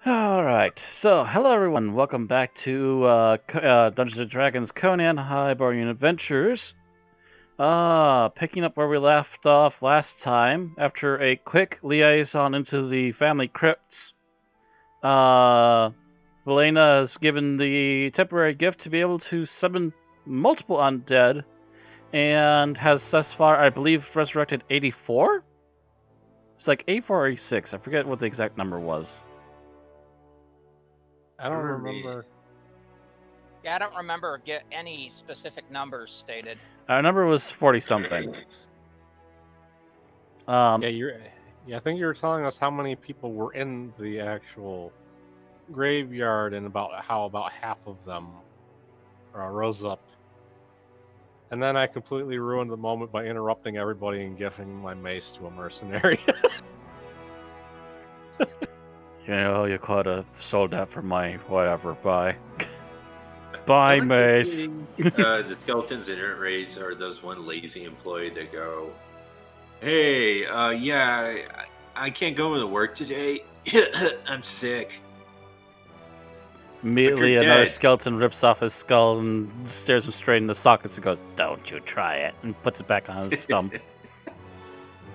Alright, so hello everyone, welcome back to Dungeons & Dragons Conan Hyborian Adventures. Picking up where we left off last time, after a quick liaison into the family crypts, Velena has given the temporary gift to be able to summon multiple undead, and has thus far, I believe, resurrected 84? It's like 84 or 86, I forget what the exact number was. I don't remember. Yeah, I don't remember any specific numbers stated. Our number was 40-something. Yeah, I think you were telling us how many people were in the actual graveyard and how about half of them rose up. And then I completely ruined the moment by interrupting everybody and giving my mace to a mercenary. You could have sold that for my whatever. Bye. Bye, Mace. The skeletons in Errant Rays are those one lazy employee that go, "Hey, yeah, I can't go to work today. I'm sick." Immediately, another skeleton rips off his skull and stares him straight in the sockets and goes, "Don't you try it," and puts it back on his stump.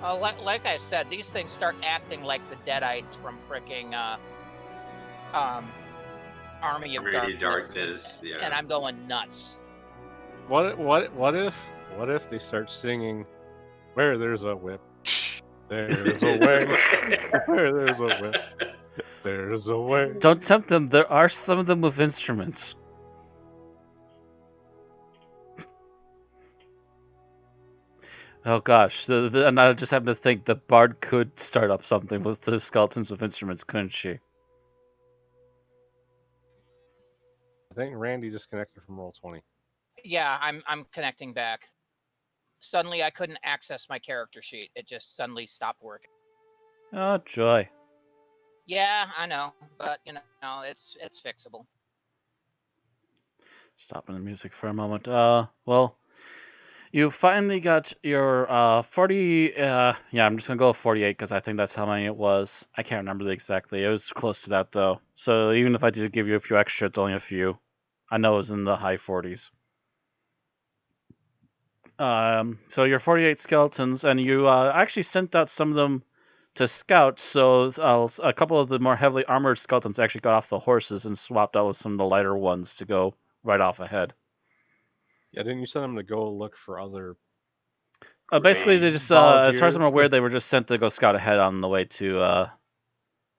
Like I said, these things start acting like the Deadites from fricking Army of Darkness. Yeah. And I'm going nuts. What if they start singing, "Where there's a whip, there's a way. Where there's a whip, there's a way." Don't tempt them. There are some of them with instruments. Oh gosh, and I just happen to think the bard could start up something with the skeletons with instruments, couldn't she? I think Randy disconnected from Roll20. Yeah, I'm connecting back. Suddenly, I couldn't access my character sheet. It just suddenly stopped working. Oh joy. Yeah, I know, but it's fixable. Stopping the music for a moment. Well, you finally got your 40. Yeah, I'm just gonna go with 48 because I think that's how many it was. I can't remember exactly. It was close to that though. So even if I did give you a few extra, it's only a few. I know it was in the high 40s. So your 48 skeletons, and you actually sent out some of them to scout. So a couple of the more heavily armored skeletons actually got off the horses and swapped out with some of the lighter ones to go right off ahead. Yeah, didn't you send them to go look for other? Basically, they just, as far as I'm aware, they were just sent to go scout ahead on the way to,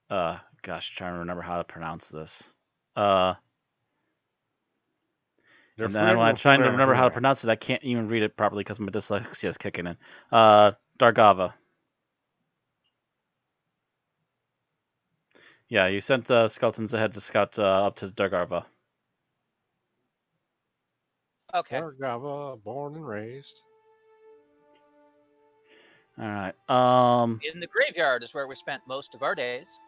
gosh, trying to remember how to pronounce this. And then when I'm trying to remember how to pronounce it, I can't even read it properly because my dyslexia is kicking in. Dargava. Yeah, you sent the skeletons ahead to scout up to Dargava. Okay. Dargava, born and raised. All right. In the graveyard is where we spent most of our days.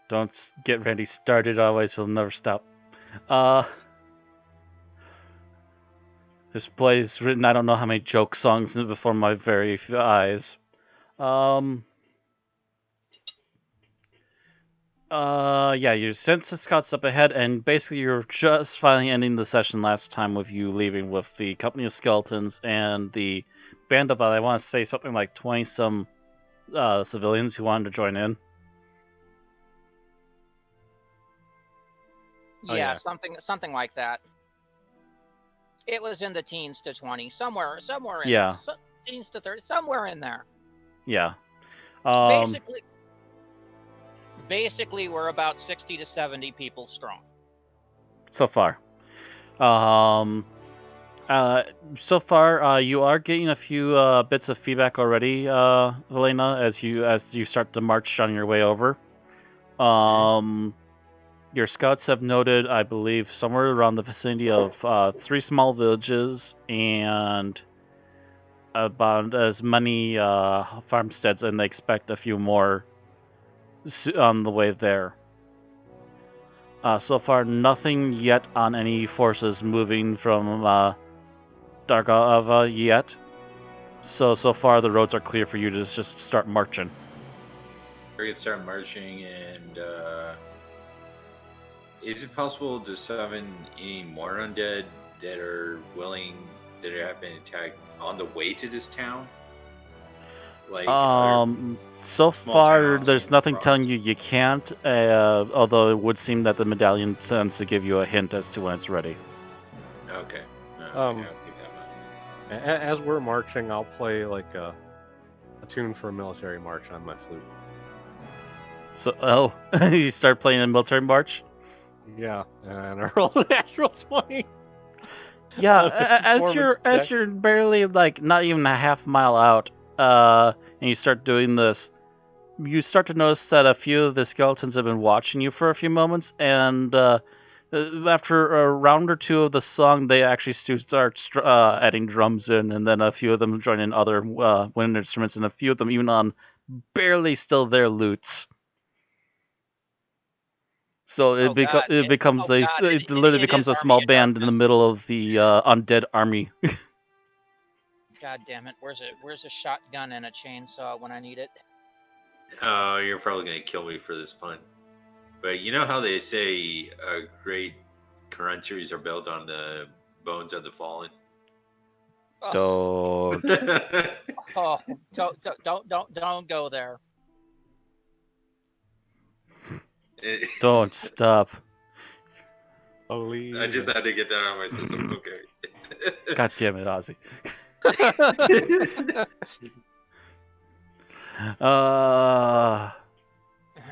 Don't get Randy started. Otherwise, he'll never stop. This play's written I don't know how many joke songs before my very eyes. Yeah, you sent the scouts up ahead, and basically you're just finally ending the session last time with you leaving with the company of skeletons and the band of, I want to say, something like 20-some civilians who wanted to join in. Yeah, something like that. It was in the teens to 20, somewhere in yeah. Teens to 30, somewhere in there. Yeah. Basically, we're about 60 to 70 people strong. So far. So far, you are getting a few bits of feedback already, Velena, as you start to march on your way over. Your scouts have noted, I believe, somewhere around the vicinity of 3 small villages and about as many farmsteads, and they expect a few more on the way there. So far, nothing yet on any forces moving from Dargava yet. So far the roads are clear for you to just start marching. We're gonna start marching, and is it possible to summon any more undead that are willing, that have been attacked on the way to this town? Like So small far, towns there's or nothing telling you provinces? you can't. Although it would seem that the medallion tends to give you a hint as to when it's ready. Okay. Um, I'll keep that in mind. As we're marching, I'll play like a tune for a military march on my flute. So, you start playing a military march. Yeah, and I rolled a natural 20. Yeah, as Performance check. you're barely like not even a half mile out, and you start doing this, you start to notice that a few of the skeletons have been watching you for a few moments, and after a round or two of the song, they actually start adding drums in, and then a few of them join in other wind instruments, and a few of them even on barely still their lutes. So Oh God! it becomes Oh God! it literally It is becomes a Army small of band in the Darkness. middle of the undead army. God damn it! Where's a shotgun and a chainsaw when I need it? Oh, you're probably gonna kill me for this pun. But you know how they say great countries are built on the bones of the fallen? Oh, Don't. oh don't go there. Don't stop. Holy. I just had to get that out of my system. Okay. God damn it, Ozzy.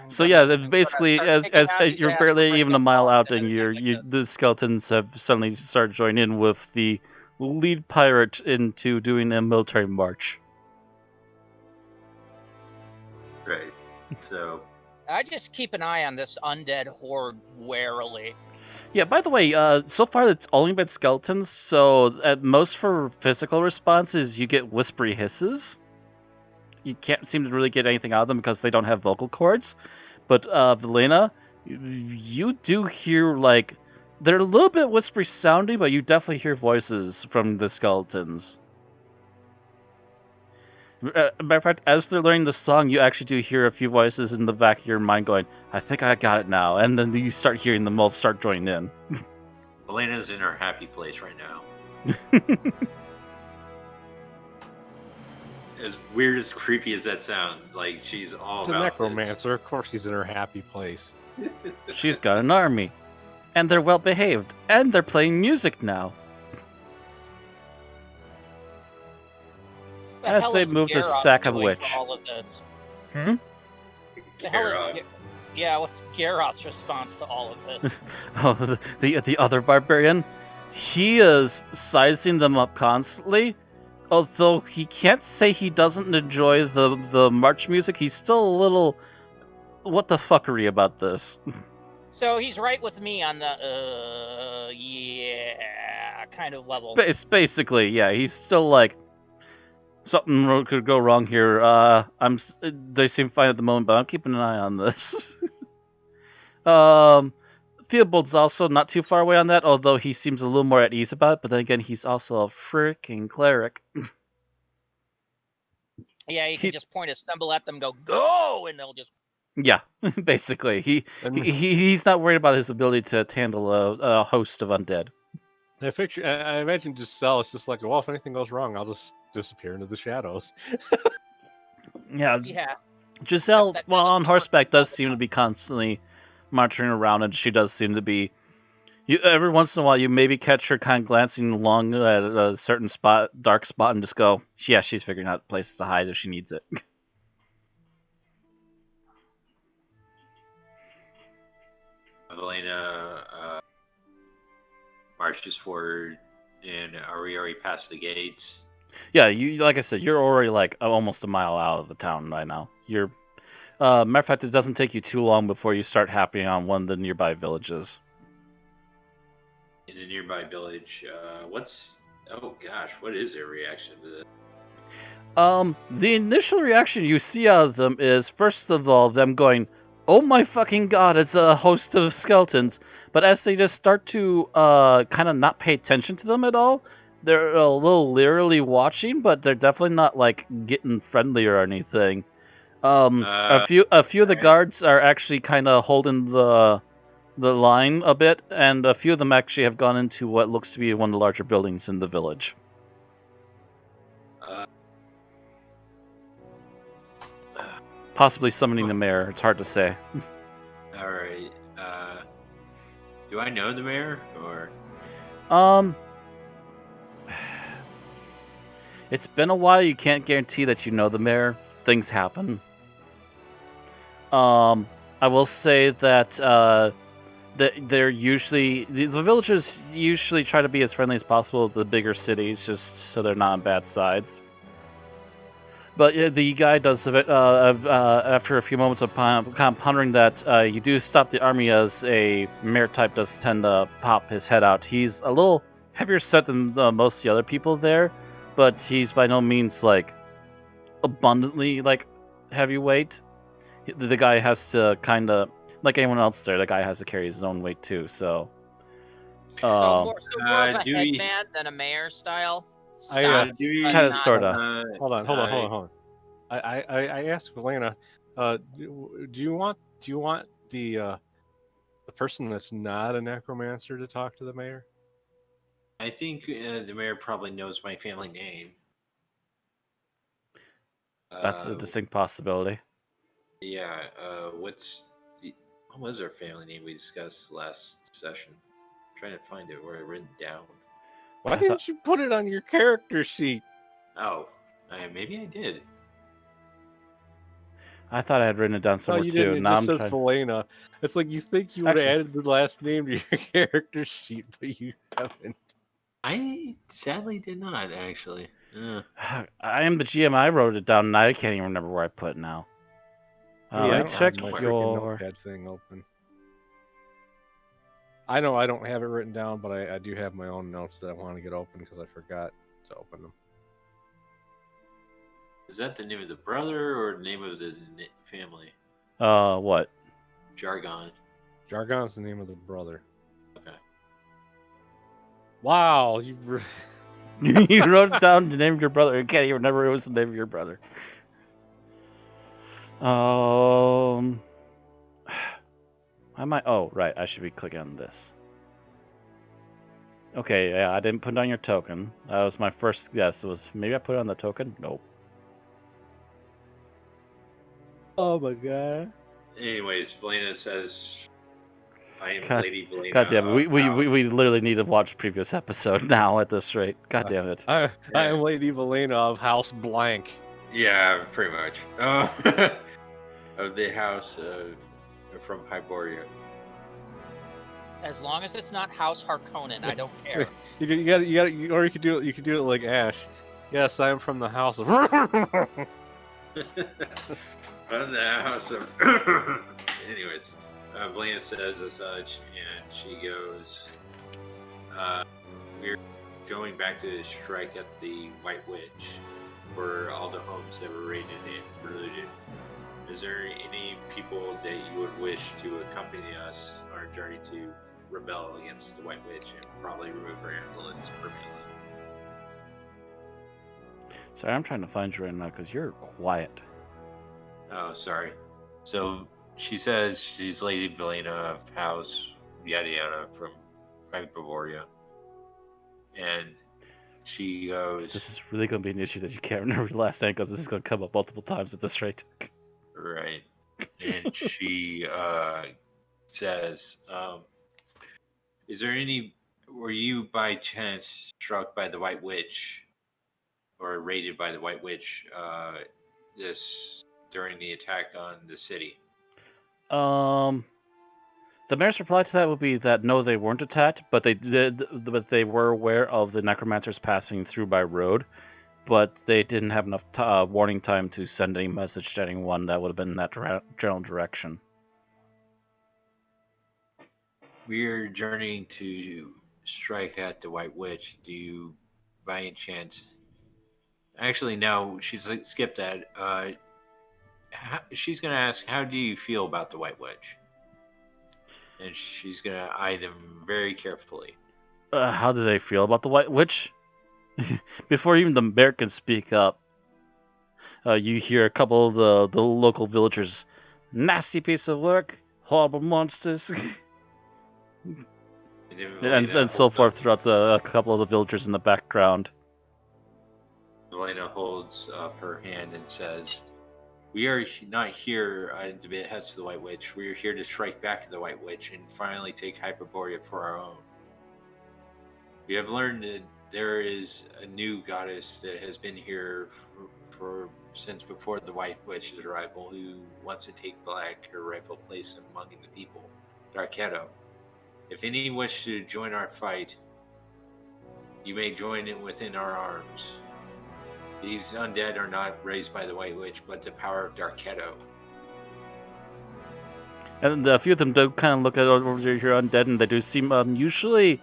So yeah, it's basically Start as kicking Ozzy's you're ass for barely even bringing a up mile bones out, and and everything like this. the skeletons have suddenly started joining in with the lead pirate into doing a military march. Right. So I just keep an eye on this undead horde warily. Yeah, by the way, so far it's only been skeletons, so at most for physical responses, you get whispery hisses. You can't seem to really get anything out of them because they don't have vocal cords. But Velena, you do hear, like, they're a little bit whispery sounding, but you definitely hear voices from the skeletons. Matter of fact, as they're learning the song, you actually do hear a few voices in the back of your mind going, I think I got it now. And then you start hearing them all start joining in. Elena's in her happy place right now. As weird as creepy as that sounds, like she's all She's a about necromancer. Of course, she's in her happy place. She's got an army. And they're well behaved. And they're playing music now. The As hell they is move to Geralt Sack of doing Witch. for all of this? Hmm? The hell is Geralt. yeah? What's Geralt's response to all of this? Oh, the other barbarian? He is sizing them up constantly. Although he can't say he doesn't enjoy the march music, he's still a little what the fuckery about this. So he's right with me on the yeah kind of level. Basically, yeah, he's still like something could go wrong here. They seem fine at the moment, but I'm keeping an eye on this. Theobald's also not too far away on that, although he seems a little more at ease about it. But then again, he's also a freaking cleric. Yeah, you can just point a symbol at them, go, and they'll just. Yeah, basically, he's not worried about his ability to handle a host of undead. I imagine Giselle is just like, well, if anything goes wrong, I'll just disappear into the shadows. Yeah, Yeah. Giselle, That while doesn't on work horseback, all does the seem to time. be constantly marching around, and she does seem to be. Every once in a while, you maybe catch her kind of glancing along at a certain dark spot, and just go, yeah, she's figuring out places to hide if she needs it. Elena marches forward, and are we already past the gates? Yeah, like I said, you're already like almost a mile out of the town right now. Matter of fact, it doesn't take you too long before you start happening on one of the nearby villages. In a nearby village, oh gosh, what is their reaction to this? The initial reaction you see out of them is, first of all, them going, oh my fucking god, it's a host of skeletons. But as they just start to kind of not pay attention to them at all, they're a little leerily watching, but they're definitely not like getting friendly or anything. A few of the alright. guards are actually kind of holding the line a bit, and a few of them actually have gone into what looks to be one of the larger buildings in the village. Uh, Possibly summoning the mayor. It's hard to say. all right. Do I know the mayor or? Um, it's been a while. You can't guarantee that you know the mayor. Things happen. I will say that they're usually the villagers usually try to be as friendly as possible with the bigger cities, just so they're not on bad sides. But the guy does a bit after a few moments of kind of pondering that you do stop the army, as a mayor type does tend to pop his head out. He's a little heavier set than most of the other people there, but he's by no means like abundantly like heavyweight. The guy has to kind of, like anyone else there, the guy has to carry his own weight too. So So more of a do we? headman than a mayor style. I, Stop, Do we? but kind of not. sorta. hold on. I asked Elena, do you want the person that's not a necromancer to talk to the mayor? I think the mayor probably knows my family name. That's a distinct possibility. Yeah. What was our family name we discussed last session? I'm trying to find it where I written down. Why didn't you put it on your character sheet? Oh, maybe I did. I thought I had written it down No, somewhere you too. didn't. It Now just I'm says trying. Valena. It's like you think you would have Actually- added the last name to your character sheet, but you haven't. I sadly did not actually. I am the GM. I wrote it down, and I can't even remember where I put it now. Maybe I Let me don't check have my freaking your. notepad thing open. I know I don't have it written down, but I do have my own notes that I want to get open because I forgot to open them. Is that the name of the brother or the name of the family? What? Jargon. Jargon's the name of the brother. Okay. Wow, You wrote down the name of your brother. You can't even remember it was the name of your brother. I might. Oh, right. I should be clicking on this. Okay, yeah, I didn't put it on your token. That was my first guess. It was maybe I put it on the token. Nope. Oh my god. Anyways, Valena says, "I am God, Lady Valena." God damn it. of House." We literally need to watch the previous episode now at this rate. God damn it. I am Lady Valena of House Blank. Yeah, pretty much. Of the house from Hyborian. As long as it's not House Harkonnen, I don't care. Or you could do it like Ash. Yes, I am from the house of. From the house of. Anyways, Valena says as such, and she goes, "We're going back to strike at the White Witch for all the homes that were raided and looted. Is there any people that you would wish to accompany us on our journey to rebel against the White Witch and probably remove her influence permanently?" Sorry, I'm trying to find you right now because you're quiet. Oh, sorry. So she says she's Lady Valena of House yada yada from Hyborian, and she goes, This is really going to be an issue that you can't remember your last name because this is going to come up multiple times at this rate. right, and she says, "Is there any? Were you by chance struck by the White Witch, or raided by the White Witch? This during the attack on the city?" The mayor's reply to that would be that no, they weren't attacked, but they were aware of the necromancers passing through by road, but they didn't have enough warning time to send any message to anyone that would have been in that general direction. We're journeying to strike at the White Witch. Do you, by any chance? Actually, no. She's skipped that. She's gonna ask, "How do you feel about the White Witch?" And she's gonna eye them very carefully. How do they feel about the White Witch? Before even the mayor can speak up, You hear a couple of the local villagers, "Nasty piece of work, horrible monsters," and so forth throughout a couple of the villagers in the background. Elena holds up her hand and says, "We are not here to be behest of the White Witch. We are here to strike back at the White Witch and finally take Hyperborea for our own. We have learned that there is a new goddess that has been here since before the White Witch's arrival, who wants to take back her rightful place among the people, Dargava. If any wish to join our fight, you may join in within our arms. These undead are not raised by the White Witch, but the power of Dargava." And a few of them do kind of look at over your undead, and they do seem usually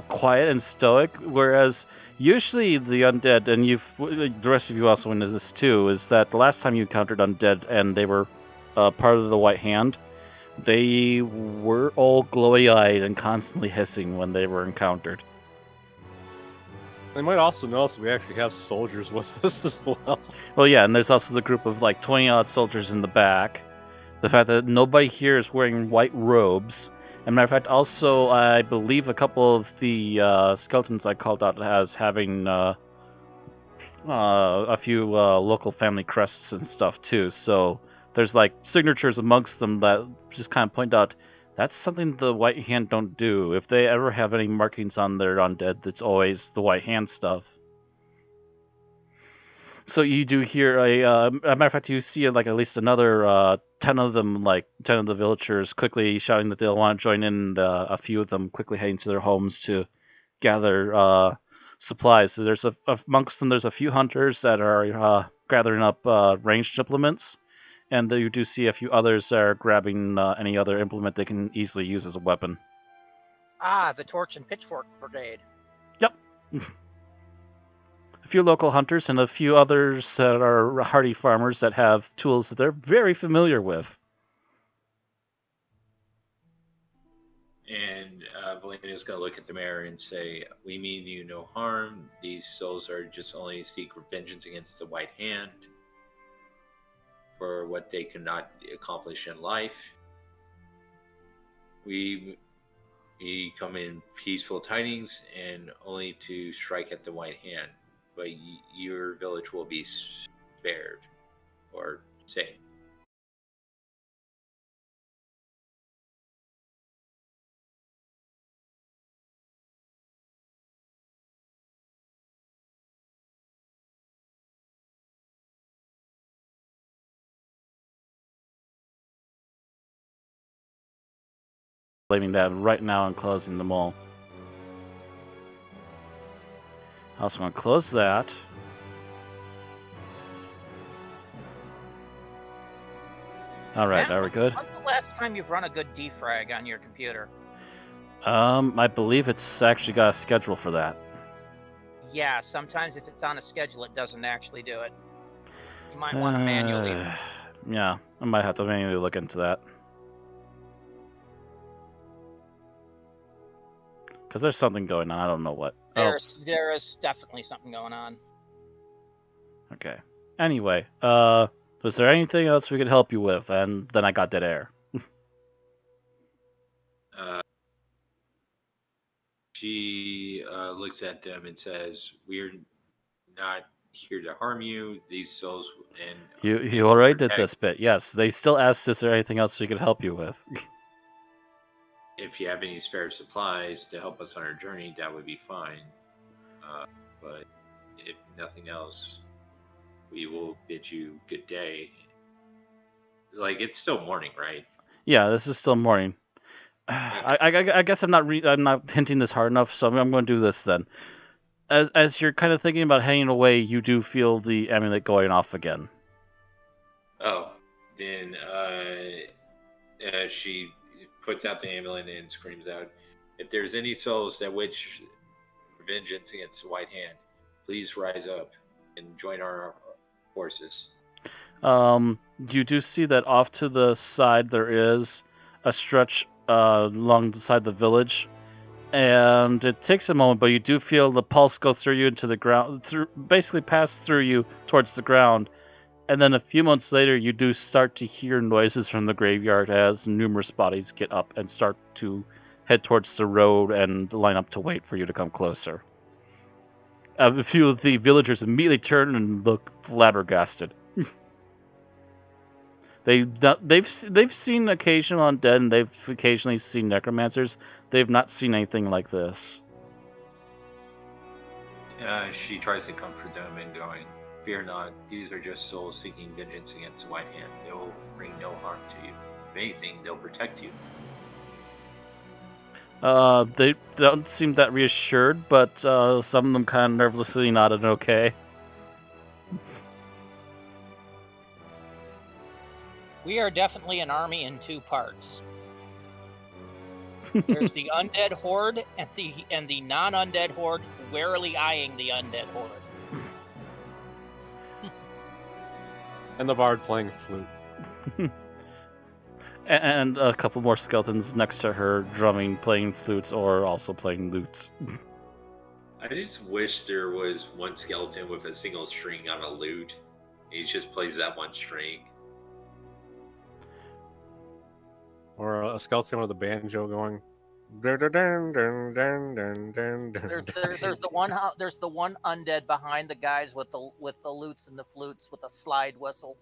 quiet and stoic, whereas usually the undead, and the rest of you also know this too, is that the last time you encountered undead and they were part of the White Hand, they were all glowy-eyed and constantly hissing when they were encountered. They might also notice we actually have soldiers with us as well. Well, yeah, and there's also the group of like 20-odd soldiers in the back. The fact that nobody here is wearing white robes. And matter of fact, also, I believe a couple of the skeletons I called out as having a few local family crests and stuff too. So there's like signatures amongst them that just kind of point out that's something the White Hand don't do. If they ever have any markings on their undead, it's always the White Hand stuff. So you do hear a matter of fact, you see like at least another 10 of them, like 10 of the villagers, quickly shouting that they'll want to join in. A few of them quickly heading to their homes to gather supplies. So there's amongst them, there's a few hunters that are gathering up ranged implements, and you do see a few others that are grabbing any other implement they can easily use as a weapon. Ah, the Torch and Pitchfork Brigade. Yep. A few local hunters and a few others that are hardy farmers that have tools that they're very familiar with. And Valena's going to look at the mayor and say, "We mean you no harm. These souls are just only seek vengeance against the White Hand for what they cannot accomplish in life. We come in peaceful tidings and only to strike at the White Hand. But your village will be spared or saved." Leaving that right now and closing them all. Also going to close that. All right, are we good? When's the last time you've run a good defrag on your computer? I believe it's actually got a schedule for that. Yeah, sometimes if it's on a schedule, it doesn't actually do it. You might want to manually. Yeah, I might have to manually look into that. Because there's something going on. I don't know what. There is definitely something going on. Okay. Anyway, was there anything else we could help you with? And then I got dead air. She looks at them and says, "We're not here to harm you. These souls and you already did this bit. Yes, they still asked, is there anything else we could help you with? If you have any spare supplies to help us on our journey, that would be fine. But if nothing else, we will bid you good day." Like, it's still morning, right? Yeah, this is still morning. I guess I'm not hinting this hard enough, so I'm going to do this then. As you're kind of thinking about heading away, you do feel the amulet going off again. Oh, then she puts out the amulet and screams out, "If there's any souls that wish vengeance against the White Hand, please rise up and join our forces." You do see that off to the side there is a stretch along the side of the village, and it takes a moment, but you do feel the pulse go through you into the ground, basically pass through you towards the ground. And then a few months later, you do start to hear noises from the graveyard as numerous bodies get up and start to head towards the road and line up to wait for you to come closer. A few of the villagers immediately turn and look flabbergasted. They've seen occasional undead and they've occasionally seen necromancers. They've not seen anything like this. She tries to comfort them and going, "Fear not, these are just souls seeking vengeance against the White Hand. They will bring no harm to you. If anything, they'll protect you." They don't seem that reassured, but some of them kind of nervously nodded okay. We are definitely an army in two parts. There's the undead horde and the non-undead horde warily eyeing the undead horde. And the bard playing flute. And a couple more skeletons next to her drumming, playing flutes, or also playing lutes. I just wish there was one skeleton with a single string on a lute. He just plays that one string. Or a skeleton with a banjo going. There's the one undead behind the guys with the lutes and the flutes with a slide whistle.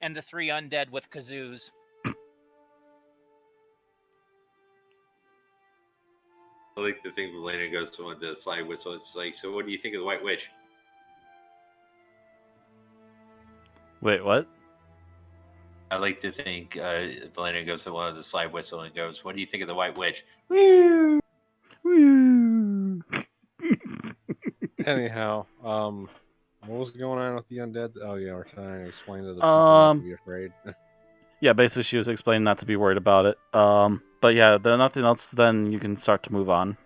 And the three undead with kazoos. I like the thing when Lena goes to the slide whistle. It's like, "So what do you think of the White Witch?" Wait, what? I like to think Valena goes to one of the slide whistle and goes, "What do you think of the White Witch?" Woo! Woo! Anyhow, what was going on with the undead? Oh yeah, we're trying to explain to the people not to be afraid. Yeah, basically she was explaining not to be worried about it. But yeah, there's nothing else. Then you can start to move on.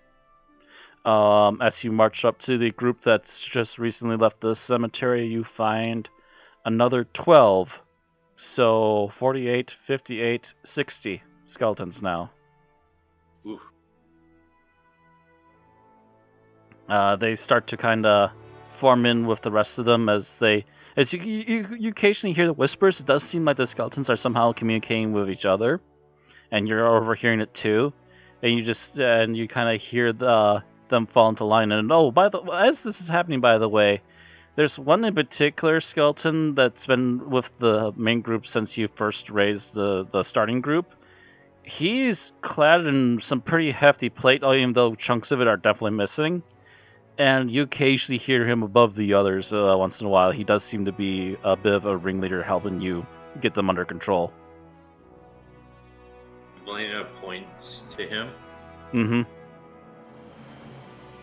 As you march up to the group that's just recently left the cemetery, you find another 12. So 48, 58, 60 skeletons now. Oof. They start to kind of form in with the rest of them as you occasionally hear the whispers. It does seem like the skeletons are somehow communicating with each other, and you're overhearing it too. And you kind of hear them fall into line. And as this is happening, by the way, there's one in particular skeleton that's been with the main group since you first raised the starting group. He's clad in some pretty hefty plate, even though chunks of it are definitely missing. And you occasionally hear him above the others once in a while. He does seem to be a bit of a ringleader, helping you get them under control. Valena points to him. Mm-hmm.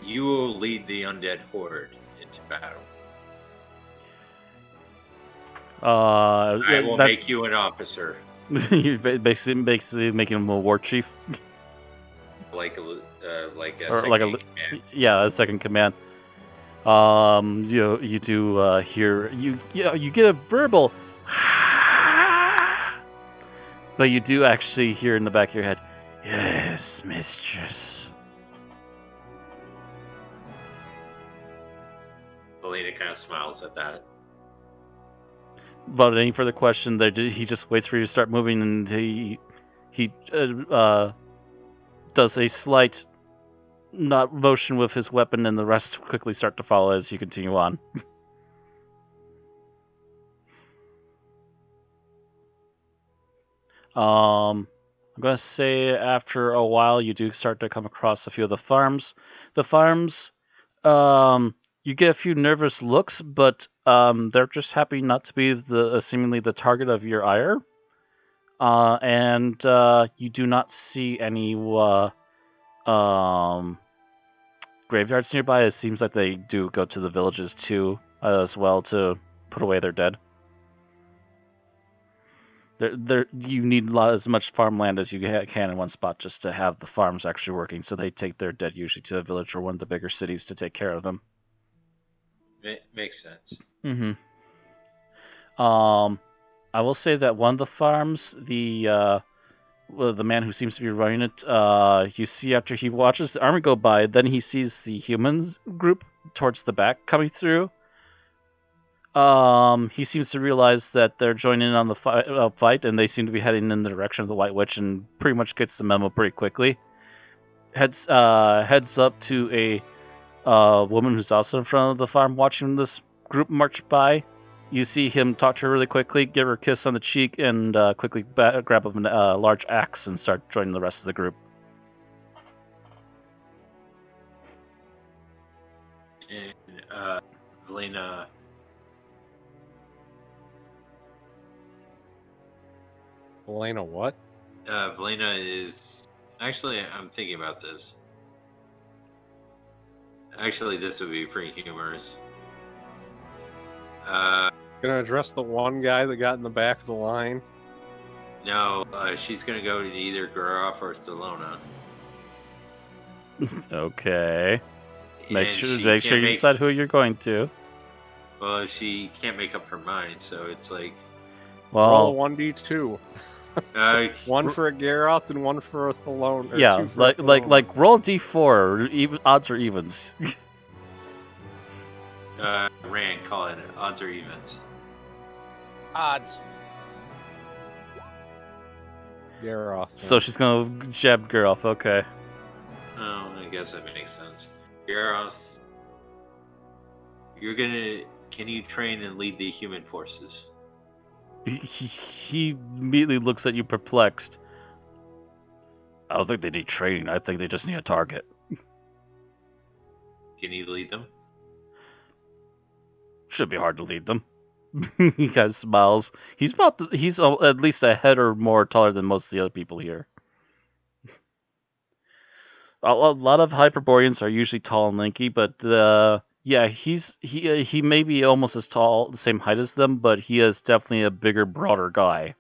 "You will lead the undead horde into battle. I will make you an officer." You're basically making him a war chief. Like a Or second like command. Yeah, a second command. You do hear you get a verbal, but you do actually hear in the back of your head, "Yes, mistress." Valena kind of smiles at that. Without any further question, he just waits for you to start moving, and he does a slight not motion with his weapon, and the rest quickly start to follow as you continue on. I'm gonna say after a while you do start to come across a few of the farms. The farms, you get a few nervous looks, but they're just happy not to be seemingly the target of your ire. And you do not see any graveyards nearby. It seems like they do go to the villages too, as well, to put away their dead. You need as much farmland as you can in one spot just to have the farms actually working. So they take their dead usually to a village or one of the bigger cities to take care of them. Makes sense. Mm-hmm. I will say that one of the farms, the man who seems to be running it, you see after he watches the army go by, then he sees the humans group towards the back coming through. He seems to realize that they're joining in on the fight, and they seem to be heading in the direction of the White Witch, and pretty much gets the memo pretty quickly. Heads up to a woman who's also in front of the farm watching this group march by. You see him talk to her really quickly, give her a kiss on the cheek, and quickly grab a large axe and start joining the rest of the group. And Valena. Elena, what? Valena is actually. I'm thinking about this. Actually, this would be pretty humorous. Gonna address the one guy that got in the back of the line. No, she's gonna go to either Garoff or Thelona. Okay. Make And sure she you can't decide who you're going to. Well, she can't make up her mind, so it's like. Roll a Well, 1d2. Uh, One for a Garoth and one for a Thelona. yeah, two for a Thelona. like roll d4, even odds or evens. Rand, call it odds or evens. Odds. Garoth. So she's gonna jab Geralf. Okay. Oh, I guess that makes sense. Garoth, can you train and lead the human forces? He immediately looks at you perplexed. I don't think they need training. I think they just need a target. Can you lead them? Should be hard to lead them. He kind of smiles. He's at least a head or more taller than most of the other people here. A lot of Hyperboreans are usually tall and lanky, but yeah, he may be almost as tall, the same height as them, but he is definitely a bigger, broader guy.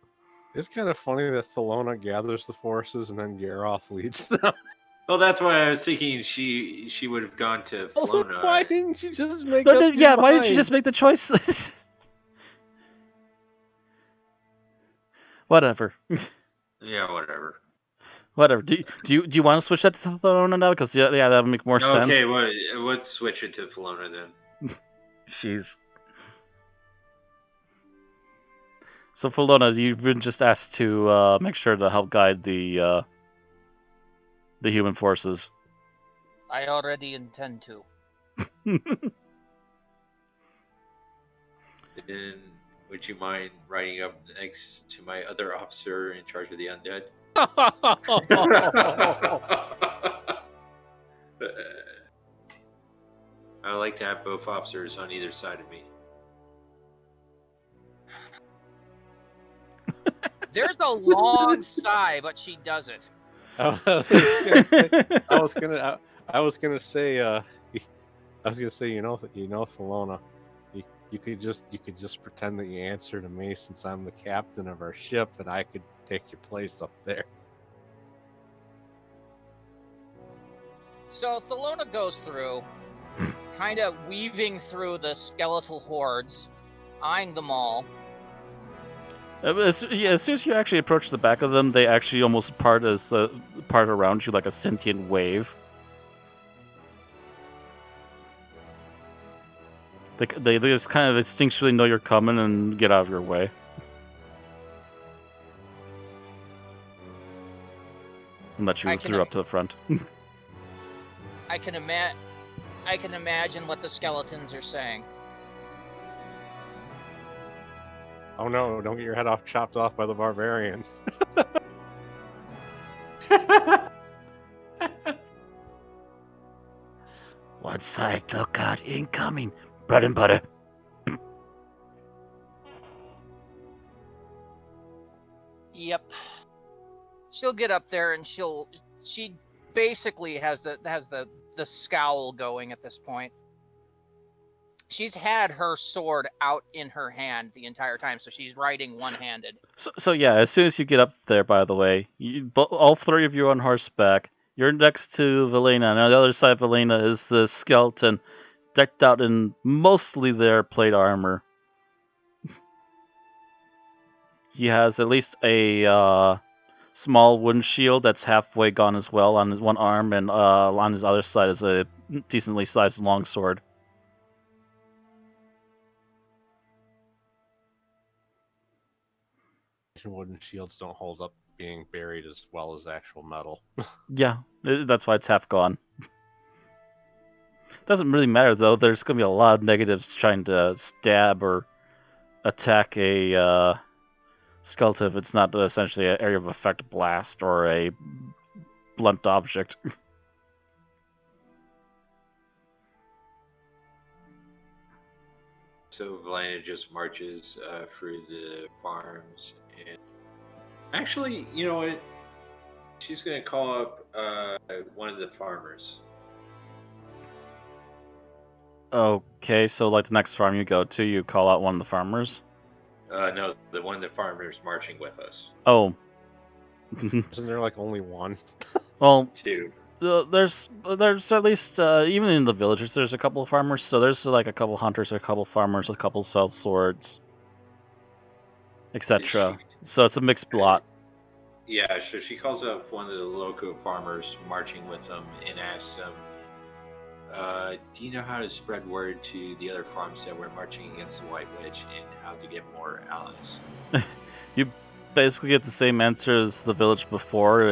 It's kind of funny that Thelona gathers the forces and then Garoth leads them. Well, that's why I was thinking she would have gone to Flona. Why didn't you just make No, up no, your yeah, why didn't you mind? just make the choice? Whatever. Yeah, whatever. Whatever. Do you want to switch that to Thelona now? Because yeah, that would make more sense. Okay, let's switch it to Flona then. Jeez. So Felona, you've been just asked to make sure to help guide the human forces. I already intend to. Then, would you mind riding up next to my other officer in charge of the undead? I would like to have both officers on either side of me. There's a long sigh, but she does it. I was gonna say, Thelona, you could just pretend that you answer to me since I'm the captain of our ship, and I could take your place up there. So Thelona goes through, kind of weaving through the skeletal hordes, eyeing them all. As soon as you actually approach the back of them, they actually almost part around you like a sentient wave. They just kind of instinctually know you're coming and get out of your way. And let you through up to the front. I can imagine what the skeletons are saying. Oh no! Don't get your head chopped off by the barbarian. One side, look out, incoming. Bread and butter. Yep. She'll get up there and she basically has the scowl going at this point. She's had her sword out in her hand the entire time, so she's riding one-handed. So yeah, as soon as you get up there, by the way, all three of you are on horseback. You're next to Valena, and on the other side of Valena is the skeleton, decked out in mostly their plate armor. He has at least a small wooden shield that's halfway gone as well on his one arm, and on his other side is a decently sized longsword. Wooden shields don't hold up being buried as well as actual metal. Yeah, that's why it's half gone. Doesn't really matter though. There's gonna be a lot of negatives trying to stab or attack a skeleton if it's not essentially an area of effect blast or a blunt object. So Valena just marches through the farms, and actually, you know what? She's gonna call up one of the farmers. Okay, so like the next farm you go to, you call out one of the farmers. No, the one of the farmers marching with us. Oh. Isn't there like only one? Well, Two. there's at least even in the villages there's a couple of farmers, so there's like a couple hunters, a couple farmers, a couple sell swords, etc. So it's a mixed lot. Yeah, so she calls up one of the local farmers marching with them and asks them, do you know how to spread word to the other farms that we're marching against the White Witch and how to get more allies? You basically get the same answer as the village before.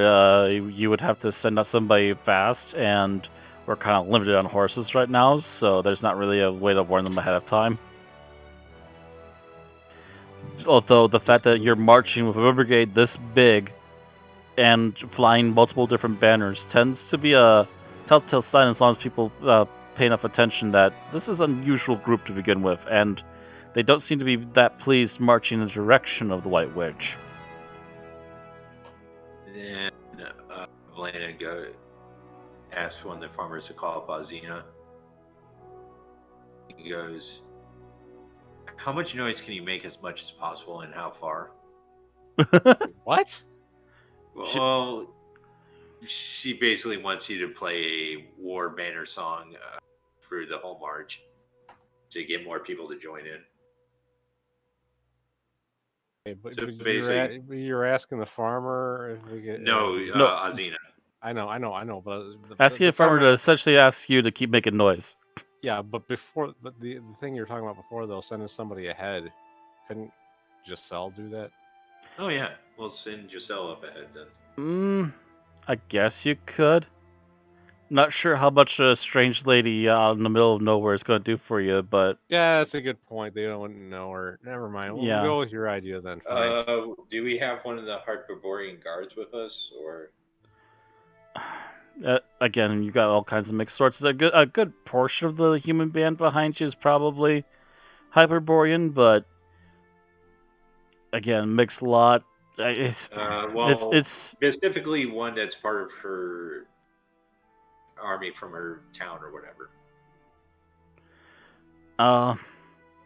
You would have to send out somebody fast, and we're kind of limited on horses right now, so there's not really a way to warn them ahead of time. Although the fact that you're marching with a brigade this big and flying multiple different banners tends to be a telltale sign as long as people pay enough attention that this is an unusual group to begin with, and they don't seem to be that pleased marching in the direction of the White Witch. Then Valena asks one of the farmers to call up Azina. He goes, how much noise can you make as much as possible and how far? What? Well, she basically wants you to play a war banner song through the whole march to get more people to join in. Okay, but, So you're asking the farmer if we get No, No. Azina. I know, but Asking a farmer to essentially ask you to keep making noise. Yeah, but the thing you were talking about before, though, sending somebody ahead, couldn't Giselle do that? Oh yeah, we'll send Giselle up ahead then. I guess you could. Not sure how much a strange lady out in the middle of nowhere is going to do for you, but Yeah, that's a good point. They don't know her. Never mind. We'll Yeah. go with your idea then. Fine. Do we have one of the Hyborian guards with us, or? Again, you got all kinds of mixed sorts. A good portion of the human band behind you is probably Hyborian, but again, mixed lot. It's specifically one that's part of her army from her town or whatever.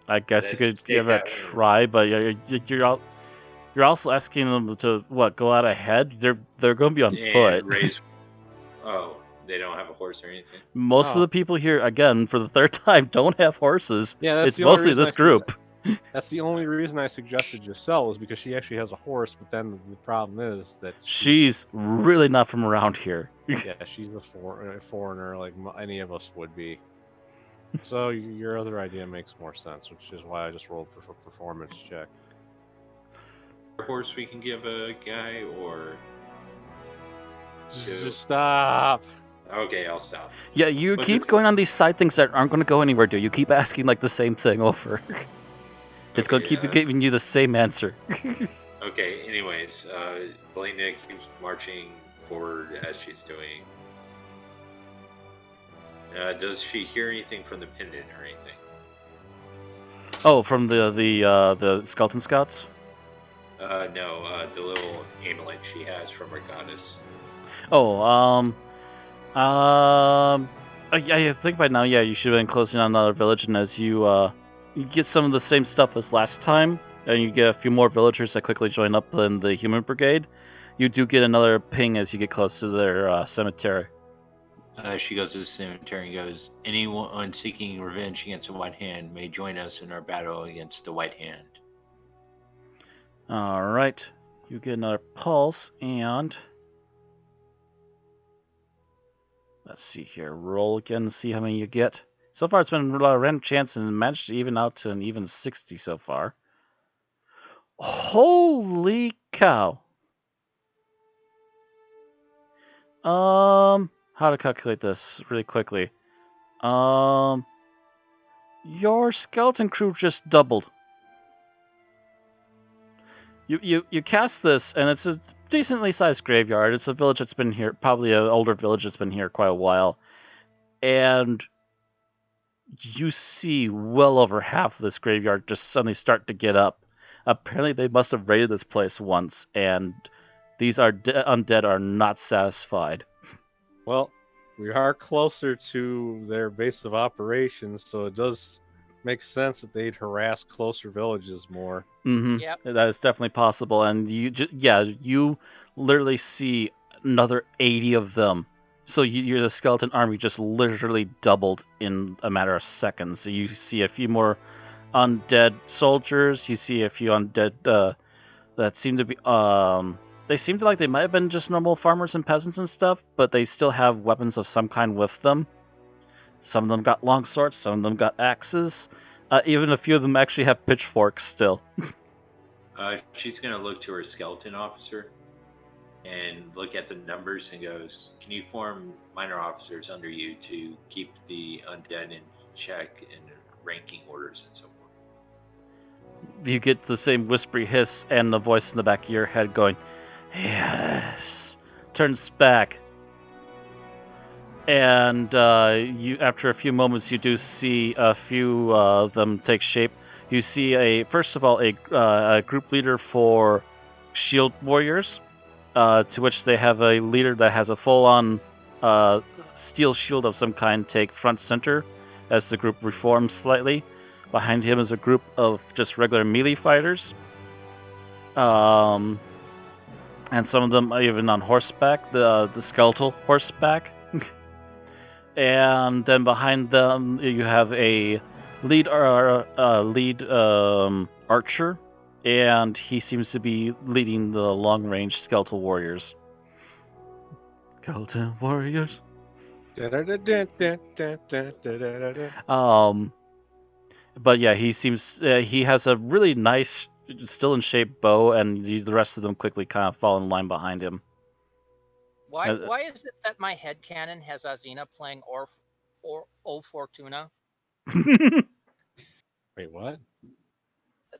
I guess you could give it a try, but you're also asking them to go out ahead. They're going to be on foot. Oh, they don't have a horse or anything. Most of the people here, again, for the third time, don't have horses. Yeah, that's it's mostly this group. That's the only reason I suggested Giselle, is because she actually has a horse. But then the problem is that she's really not from around here. Yeah, she's a foreigner, like any of us would be. So your other idea makes more sense, which is why I just rolled for performance check. Horse we can give a guy, or just stop. Okay, I'll stop. Yeah, you keep going on these side things that aren't going to go anywhere, dude. You keep asking like the same thing over. It's going to keep giving you the same answer. Okay, anyways, Valena keeps marching forward as she's doing. Does she hear anything from the pendant or anything? Oh, from the skeleton scouts? No, the little amulet she has from her goddess. Oh, I think by now, yeah, you should have been closing on another village, and as you get some of the same stuff as last time, and you get a few more villagers that quickly join up in the human brigade, you do get another ping as you get close to their cemetery. She goes to the cemetery and goes, anyone seeking revenge against the White Hand may join us in our battle against the White Hand. All right. You get another pulse, and let's see here. Roll again, see how many you get. So far, it's been a lot of random chance, and managed to even out to an even 60 so far. Holy cow! How to calculate this really quickly? Your skeleton crew just doubled. You cast this, and it's a decently sized graveyard. It's a village that's been here, probably an older village that's been here quite a while, and you see well over half of this graveyard just suddenly start to get up. Apparently, they must have raided this place once, and these undead are not satisfied. Well, we are closer to their base of operations, so it does make sense that they'd harass closer villages more. Mm-hmm. Yep. That is definitely possible, and you literally see another 80 of them. So you're the skeleton army just literally doubled in a matter of seconds. So you see a few more undead soldiers. You see a few undead that seem to be they seem to like they might have been just normal farmers and peasants and stuff, but they still have weapons of some kind with them. Some of them got long swords, some of them got axes. Even a few of them actually have pitchforks still. She's going to look to her skeleton officer and look at the numbers and goes, "Can you form minor officers under you to keep the undead in check in ranking orders and so forth?" You get the same whispery hiss and the voice in the back of your head going, "Yes." Turns back. And after a few moments, you do see a few of them take shape. You see first of all, a group leader for shield warriors, to which they have a leader that has a full-on steel shield of some kind take front center as the group reforms slightly. Behind him is a group of just regular melee fighters. And some of them are even on horseback, the skeletal horseback. And then behind them you have a lead archer, and he seems to be leading the long-range skeletal warriors. Skeleton warriors. But yeah, he seems he has a really nice, still in shape bow, and the rest of them quickly kind of fall in line behind him. Why is it that my headcanon has Azina playing O Fortuna? Wait, what?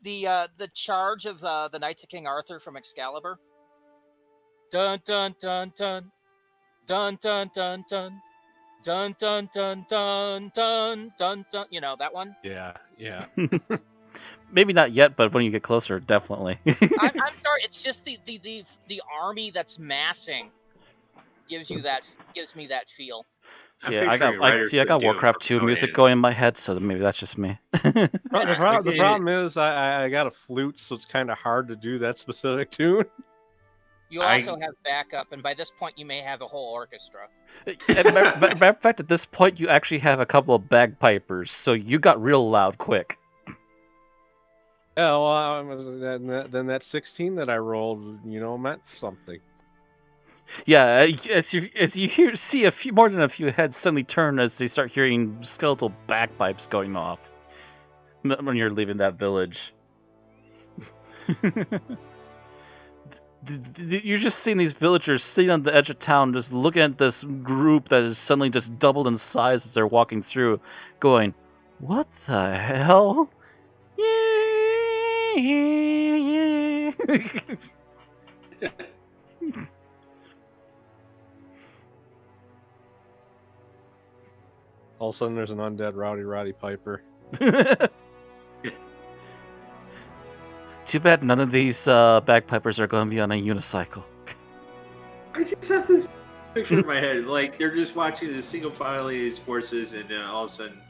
The charge of the Knights of King Arthur from Excalibur. Dun dun dun dun dun dun dun dun dun dun dun dun dun dun dun. You know that one. Yeah. Maybe not yet, but when you get closer, definitely. I'm sorry. It's just the army that's massing gives me that feel. So yeah, I got Warcraft 2 music Conan. going in my head, so maybe that's just me. The problem is I got a flute, so it's kind of hard to do that specific tune. You also have backup, and by this point, you may have a whole orchestra. Matter of fact, at this point, you actually have a couple of bagpipers, so you got real loud quick. Yeah, well, then that 16 that I rolled, meant something. Yeah, as you see a few more than a few heads suddenly turn as they start hearing skeletal bagpipes going off when you're leaving that village. You're just seeing these villagers sitting on the edge of town, just looking at this group that is suddenly just doubled in size as they're walking through, going, "What the hell?" All of a sudden, there's an undead Roddy Piper. Too bad none of these bagpipers are going to be on a unicycle. I just have this picture in my head, like they're just watching the single file of these forces, and then all of a sudden,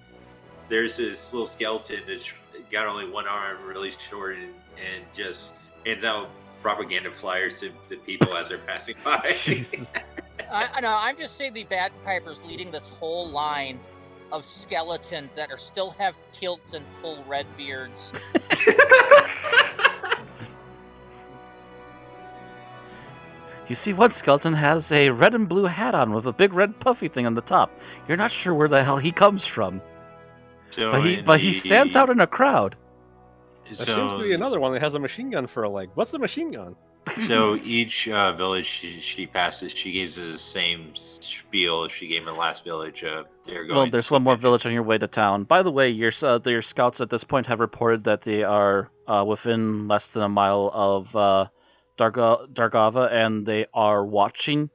there's this little skeleton that's got only one arm, really short, and just hands out propaganda flyers to the people as they're passing by. Jesus. I know. I'm just saying the bagpipers leading this whole line of skeletons that still have kilts and full red beards. You see, one skeleton has a red and blue hat on with a big red puffy thing on the top. You're not sure where the hell he comes from, So but he stands out in a crowd. There seems to be another one that has a machine gun for a leg. What's the machine gun? So each village she passes, she gives us the same spiel she gave in the last village. They're going. Well, to there's seek one more vengeance. village on your way to town. By the way, your scouts at this point have reported that they are within less than a mile of Dargava, and they are watching.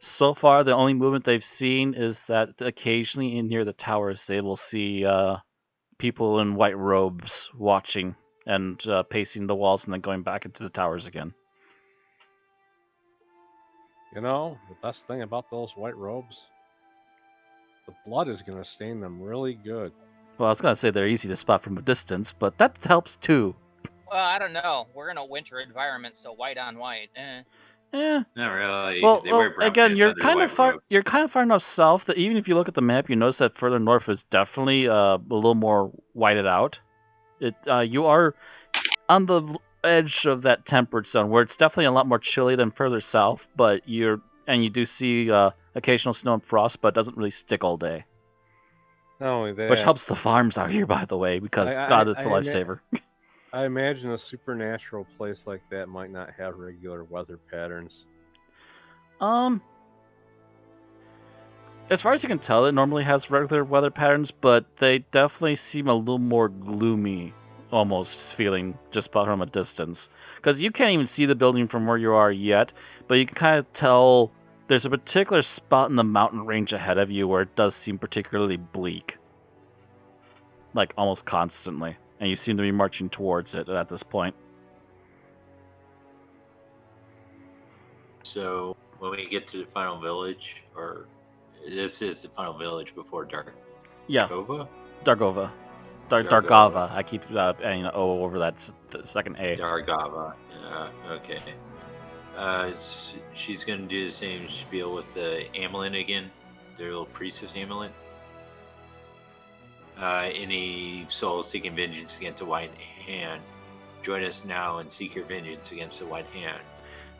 So far, the only movement they've seen is that occasionally near the towers they will see people in white robes watching and pacing the walls and then going back into the towers again. You know, the best thing about those white robes, the blood is going to stain them really good. Well, I was gonna say they're easy to spot from a distance, but that helps too. Well, I don't know. We're in a winter environment, so white on white. Eh. Not really. Well, They wear brown again, pants you're under kind of white far. robes. You're kind of far enough south that even if you look at the map, you notice that further north is definitely a little more whited out. You are on the edge of that temperate zone where it's definitely a lot more chilly than further south. But you do see occasional snow and frost, but it doesn't really stick all day, Not only that, which helps the farms out here, by the way, because God, it's a lifesaver. I imagine a supernatural place like that might not have regular weather patterns. As far as you can tell, it normally has regular weather patterns, but they definitely seem a little more gloomy, almost feeling just from a distance. Because you can't even see the building from where you are yet, but you can kind of tell there's a particular spot in the mountain range ahead of you where it does seem particularly bleak. Like, almost constantly. And you seem to be marching towards it at this point. So when we get to the final village, or this is the final village before Dargava? Yeah, Dargava. Dargava. Dargava. I keep adding an O over that second A. Dargava. Okay. She's going to do the same spiel with the amulet again, their little priestess amulet. Any soul seeking vengeance against the White Hand, join us now and seek your vengeance against the White Hand.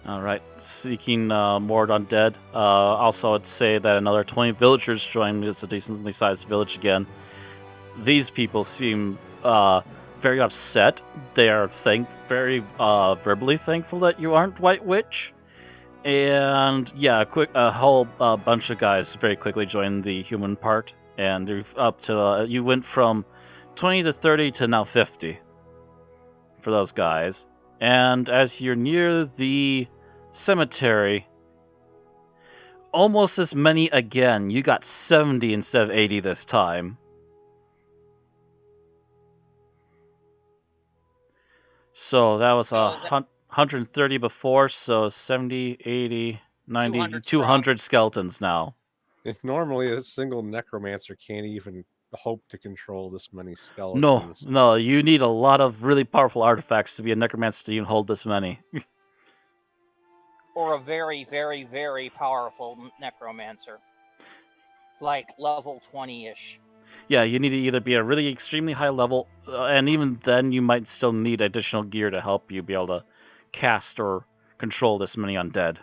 All right, seeking more undead. Also, I'd say that another 20 villagers joined. It's a decently sized village again. These people seem very upset. They are very verbally thankful that you aren't White Witch. And yeah, a whole bunch of guys very quickly joined the human part, and you're up to you went from 20 to 30 to now 50 for those guys. And as you're near the cemetery, almost as many again. You got 70 instead of 80 this time. So that was 130 before, so 70, 80, 90, 200 skeletons now. If normally a single necromancer can't even hope to control this many skeletons. No, you need a lot of really powerful artifacts to be a necromancer to even hold this many. Or a very, very, very powerful necromancer. Like level 20-ish. Yeah, you need to either be a really extremely high level, and even then you might still need additional gear to help you be able to cast or control this many undead.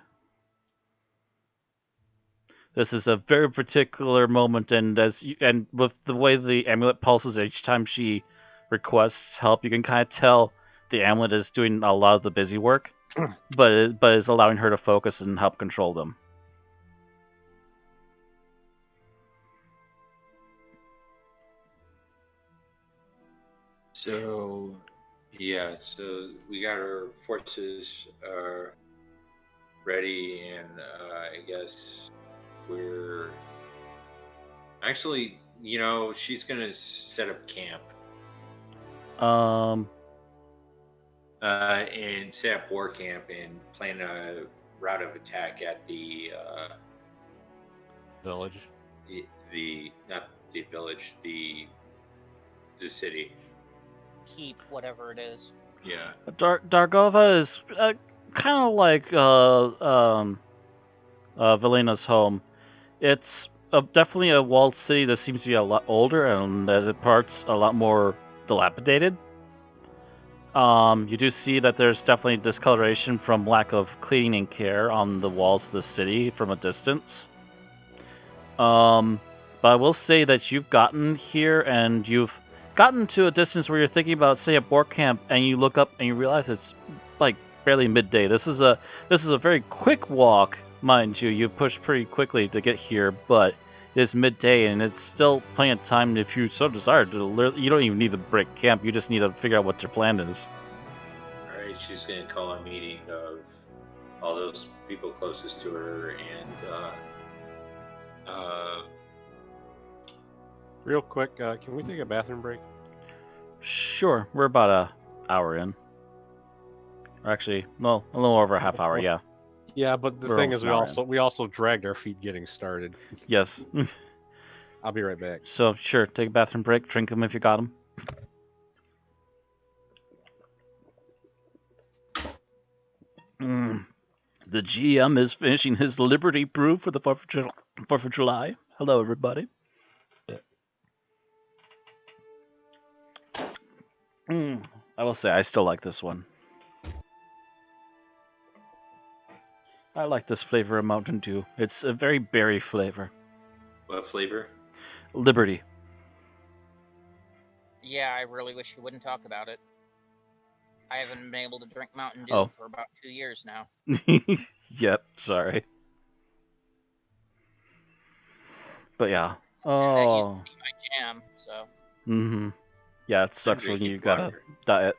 This is a very particular moment, and and with the way the amulet pulses each time she requests help, you can kind of tell the amulet is doing a lot of the busy work, but is allowing her to focus and help control them. So, yeah, so we got our forces ready, and I guess we're actually, she's gonna set up camp. And set up war camp and plan a route of attack at the Village. The not the village, the city. Keep, whatever it is. Yeah. Dargava is kind of like Velena's home. It's definitely a walled city that seems to be a lot older and the parts a lot more dilapidated. You do see that there's definitely discoloration from lack of cleaning care on the walls of the city from a distance. But I will say that you've gotten here and you've gotten to a distance where you're thinking about, say, a board camp, and you look up and you realize it's like barely midday. This is a very quick walk, mind you. You push pretty quickly to get here, but it's midday and it's still plenty of time if you so desire to. You don't even need to break camp. You just need to figure out what your plan is. All right, she's gonna call a meeting of all those people closest to her, and Real quick, can we take a bathroom break? Sure, we're about a hour in. Or actually, well, a little over a half hour. Yeah. Yeah, but the We're thing is, almost an we also dragged our feet getting started. Yes. I'll be right back. So sure, take a bathroom break. Drink them if you got them. The GM is finishing his Liberty Brew for the 4th of July. Hello, everybody. I will say, I still like this one. I like this flavor of Mountain Dew. It's a very berry flavor. what flavor? Liberty. Yeah, I really wish you wouldn't talk about it. I haven't been able to drink Mountain Dew Oh. for about 2 years now. Yep, sorry. But yeah. And that used Oh. to be my jam, so. Yeah, it sucks when drinking you got a water. diet.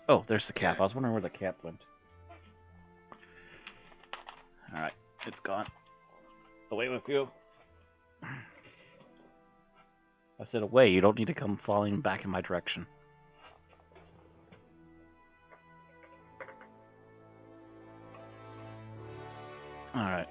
Oh, there's the cap. Yeah. I was wondering where the cap went. Alright, it's gone. Away with you. I said away, you don't need to come falling back in my direction. Alright.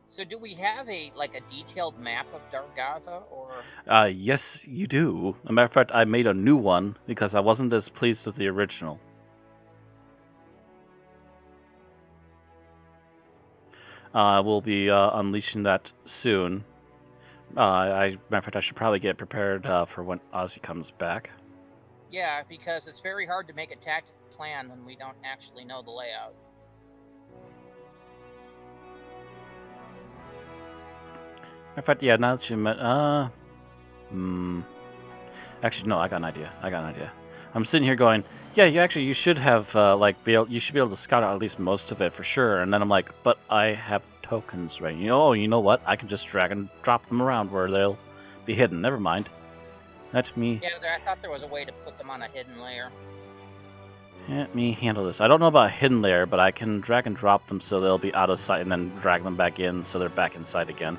So do we have a detailed map of Dargava, or? Yes, you do. As a matter of fact, I made a new one because I wasn't as pleased with the original. We'll be unleashing that soon. Matter of fact, I should probably get prepared for when Ozzy comes back. Yeah, because it's very hard to make a tactical plan when we don't actually know the layout. In fact, yeah, now that you met, actually, no, I got an idea. I'm sitting here going, yeah, you should have, you should be able to scout out at least most of it for sure. And then I'm like, but I have tokens, right? You know what? I can just drag and drop them around where they'll be hidden. Never mind. Let me Yeah, I thought there was a way to put them on a hidden layer. handle this. I don't know about a hidden layer, but I can drag and drop them so they'll be out of sight and then drag them back in so they're back inside again.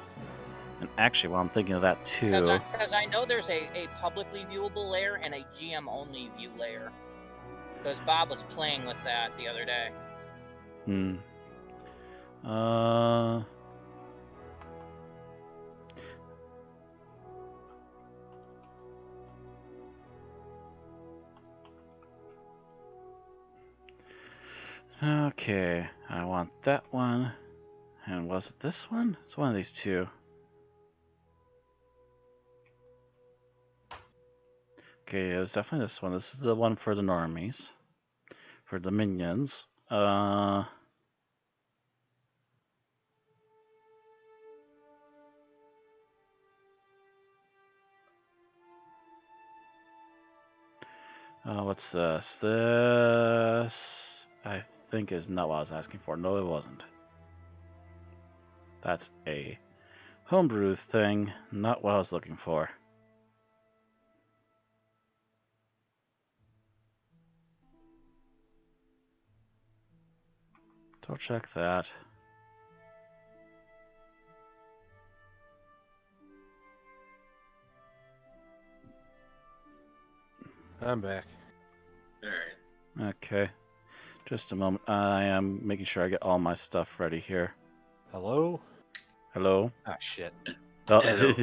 And actually, while I'm thinking of that too... Because I know there's a publicly viewable layer and a GM-only view layer. Because Bob was playing with that the other day. Okay, I want that one. And was it this one? It's one of these two. Okay, it was definitely this one. This is the one for the normies. For the minions. What's this? This, I think, is not what I was asking for. No, it wasn't. That's a homebrew thing, not what I was looking for. Don't check that. I'm back. Alright. Okay. Just a moment. I am making sure I get all my stuff ready here. Hello? Hello? Ah, shit. Oh, Hello.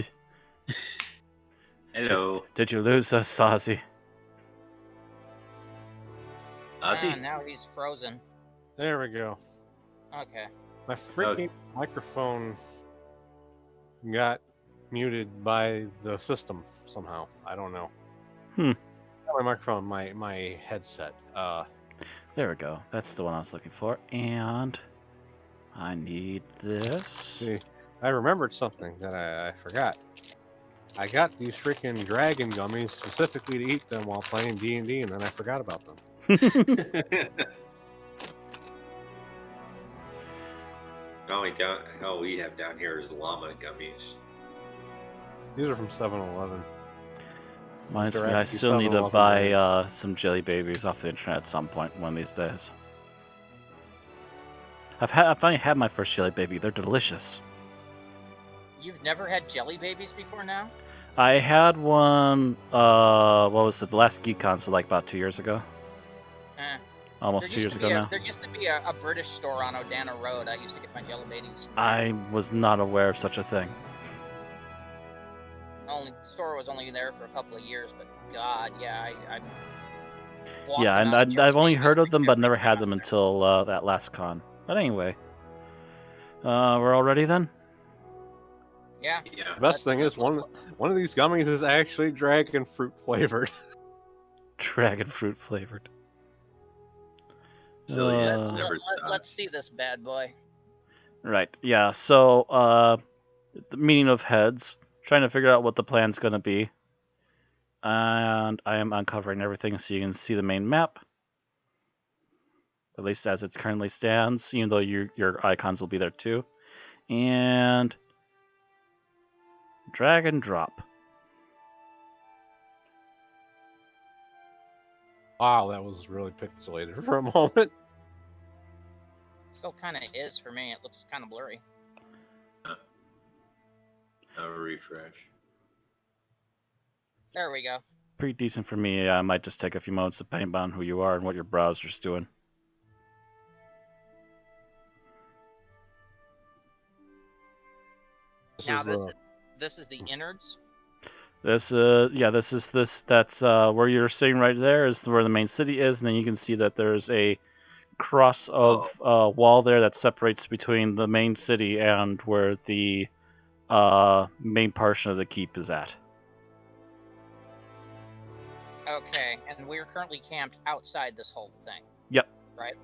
Hello. Did you lose us, Ozzy? Ozzy? Now he's frozen. There we go. Okay. My freaking microphone got muted by the system somehow. I don't know. my microphone, my headset. There we go. That's the one I was looking for. And I need this. See, I remembered something that I forgot. I got these freaking dragon gummies specifically to eat them while playing D&D, and then I forgot about them. All we have down here is llama gummies. These are from 7-Eleven. Reminds me, They're I actually still need to 7-Eleven buy brand. some jelly babies off the internet at some point one of these days. I finally had my first jelly baby. They're delicious. You've never had jelly babies before now? I had one. What was it? The last GeekCon, so like about 2 years ago. Eh. Almost 2 years ago now. There used to be a British store on Odana Road. I used to get my jelly babies from there. I was not aware of such a thing. The store was only there for a couple of years, but God, yeah, I Yeah, and I've only heard of them, but never had them until that last con. But anyway, we're all ready then. Yeah. Yeah. The best thing is one of these gummies is actually dragon fruit flavored. Dragon fruit flavored. Silliness Uh, never Let's stops. see this bad boy. Right. Yeah. So, the meaning of heads. Trying to figure out what the plan's going to be. And I am uncovering everything so you can see the main map. At least as it currently stands, even though your icons will be there too. And drag and drop. Wow, that was really pixelated for a moment. Still kind of is for me. It looks kind of blurry. A refresh. There we go. Pretty decent for me. I might just take a few moments depending on who you are and what your browser's doing. This is the innards. That's where you're sitting right there is where the main city is, and then you can see that there's a cross of wall there that separates between the main city and where the main portion of the keep is at. Okay, and we're currently camped outside this whole thing. Yep. Right?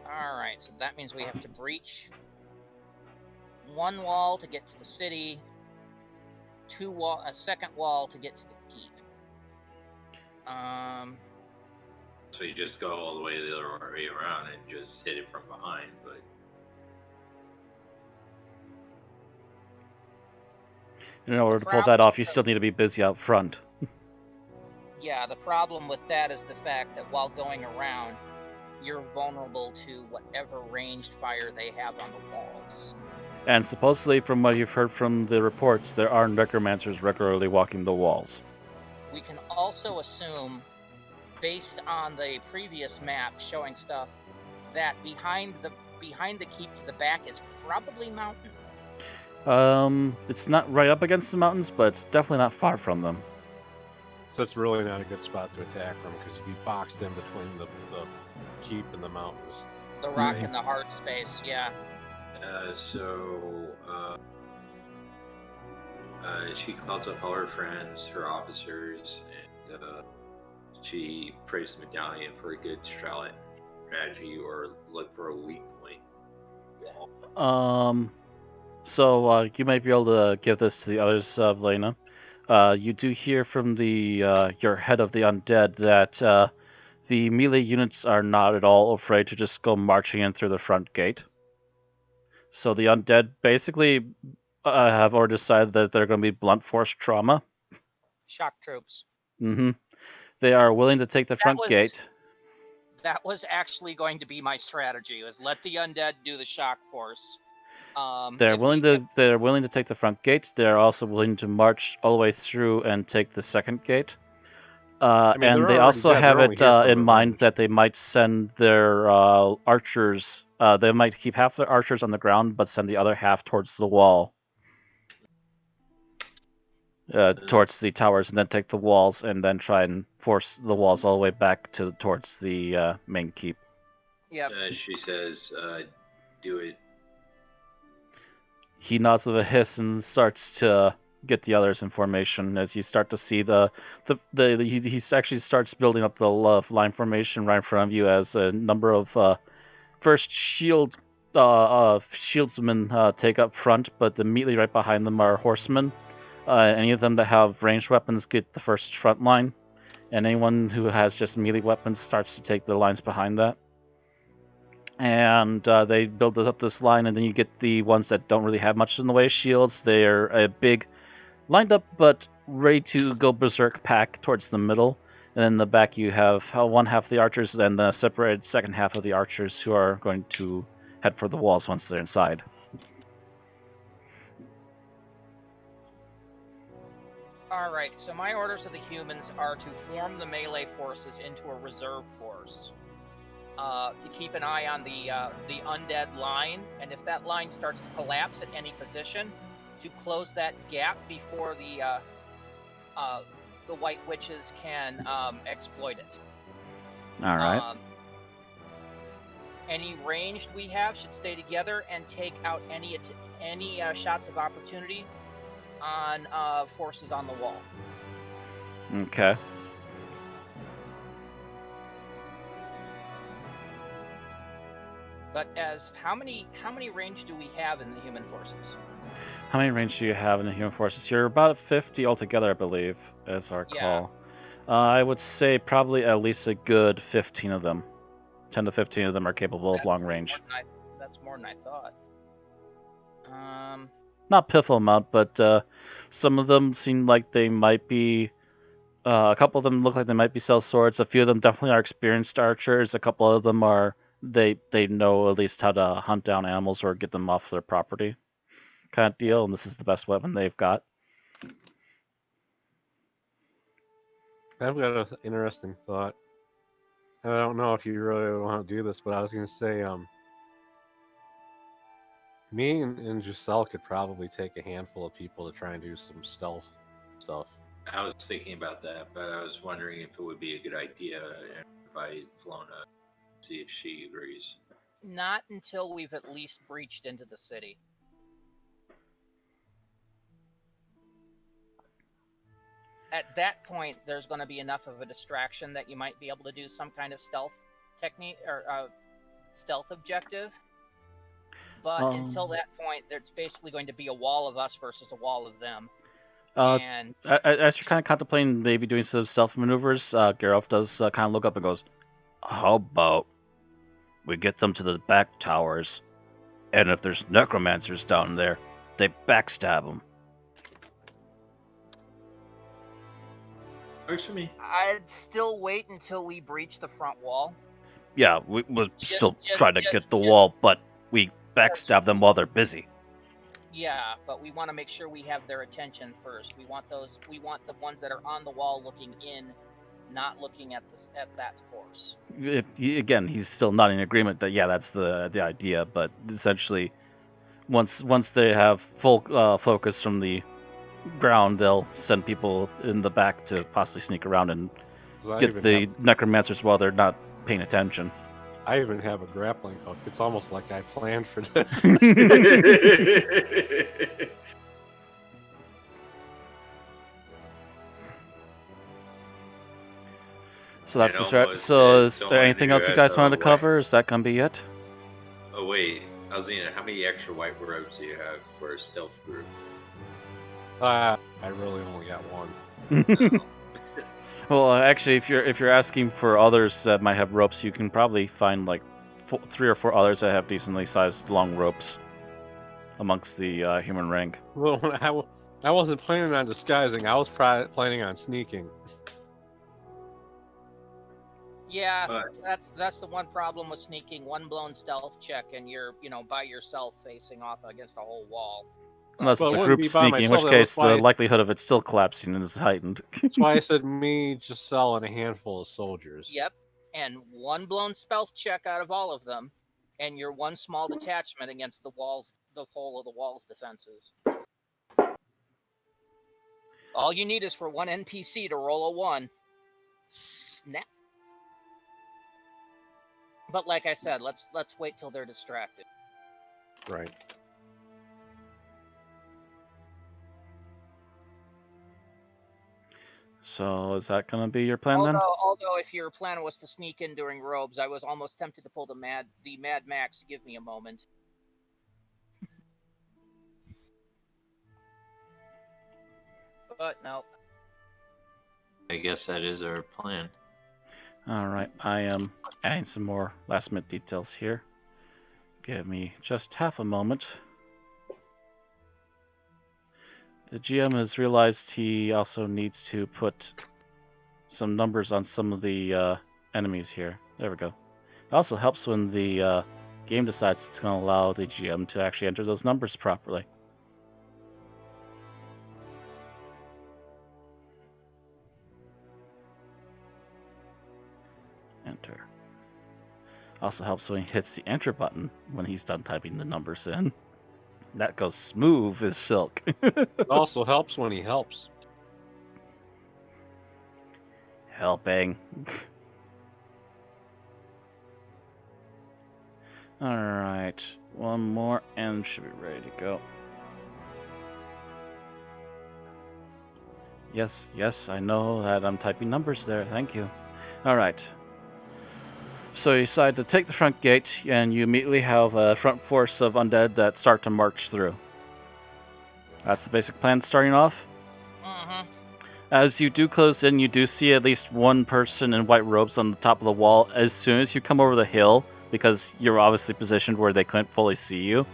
Alright, so that means we have to breach one wall to get to the city, a second wall to get to the keep. So you just go all the way the other way around and just hit it from behind, but In order to pull that off, you still need to be busy out front. Yeah, the problem with that is the fact that while going around, you're vulnerable to whatever ranged fire they have on the walls. And supposedly, from what you've heard from the reports, there are necromancers regularly walking the walls. We can also assume, based on the previous map showing stuff, that behind the keep to the back is probably mountain. It's not right up against the mountains, but it's definitely not far from them. So it's really not a good spot to attack from because you'd be boxed in between the keep and the mountains. The rock and the hard space, yeah. She calls up all her friends, her officers, and she prays the medallion for a good strategy or look for a weak point. So you might be able to give this to the others, Velena. You do hear from your head of the undead that the melee units are not at all afraid to just go marching in through the front gate. So the undead basically have already decided that they're going to be blunt force trauma. Shock troops. Mm-hmm. They are willing to take the front gate. That was actually going to be my strategy, was let the undead do the shock force. They're willing to take the front gate. They're also willing to march all the way through and take the second gate. And they also have it in mind that they might send their archers. They might keep half their archers on the ground, but send the other half towards the wall, towards the towers, and then take the walls, and then try and force the walls all the way back towards the main keep. Yeah. She says, "Do it." He nods with a hiss and starts to get the others in formation as you start to see he actually starts building up the line formation right in front of you as a number of first shieldsmen take up front, but immediately right behind them are horsemen. Any of them that have ranged weapons get the first front line, and anyone who has just melee weapons starts to take the lines behind that. And they build up this line, and then you get the ones that don't really have much in the way of shields. They're a big, lined up but ready to go berserk pack towards the middle. And then in the back you have one half of the archers and the separated second half of the archers who are going to head for the walls once they're inside. Alright, so my orders of the humans are to form the melee forces into a reserve force. To keep an eye on the undead line, and if that line starts to collapse at any position, to close that gap before the White Witches can exploit it. All right. Any ranged we have should stay together and take out any shots of opportunity on forces on the wall. Okay. But as how many range do we have in the human forces? How many range do you have in the human forces? You're about at 50 altogether, I believe, as our call. I would say probably at least a good 15 of them. 10 to 15 of them are capable of long range. That's more than I thought. Not piffle amount, but some of them seem like they might be. A couple of them look like they might be sellswords. A few of them definitely are experienced archers. A couple of them are they know at least how to hunt down animals or get them off their property, kind of deal. And this is the best weapon they've got. I've got an interesting thought. I don't know if you really want to do this, but I was going to say, me and Giselle could probably take a handful of people to try and do some stealth stuff. I was thinking about that, but I was wondering if it would be a good idea to invite Flona, see if she agrees. Not until we've at least breached into the city. At that point, there's going to be enough of a distraction that you might be able to do some kind of stealth technique or stealth objective. But until that point, there's basically going to be a wall of us versus a wall of them. And as you're kind of contemplating maybe doing some stealth maneuvers, Geralt does kind of look up and goes, "How about we get them to the back towers, and if there's necromancers down there, they backstab them." Works for me. I'd still wait until we breach the front wall. Yeah, we'll still try to get the wall, but we backstab them while they're busy. Yeah, but we want to make sure we have their attention first. We want the ones that are on the wall looking in, not looking at that force. Again, he's still not in agreement that that's the idea, but essentially, once they have full focus from the ground, they'll send people in the back to possibly sneak around and get the necromancers while they're not paying attention. I even have a grappling hook. It's almost like I planned for this. So that's the strat. So is there anything else you guys wanted to cover? Is that gonna be it? Oh wait, Alzina, how many extra white robes do you have for a stealth group? I really only got one. No. Well, actually, if you're asking for others that might have ropes, you can probably find like 3 or 4 others that have decently sized long ropes amongst the human rank. Well, I wasn't planning on disguising. I was planning on sneaking. Yeah, that's the one problem with sneaking. One blown stealth check, and you're by yourself facing off against a whole wall. Unless it's a group sneaking, in which case the likelihood of it still collapsing is heightened. That's why I said me, Giselle, and a handful of soldiers. Yep, and one blown stealth check out of all of them, and your one small detachment against the whole of the wall's defenses. All you need is for one NPC to roll a 1. Snap. But like I said, let's wait till they're distracted. Right. So is that going to be your plan then? Although, if your plan was to sneak in during robes, I was almost tempted to pull the Mad Max. Give me a moment. But no. I guess that is our plan. All right, I am adding some more last-minute details here. Give me just half a moment. The GM has realized he also needs to put some numbers on some of the enemies here. There we go. It also helps when the game decides it's going to allow the GM to actually enter those numbers properly. Enter. Also helps when he hits the enter button when he's done typing the numbers in. That goes smooth as silk. It also helps when he helps. Helping. Alright, one more and should be ready to go. Yes, I know that I'm typing numbers there, thank you. Alright. So you decide to take the front gate, and you immediately have a front force of undead that start to march through. That's the basic plan starting off. Mm-hmm. As you do close in, you do see at least one person in white robes on the top of the wall as soon as you come over the hill, because you're obviously positioned where they couldn't fully see you.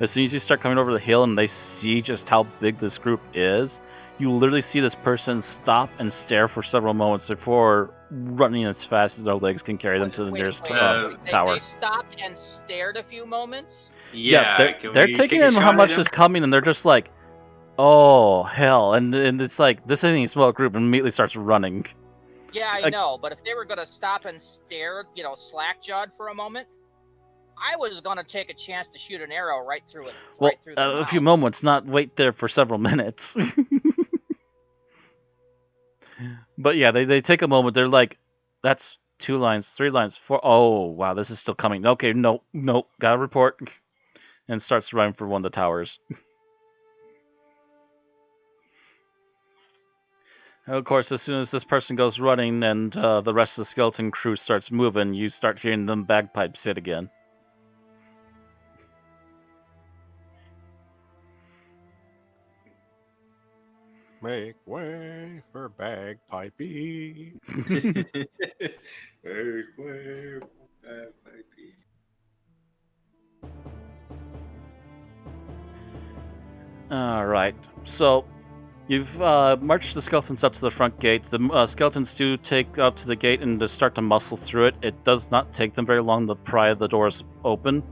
As soon as you start coming over the hill and they see just how big this group is, you literally see this person stop and stare for several moments before running as fast as their legs can carry them to the nearest tower. They stopped and stared a few moments? Yeah, they're taking in how much is coming, and they're just like, oh, hell. And it's like, this isn't a small group, and immediately starts running. Yeah, I know, but if they were going to stop and stare, slack-jawed for a moment, I was going to take a chance to shoot an arrow right through it. Right through their mouth. A few moments, not wait there for several minutes. But yeah, they take a moment. They're like, that's 2 lines, 3 lines, 4. Oh, wow, this is still coming. Okay, no, gotta report. And starts running for one of the towers. Of course, as soon as this person goes running and the rest of the skeleton crew starts moving, you start hearing them bagpipes hit again. Make way for bagpipey. Make way for bagpipey. Alright, so you've marched the skeletons up to the front gate. The skeletons do take up to the gate and just start to muscle through it. It does not take them very long to pry the doors open.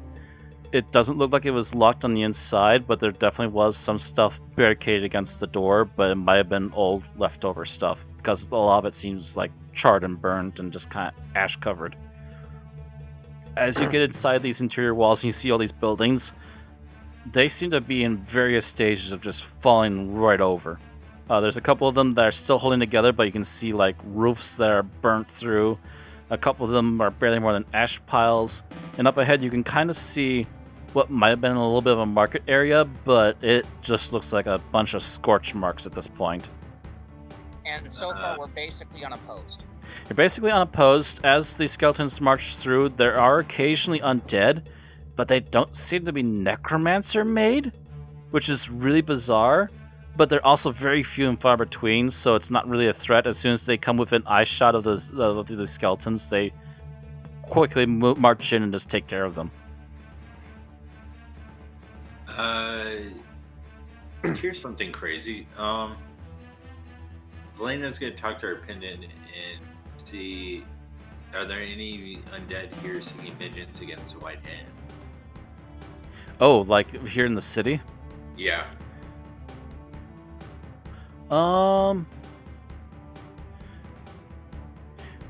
It doesn't look like it was locked on the inside, but there definitely was some stuff barricaded against the door, but it might have been old leftover stuff, because a lot of it seems like charred and burned and just kind of ash covered. As you get inside these interior walls and you see all these buildings, they seem to be in various stages of just falling right over. There's a couple of them that are still holding together, but you can see like roofs that are burnt through. A couple of them are barely more than ash piles. And up ahead you can kind of see what might have been a little bit of a market area, but it just looks like a bunch of scorch marks at this point. And so far we're basically unopposed. You're basically unopposed. As the skeletons march through, there are occasionally undead, but they don't seem to be necromancer made, which is really bizarre. But they're also very few and far between, so it's not really a threat. As soon as they come within eye shot of the skeletons, they quickly march in and just take care of them. Here's something crazy. Valena's gonna talk to her pendant and see, are there any undead here seeking vengeance against the White Hand? Oh, like here in the city? Yeah. No,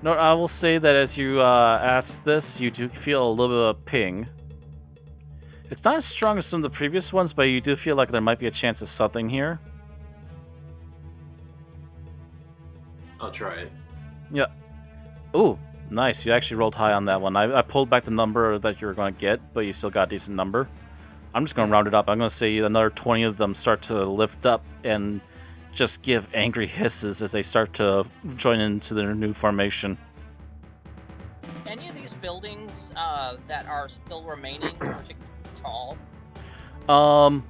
I will say that as you ask this, you do feel a little bit of a ping. It's not as strong as some of the previous ones, but you do feel like there might be a chance of something here. I'll try it. Yeah. Ooh, nice. You actually rolled high on that one. I pulled back the number that you were going to get, but you still got a decent number. I'm just going to round it up. I'm going to say another 20 of them start to lift up, and just give angry hisses as they start to join into their new formation. Any of these buildings that are still remaining particularly tall? Trying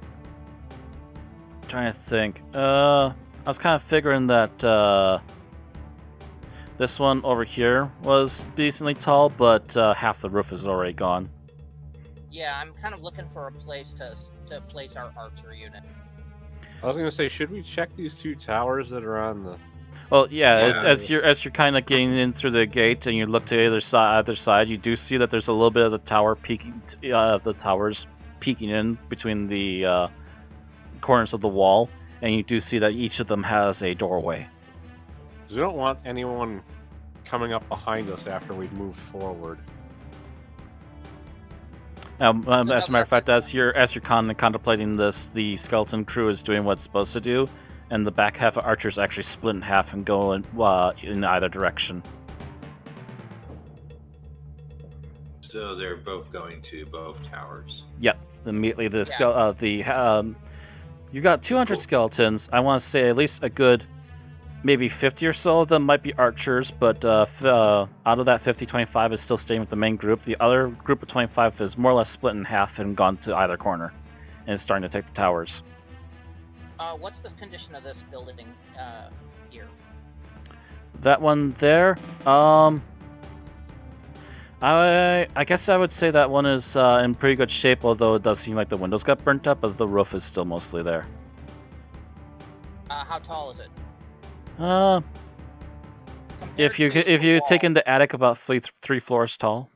to think. I was kind of figuring that this one over here was decently tall, but half the roof is already gone. Yeah, I'm kind of looking for a place to place our archer unit. I was gonna say, should we check these 2 towers that are on the? Well, yeah, Yeah. as you're kind of getting in through the gate and you look to either side, you do see that there's a little bit of the tower peeking, the towers peeking in between the corners of the wall, and you do see that each of them has a doorway. Because we don't want anyone coming up behind us after we've moved forward. As a matter of fact, as you're contemplating this, the skeleton crew is doing what it's supposed to do, and the back half of archers actually split in half and go in either direction. So they're both going to both towers. Yep. Immediately, you got 200 skeletons. I want to say at least a good, maybe 50 or so of them might be archers, but out of that 50, 25 is still staying with the main group. The other group of 25 is more or less split in half and gone to either corner, and is starting to take the towers. What's the condition of this building here? That one there, I guess I would say that one is in pretty good shape, although it does seem like the windows got burnt up, but the roof is still mostly there. How tall is it? If you take in the attic, about three floors tall.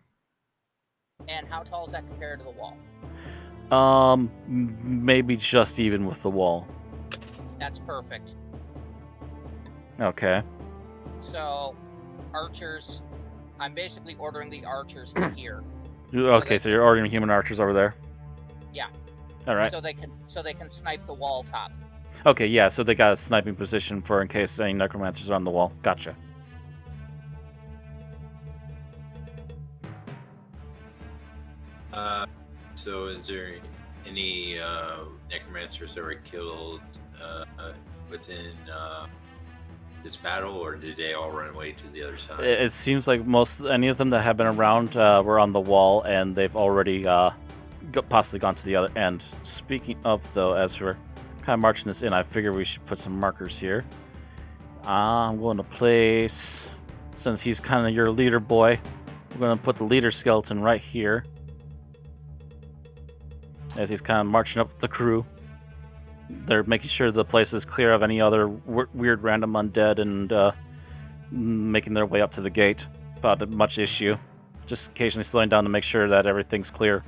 And how tall is that compared to the wall? Maybe just even with the wall. That's perfect. Okay. So, archers. I'm basically ordering the archers to here. Okay, so you're ordering human archers over there. Yeah. All right. So they can snipe the wall top. Okay, yeah. So they got a sniping position for in case any necromancers are on the wall. Gotcha. So is there any necromancers that were killed within this battle, or did they all run away to the other side? It seems like any of them that have been around were on the wall, and they've already possibly gone to the other end. Speaking of, though, as we're kind of marching this in, I figure we should put some markers here. I'm going to place, since he's kind of your leader boy, we're going to put the leader skeleton right here, as he's kind of marching up with the crew. They're making sure the place is clear of any other weird random undead and making their way up to the gate without much issue. Just occasionally slowing down to make sure that everything's clear.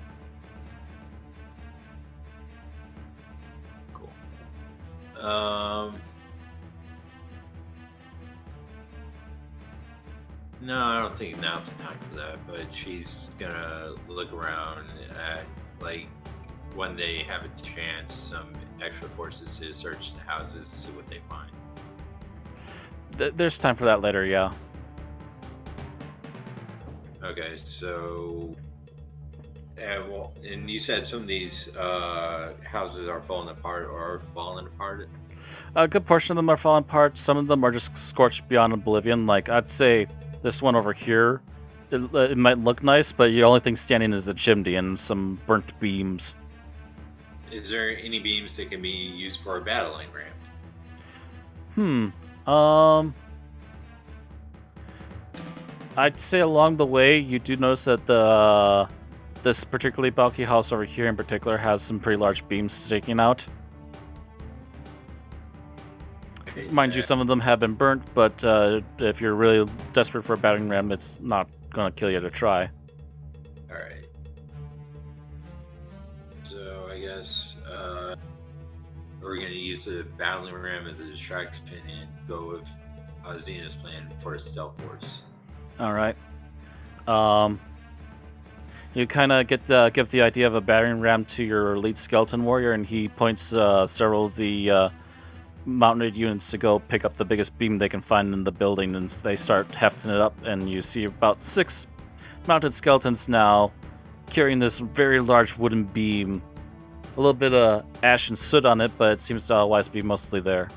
Cool. No, I don't think now's the time for that, but she's gonna look around at, like, when they have a chance, some extra forces to search the houses and see what they find. There's time for that later, yeah. Okay, so, well, and you said some of these houses are falling apart or are falling apart. A good portion of them are falling apart. Some of them are just scorched beyond oblivion. Like, I'd say this one over here, it might look nice, but the only thing standing is a chimney and some burnt beams. Is there any beams that can be used for a battling ram? I'd say along the way, you do notice that this particularly bulky house over here in particular has some pretty large beams sticking out. Mind you, some of them have been burnt, but if you're really desperate for a battering ram, it's not going to kill you to try. Alright. So, I guess we're going to use the battling ram as a distraction and go with Xena's plan for a stealth force. Alright. You kind of give the idea of a battering ram to your elite skeleton warrior, and he points several of the mounted units to go pick up the biggest beam they can find in the building, and they start hefting it up, and you see about 6 mounted skeletons now carrying this very large wooden beam. A little bit of ash and soot on it, but it seems to otherwise be mostly there.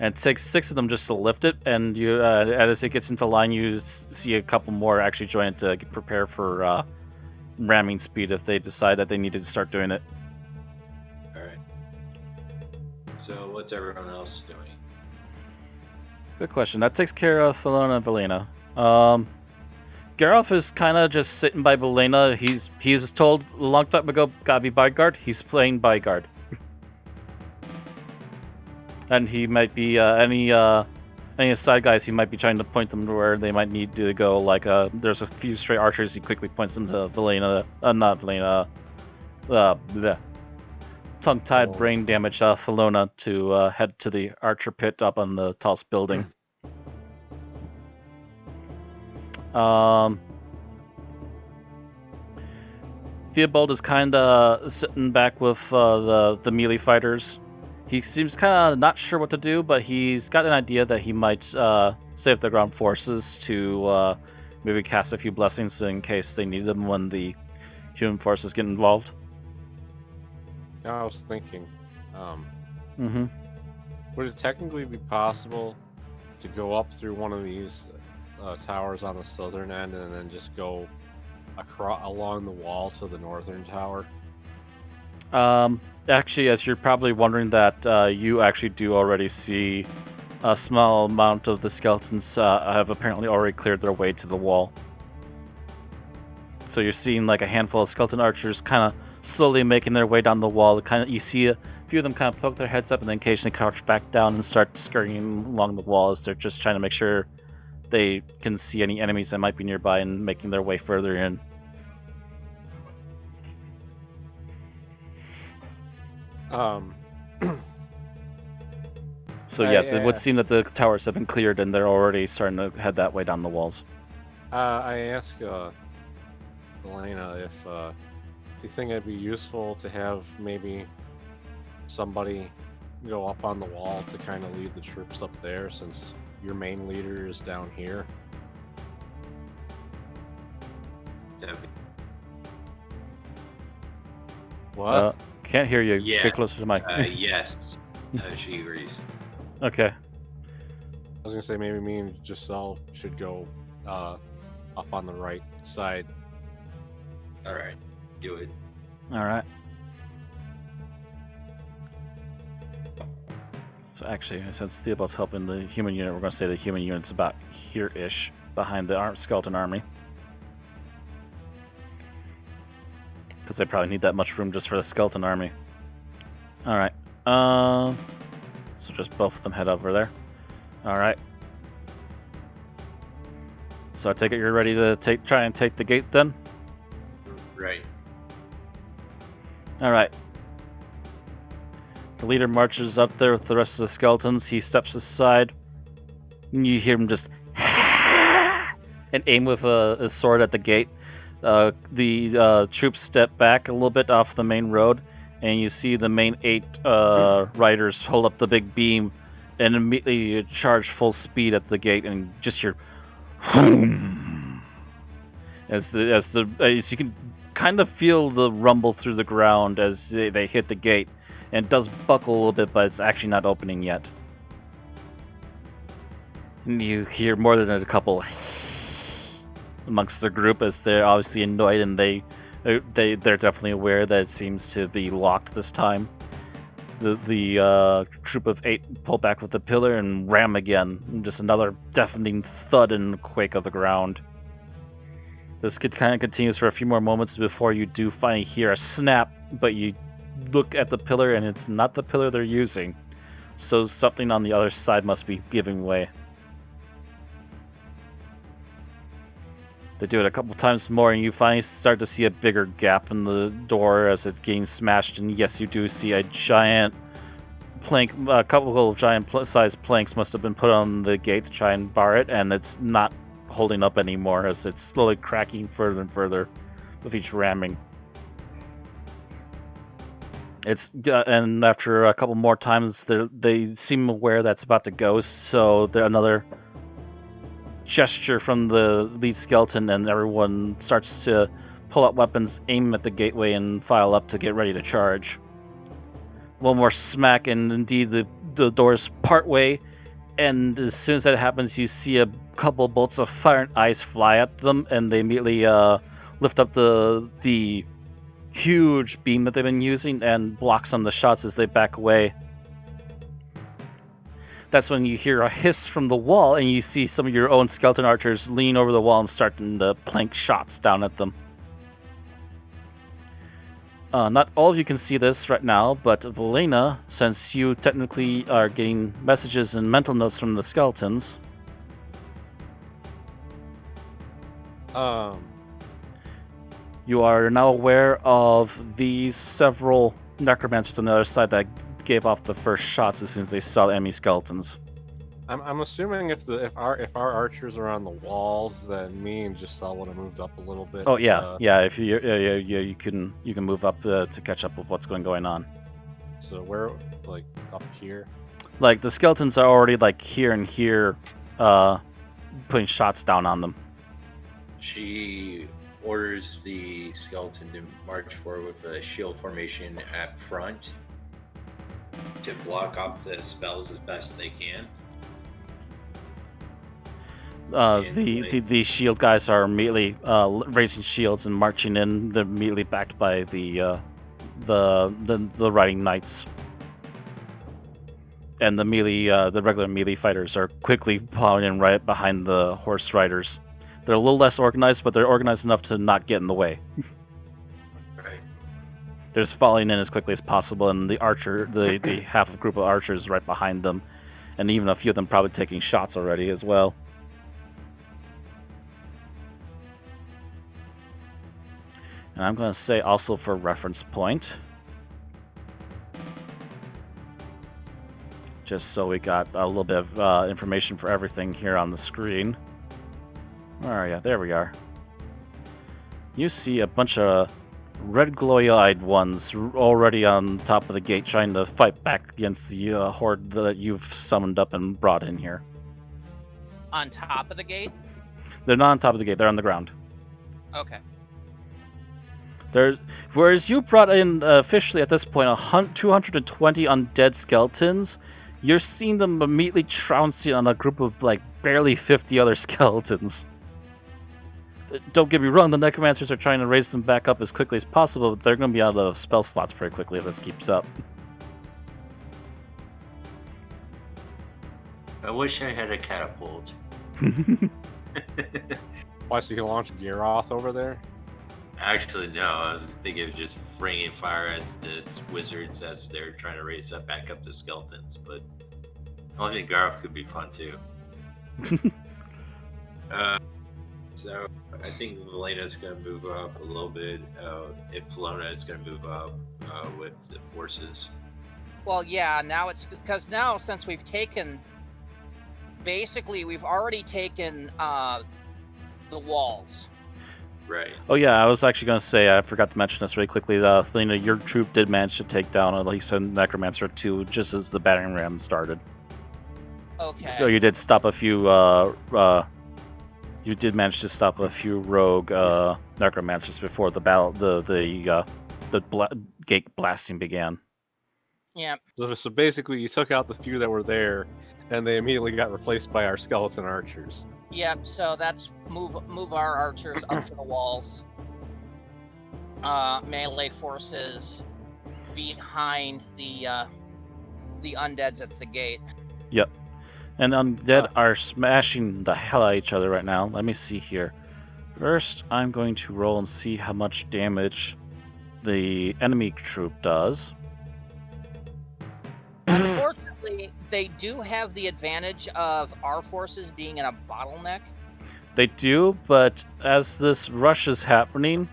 And it takes 6 of them just to lift it, and you, as it gets into line, you see a couple more actually join it to prepare for ramming speed if they decide that they needed to start doing it. All right. So what's everyone else doing? Good question. That takes care of Thelona and Valena. Geralf is kind of just sitting by Valena. He was told a long time ago, gotta be bodyguard. He's playing bodyguard. And he might be any side guys. He might be trying to point them to where they might need to go. Like there's a few stray archers. He quickly points them to Valena. Not Valena. Bleh. Tongue-tied, brain damaged Thelona to head to the archer pit up on the tallest building. Theobald is kind of sitting back with the melee fighters. He seems kind of not sure what to do, but he's got an idea that he might save the ground forces to maybe cast a few blessings in case they need them when the human forces get involved. I was thinking, Mm-hmm. would it technically be possible to go up through one of these towers on the southern end and then just go along the wall to the northern tower? Actually, as you're probably wondering, that you actually do already see a small amount of the skeletons have apparently already cleared their way to the wall. So you're seeing like a handful of skeleton archers kind of slowly making their way down the wall. You see a few of them kind of poke their heads up and then occasionally crouch back down and start scurrying along the wall as they're just trying to make sure they can see any enemies that might be nearby and making their way further in. So yes, it would seem that the towers have been cleared and they're already starting to head that way down the walls. I asked Elena if you think it'd be useful to have maybe somebody go up on the wall to kind of lead the troops up there, since your main leader is down here. What? Can't hear you. Yeah. Get closer to my. Yes. She agrees. Okay. I was gonna say maybe me and Giselle should go up on the right side. All right, do it. All right. So actually, since Theobald's helping the human unit, we're going to say the human unit's about here-ish, behind the skeleton army. Because they probably need that much room just for the skeleton army. All right. So just both of them head over there. All right. So I take it you're ready to try and take the gate then? Right. All right. The leader marches up there with the rest of the skeletons. He steps aside. And you hear him just and aim with a sword at the gate. The troops step back a little bit off the main road, and you see the main 8 riders hold up the big beam and immediately charge full speed at the gate, and just hear as you can kind of feel the rumble through the ground as they hit the gate, and it does buckle a little bit, but it's actually not opening yet. And you hear more than a couple amongst the group as they're obviously annoyed, and they're definitely aware that it seems to be locked this time. The troop of 8 pull back with the pillar and ram again. And just another deafening thud and quake of the ground. This kind of continues for a few more moments before you do finally hear a snap, but you look at the pillar and it's not the pillar they're using. So something on the other side must be giving way. They do it a couple times more, and you finally start to see a bigger gap in the door as it's getting smashed. And yes, you do see a giant plank, a couple of giant sized planks must have been put on the gate to try and bar it, and it's not holding up anymore as it's slowly cracking further and further with each ramming. And after a couple more times, they seem aware that's about to go, so another gesture from the lead skeleton, and everyone starts to pull out weapons, aim at the gateway, and file up to get ready to charge. One more smack, and indeed the doors part way, And as soon as that happens, you see a couple bolts of fire and ice fly at them, and they immediately lift up the huge beam that they've been using and block some of the shots as they back away. That's when you hear a hiss from the wall, and you see some of your own skeleton archers lean over the wall and starting to plank shots down at them. Not all of you can see this right now, but Valena, since you technically are getting messages and mental notes from the skeletons, you are now aware of these several necromancers on the other side that gave off the first shots as soon as they saw the enemy skeletons. I'm assuming if our archers are on the walls, then me and Giselle would have moved up a little bit. Oh yeah, If you can move up to catch up with what's going on. So where, like up here? Like the skeletons are already like here and here, putting shots down on them. She orders the skeleton to march forward with a shield formation at front to block off the spells as best they can. The shield guys are immediately raising shields and marching in. They're immediately backed by the riding knights, and the regular melee fighters are quickly plowing in right behind the horse riders. They're a little less organized, but they're organized enough to not get in the way. Right. They're just falling in as quickly as possible, and the half of group of archers right behind them, and even a few of them probably taking shots already as well. And I'm going to say also for reference point, just so we got a little bit of information for everything here on the screen. Where are you? There we are. You see a bunch of red glowy-eyed ones already on top of the gate trying to fight back against the horde that you've summoned up and brought in here. On top of the gate? They're not on top of the gate, they're on the ground. Okay. Whereas you brought in officially at this point 220 undead skeletons, you're seeing them immediately trouncing on a group of like barely 50 other skeletons. Don't get me wrong, the necromancers are trying to raise them back up as quickly as possible, but they're going to be out of spell slots pretty quickly if this keeps up. I wish I had a catapult. Why, so you can launch Gyroth over there? Actually, no. I was thinking of just bringing fire as the wizards as they're trying to raise up back up the skeletons, but I think Garth could be fun too. So I think Valena's going to move up a little bit. If Flona is going to move up with the forces. Well, yeah. Now it's because now since we've taken, basically we've already taken the walls. Right. Oh yeah, I was actually going to say, I forgot to mention this really quickly. Thelina, your troop did manage to take down at least a necromancer or two just as the battering ram started. Okay. So you did stop a few. You did manage to stop a few rogue necromancers before the battle, the gate blasting began. Yeah. So basically, you took out the few that were there, and they immediately got replaced by our skeleton archers. Yep. So that's move our archers up to the walls. Melee forces behind the undeads at the gate. Yep. And undead are smashing the hell out of each other right now. Let me see here. First, I'm going to roll and see how much damage the enemy troop does. Unfortunately, they do have the advantage of our forces being in a bottleneck. They do, but as this rush is happening,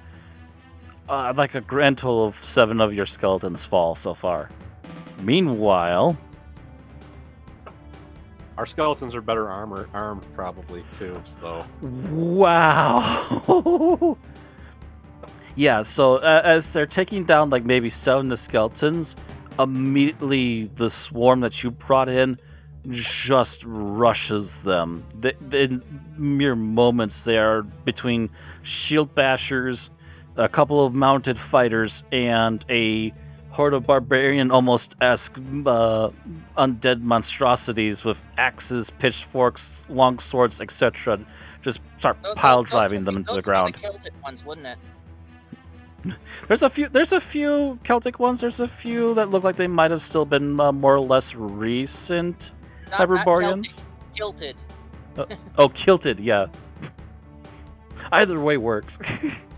like a grand total of 7 of your skeletons fall so far. Meanwhile, our skeletons are better armed probably too. So wow. Yeah, so as they're taking down like maybe 7 of the skeletons, immediately the swarm that you brought in just rushes them. In mere moments, they are between shield bashers, a couple of mounted fighters, and a horde of barbarian almost esque undead monstrosities with axes, pitchforks, long swords, etc. Just start pile driving them into the ground. Those would be the Celtic ones, wouldn't it? There's a few Celtic ones. There's a few that look like they might have still been more or less recent Hyborians. Not Celtic, kilted. Oh, kilted, yeah. Either way works.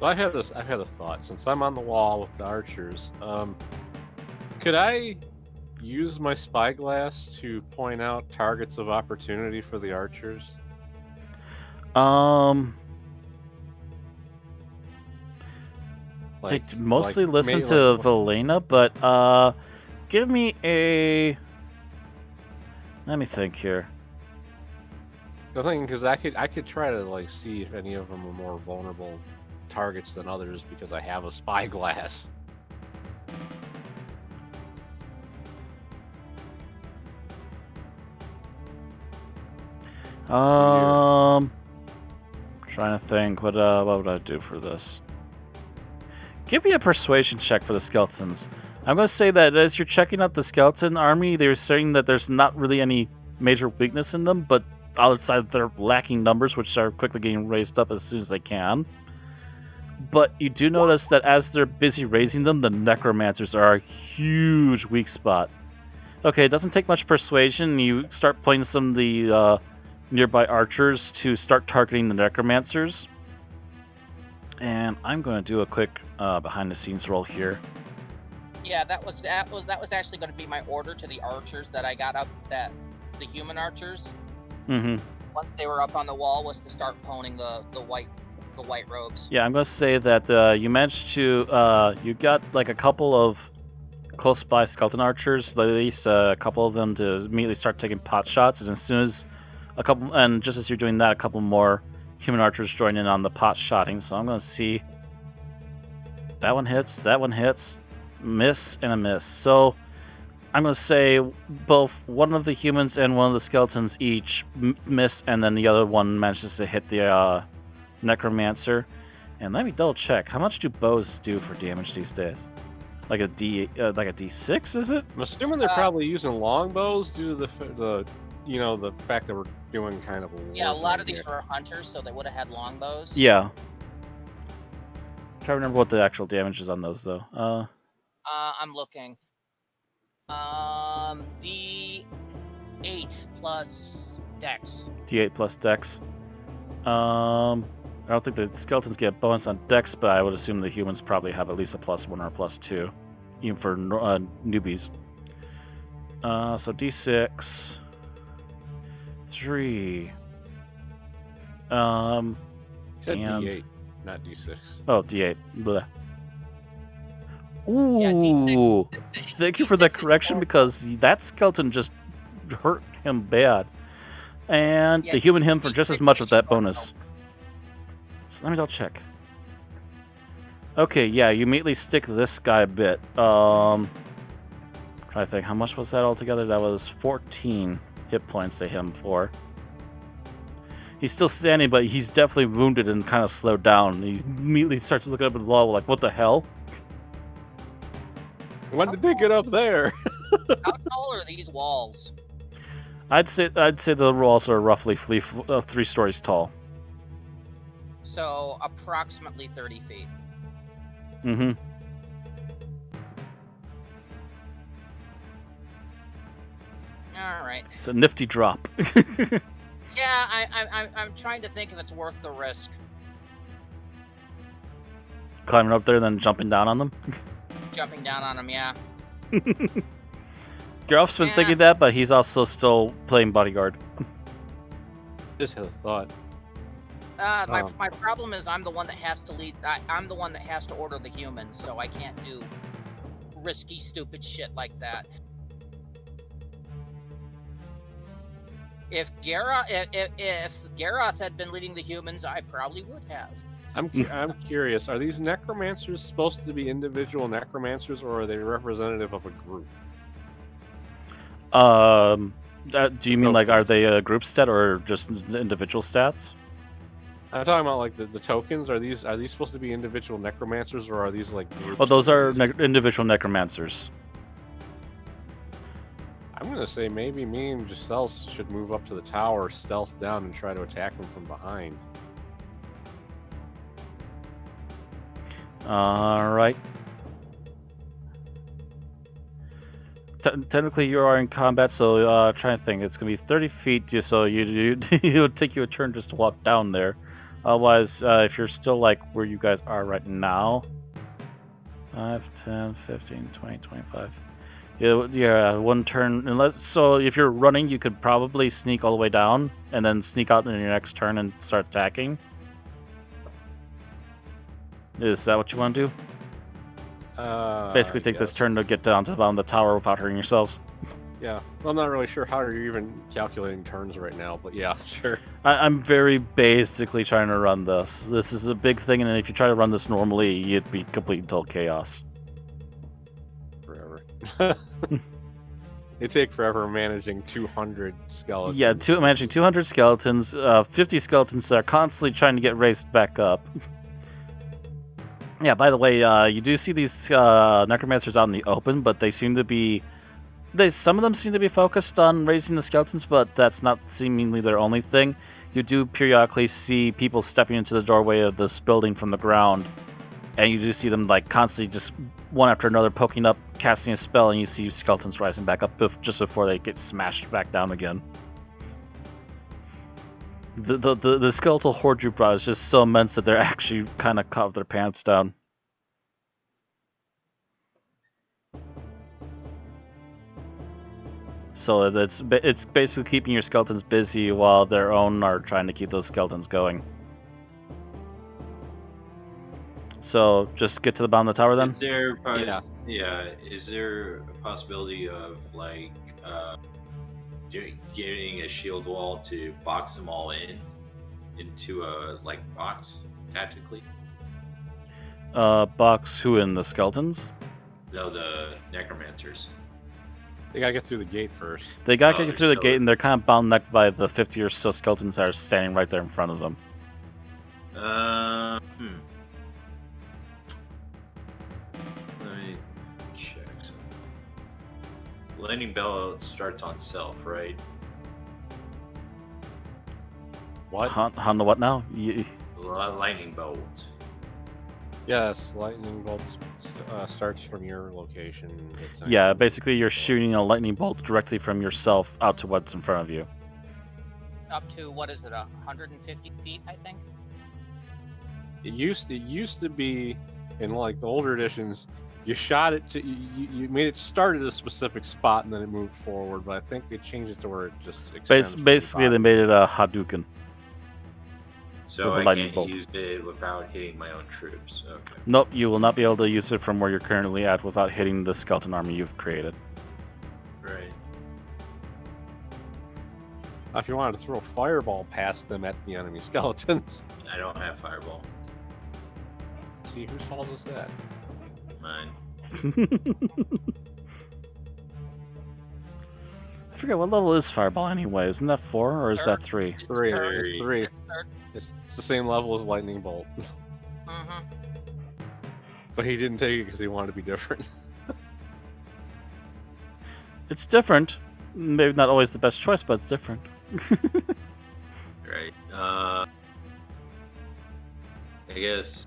So I've had a thought. Since I'm on the wall with the archers, could I use my spyglass to point out targets of opportunity for the archers? They mostly listen to Velena, but give me a. Let me think here. The thing, because I could try to like see if any of them are more vulnerable targets than others because I have a spyglass. Trying to think. What would I do for this? Give me a persuasion check for the skeletons. I'm going to say that as you're checking out the skeleton army, they're saying that there's not really any major weakness in them, but outside they're lacking numbers, which are quickly getting raised up as soon as they can. But you do notice that as they're busy raising them, the necromancers are a huge weak spot. Okay, it doesn't take much persuasion. You start playing some of the nearby archers to start targeting the necromancers. And I'm going to do a quick behind-the-scenes roll here. Yeah, that was actually going to be my order to the archers that I got up. That the human archers. Mm-hmm. Once they were up on the wall, was to start poning the white robes. Yeah, I'm going to say that you managed to you got like a couple of close by skeleton archers, at least a couple of them to immediately start taking pot shots, and as soon as just as you're doing that, a couple more human archers join in on the pot shotting. So I'm going to see. That one hits, miss, and a miss. So I'm going to say both one of the humans and one of the skeletons each miss, and then the other one manages to hit the necromancer. And let me double check. How much do bows do for damage these days? Like a D6, is it? I'm assuming they're probably using longbows due to the fact that we're doing kind of a yeah. A lot of these were hunters, so they would have had longbows. Yeah. I'm trying to remember what the actual damage is on those though. I'm looking. D8 plus Dex. D8 plus Dex. I don't think the skeletons get bonus on Dex, but I would assume the humans probably have at least a +1 or a +2, even for newbies. So D6, 3. You said D8, not D6. Oh, D8. Blech. Ooh, Yeah, D6. Thank you for that correction, because that skeleton just hurt him bad. And the human him for just as much of that bonus. So let me double check. Okay, yeah, you immediately stick this guy a bit. Trying to think, how much was that altogether? That was 14 hit points to him for. He's still standing, but he's definitely wounded and kind of slowed down. He immediately starts looking up at the wall like, what the hell? When did they get up there? How tall are these walls? I'd say the walls are roughly 3 stories tall. So approximately 30 feet. Mm-hmm. All right. It's a nifty drop. Yeah, I'm trying to think if it's worth the risk. Climbing up there, then jumping down on them. Jumping down on them, yeah. Geralf's been thinking that, but he's also still playing bodyguard. Just had a thought. My problem is I'm the one that has to lead. I'm the one that has to order the humans, so I can't do risky, stupid shit like that. If Garroth had been leading the humans, I probably would have. I'm curious. Are these necromancers supposed to be individual necromancers, or are they representative of a group? Do you mean like are they a group stat or just individual stats? I'm talking about like the tokens. Are these supposed to be individual necromancers, or are these like groups? Oh, those of are these? individual necromancers. I'm gonna say maybe me and Giselle should move up to the tower, stealth down, and try to attack them from behind. All right. Technically, you are in combat, so trying to think. It's gonna be 30 feet, just so it would take you a turn just to walk down there. Otherwise, if you're still like where you guys are right now, 5, 10, 15, 20, 25. Yeah, one turn. So if you're running, you could probably sneak all the way down and then sneak out in your next turn and start attacking. Is that what you want to do? Basically, take this turn to get down to the bottom of the tower without hurting yourselves. Yeah, well, I'm not really sure how you're even calculating turns right now, but yeah, sure. I'm very basically trying to run this. This is a big thing, and if you try to run this normally, it'd be complete and total chaos. Forever. They take forever managing 200 skeletons. Yeah, managing 200 skeletons, 50 skeletons that are constantly trying to get raised back up. Yeah, by the way, you do see these necromancers out in the open, but they seem to be... some of them seem to be focused on raising the skeletons, but that's not seemingly their only thing. You do periodically see people stepping into the doorway of this building from the ground, and you do see them like constantly just one after another poking up, casting a spell, and you see skeletons rising back up just before they get smashed back down again. The skeletal horde you brought is just so immense that they're actually kind of caught with their pants down. So it's basically keeping your skeletons busy while their own are trying to keep those skeletons going. So just get to the bottom of the tower then? Is there is there a possibility of like getting a shield wall to box them all into a like box tactically? Box who in? The skeletons? No, the necromancers. They gotta get through the gate first. They gotta get through the gate, and they're kind of bound neck by the 50 or so skeletons that are standing right there in front of them. Let me check something. Lightning bell starts on self, right? What? On the what now? Lightning bolt. Yes, lightning bolts starts from your location. Yeah, basically you're shooting a lightning bolt directly from yourself out to what's in front of you. Up to, what is it, 150 feet, I think? It used to be in like the older editions. You shot it to you made it start at a specific spot and then it moved forward. But I think they changed it to where it just extends. Basically, they made it a Hadouken. So I can't use it without hitting my own troops. Okay. Nope, you will not be able to use it from where you're currently at without hitting the skeleton army you've created. Right. If you wanted to throw a fireball past them at the enemy skeletons. I don't have fireball. See, whose fault is that? Mine. I forget, what level is fireball anyway? Isn't that 4 or is that 3? Three. It's the same level as lightning bolt. Mm-hmm. But he didn't take it because he wanted to be different. It's different. Maybe not always the best choice, but it's different. Right. I guess.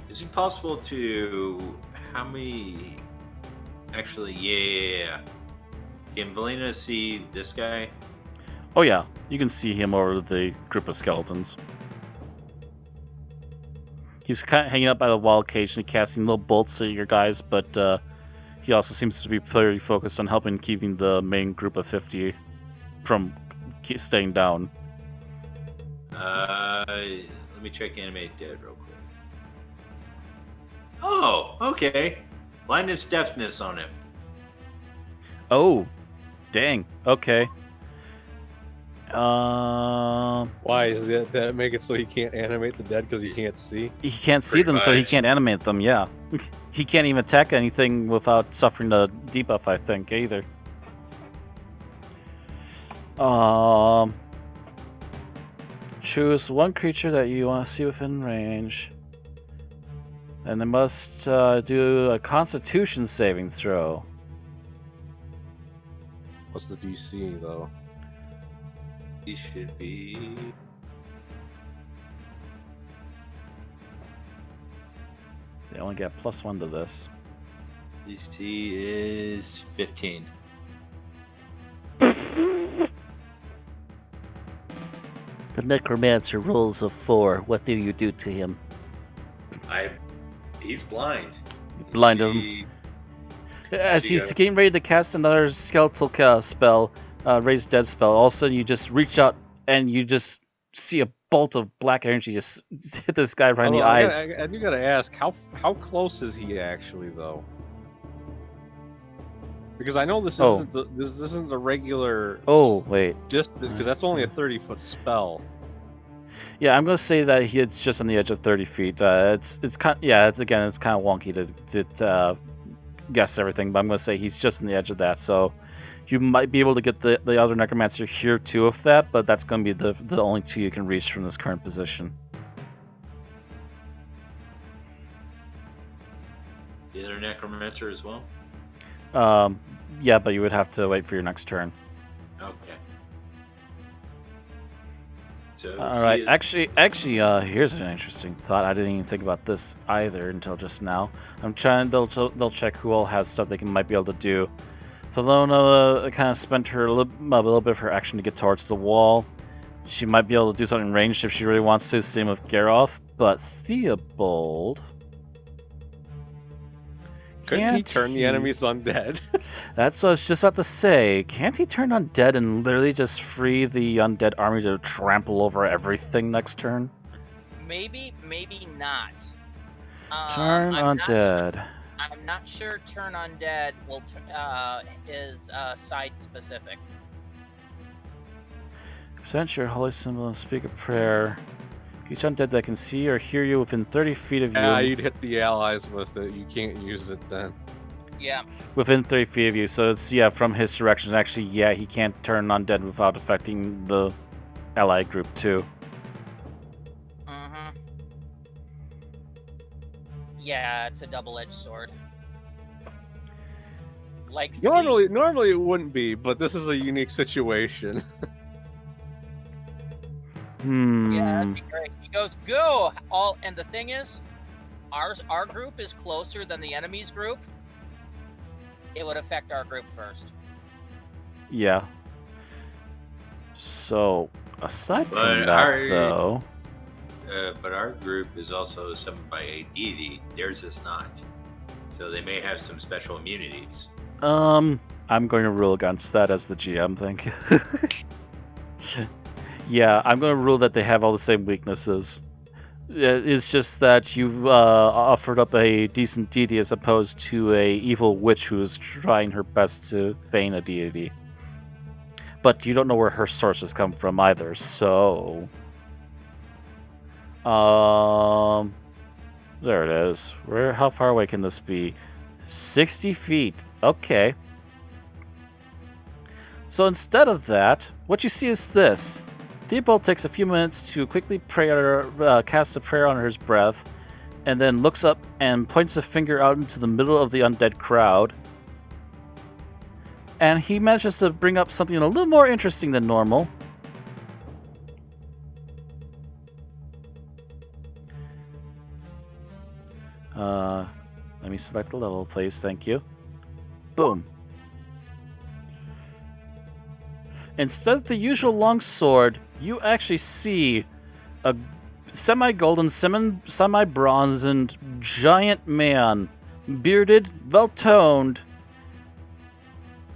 Is it possible to? How many? Actually, yeah. Can Valena see this guy? Oh yeah, you can see him over the group of skeletons. He's kind of hanging up by the wall, occasionally casting little bolts at your guys, but he also seems to be pretty focused on keeping the main group of 50 from staying down. Let me check animate dead real quick. Oh, okay. Blindness, deafness on him. Oh, dang. Okay. Why is that make it so he can't animate the dead because he can't see? He can't see them, so he can't animate them. Yeah, he can't even attack anything without suffering a debuff, I think, either. Choose one creature that you want to see within range. And they must do a Constitution saving throw. What's the DC though? He should be. They only get +1 to this. DC is 15. The Necromancer rolls a 4. What do you do to him? He's blind. Blind him. He- As you he's go. getting ready to cast another skeletal spell, Raise Dead spell, all of a sudden you just reach out and you just see a bolt of black energy just hit this guy right in the Although eyes. I do gotta ask, how close is he actually though? Because I know this Oh. isn't this isn't the regular Oh, wait. distance, because that's only a 30-foot spell. Yeah, I'm gonna say that it's just on the edge of 30 feet. It's kind it's kind of wonky to guess everything, but I'm gonna say he's just on the edge of that. So you might be able to get the other Necromancer here too with that, but that's gonna be the only two you can reach from this current position. The other Necromancer as well? Yeah, but you would have to wait for your next turn. Okay. So All he right. is- Actually, here's an interesting thought. I didn't even think about this either until just now. I'm trying to they'll check who all has stuff they might be able to do. Thelona kind of spent a little bit of her action to get towards the wall. She might be able to do something ranged if she really wants to. Same with Geralf, but Theobald. Couldn't he can't turn the enemies undead? That's what I was just about to say. Can't he turn undead and literally just free the undead army to trample over everything next turn? Maybe, maybe not. Turn I'm not sure- undead. I'm not sure turn undead is side specific. Present your holy symbol and speak a prayer. Each undead that can see or hear you within 30 feet of you. Yeah, you'd hit the allies with it. You can't use it then. Yeah. Within 30 feet of you. So it's, from his direction. Actually, he can't turn undead without affecting the allied group too. Mm-hmm. Yeah, it's a double-edged sword. Like, see, Normally it wouldn't be, but this is a unique situation. yeah, that'd be great. He goes, go! And the thing is, our group is closer than the enemy's group. It would affect our group first. Yeah. So, aside But from that, our- though... but our group is also summoned by a deity. Theirs is not. So they may have some special immunities. I'm going to rule against that as the GM, thank you. Yeah, I'm going to rule that they have all the same weaknesses. It's just that you've offered up a decent deity as opposed to a evil witch who is trying her best to feign a deity. But you don't know where her sources come from either, so... There it is. How far away can this be? 60 feet. Okay. So instead of that, what you see is this. Theobald takes a few minutes to quickly cast a prayer under his breath, and then looks up and points a finger out into the middle of the undead crowd. And he manages to bring up something a little more interesting than normal. Let me select the level, please. Thank you. Boom. Instead of the usual long sword, you actually see a semi-golden, semi-bronzed giant man, bearded, well-toned,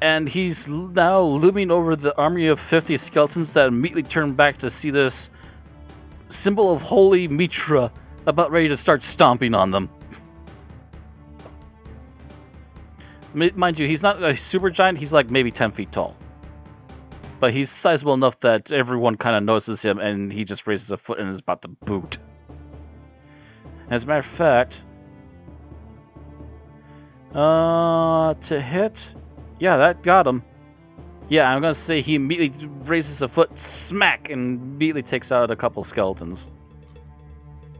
and he's now looming over the army of 50 skeletons that immediately turn back to see this symbol of holy Mitra about ready to start stomping on them. Mind you, he's not a super giant, he's like maybe 10 feet tall. But he's sizable enough that everyone kind of notices him, and he just raises a foot and is about to boot. As a matter of fact, to hit, yeah, that got him. Yeah, I'm gonna say he immediately raises a foot, smack, and immediately takes out a couple skeletons.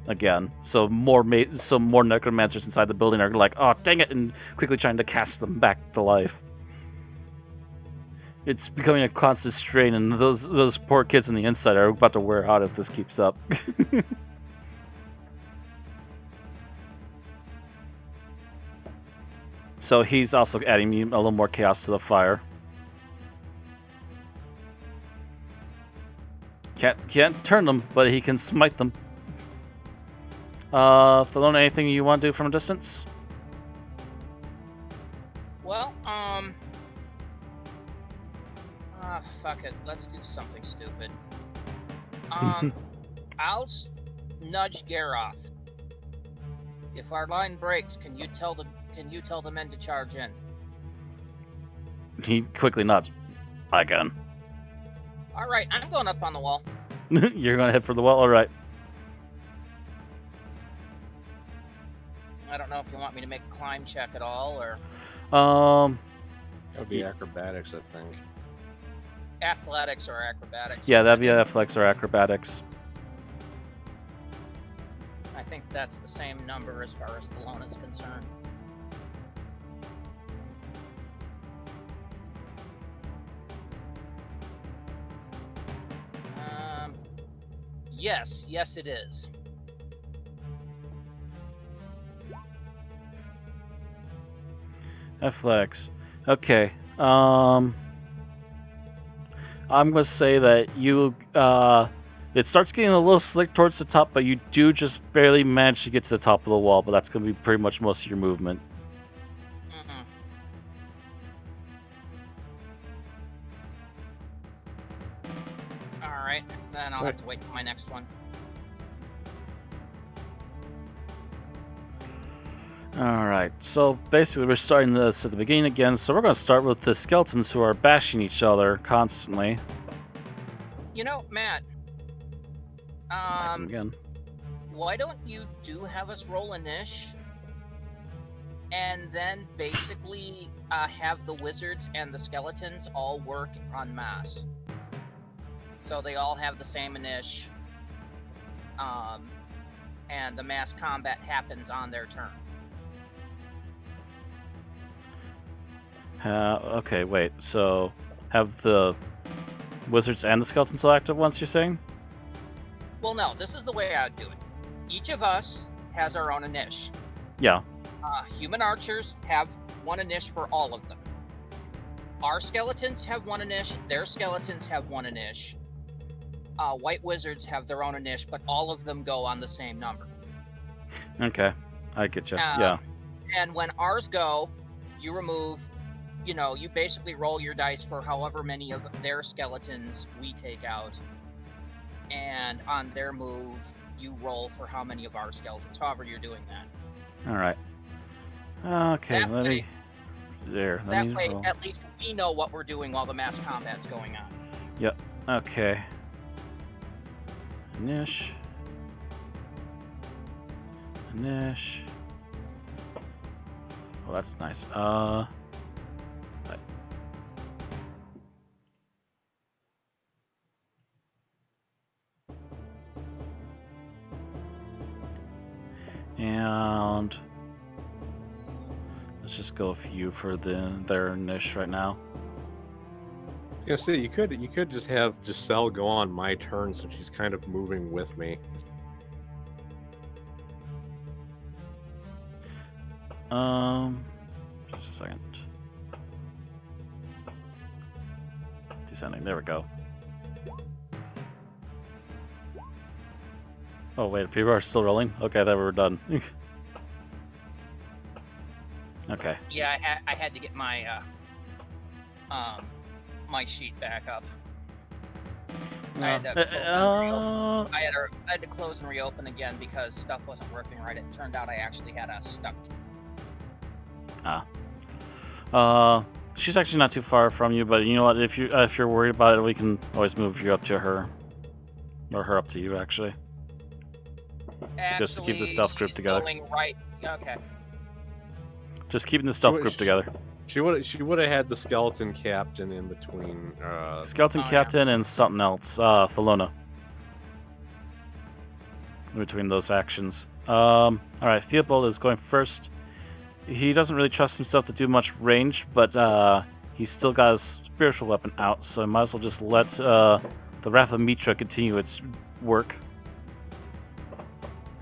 Again, so more necromancers inside the building are like, "Oh, dang it!" and quickly trying to cast them back to life. It's becoming a constant strain, and those poor kids on the inside are about to wear out if this keeps up. So he's also adding a little more chaos to the fire. Can't turn them, but he can smite them. Thelona, anything you want to do from a distance? Well, fuck it. Let's do something stupid. I'll nudge Garoth. If our line breaks, can you tell the men to charge in? He quickly nods. I can. All right, I'm going up on the wall. You're gonna head for the wall. All right. I don't know if you want me to make a climb check at all, or That would be acrobatics, I think. athletics or acrobatics. Yeah, that'd be athletics or acrobatics. I think that's the same number as far as Thelona's concerned. Yes, it is. Athletics. Okay. I'm gonna say that you it starts getting a little slick towards the top, but you do just barely manage to get to the top of the wall, but that's gonna be pretty much most of your movement. Alright, then I'll have to wait for my next one. Alright, so basically we're starting this at the beginning again, so we're gonna start with the skeletons who are bashing each other constantly. You know, Matt, Smack them again. why don't you have us roll a niche, and then basically have the wizards and the skeletons all work en masse, so they all have the same initiative, and the mass combat happens on their turn. Okay, wait, so have the wizards and the skeletons all active once, you're saying? Well, no, this is the way I would do it. Each of us has our own initiative. Yeah. Human archers have one initiative for all of them. Our skeletons have one initiative, their skeletons have one initiative. White wizards have their own initiative, but all of them go on the same number. Okay, I get you. Yeah. And when ours go, you remove, you basically roll your dice for however many of their skeletons we take out. And on their move, you roll for how many of our skeletons, however you're doing that. All right. Okay, That way, let me roll. at least we know what we're doing while the mass combat's going on. Yep. Okay. Nish. Oh, that's nice. Right. And let's just go a few for their niche right now. Yeah, see, you could just have Giselle go on my turn since she's kind of moving with me. Just a second. Descending. There we go. Oh wait, people are still rolling. Okay, then we're done. Okay. Yeah, I had to get my my sheet back up. I had to close and reopen again because stuff wasn't working right. It turned out I actually had a stuck. She's actually not too far from you, but you know what? If you're worried about it, we can always move you up to her, or her up to you, actually. Actually, Just to keep the stealth group she's together. going right. Okay. Just keeping the stealth group together. She would have had the skeleton captain in between. Skeleton Oh, yeah. Captain and something else. Thelona. In between those actions. Alright, Theobald is going first. He doesn't really trust himself to do much range, but he's still got his spiritual weapon out, so I might as well just let the Wrath of Mitra continue its work.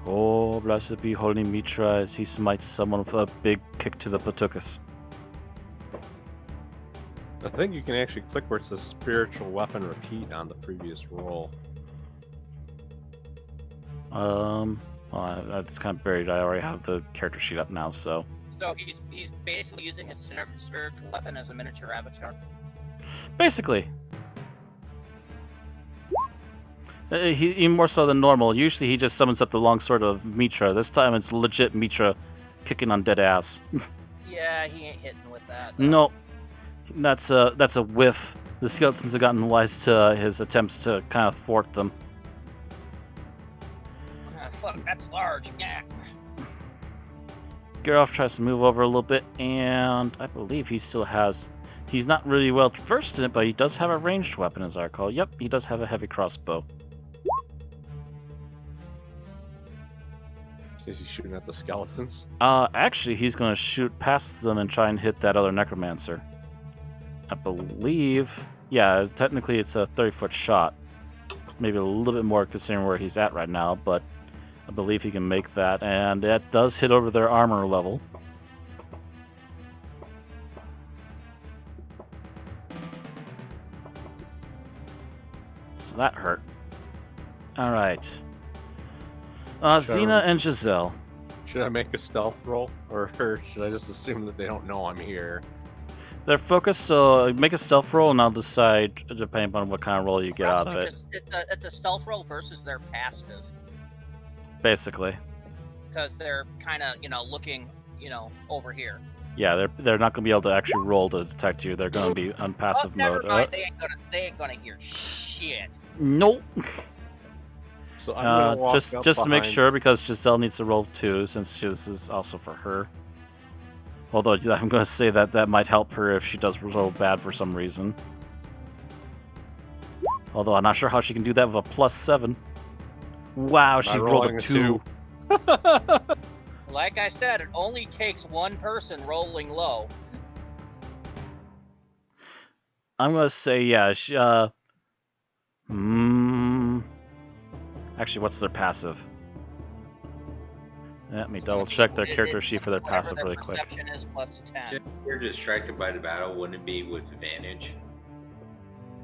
Oh, blessed be Holy Mitra as he smites someone with a big kick to the patukas. I think you can actually click where it says spiritual weapon repeat on the previous roll. Well, that's kind of buried. I already have the character sheet up now, so. So he's basically using his spiritual weapon as a miniature avatar. Basically. He even more so than normal. Usually he just summons up the longsword of Mitra. This time it's legit Mitra kicking on dead ass. Yeah, he ain't hitting with that. though. No, that's a whiff. The skeletons have gotten wise to his attempts to kind of thwart them. Ah, fuck, that's large. Yeah. Geralf tries to move over a little bit, and I believe he still has. He's not really well versed in it, but he does have a ranged weapon, as I recall. Yep, he does have a heavy crossbow. Is he shooting at the skeletons? Actually, he's going to shoot past them and try and hit that other necromancer. I believe, yeah, technically it's a 30-foot shot. Maybe a little bit more considering where he's at right now, but I believe he can make that, and that does hit over their armor level. So that hurt. Alright. Xena and Giselle. Should I make a stealth roll, or should I just assume that they don't know I'm here? They're focused, so make a stealth roll, and I'll decide, depending on what kind of roll you get out of it. It's a stealth roll versus their passive. Basically. Because they're kind of, looking, over here. Yeah, they're not going to be able to actually roll to detect you. They're going to be on passive never mode. mind. They ain't gonna hear shit. Nope. So I'm gonna walk just up to make behind- sure, because Giselle needs to roll too, since this is also for her. Although I'm going to say that might help her if she does roll bad for some reason. Although I'm not sure how she can do that with a +7. Wow, she By rolled rolling a 2. Like I said, it only takes one person rolling low. I'm going to say, yeah, she, actually, what's their passive? Let me double check their character sheet for their Whatever passive their really quick. perception is +10. If you're distracted by the battle, wouldn't it be with advantage?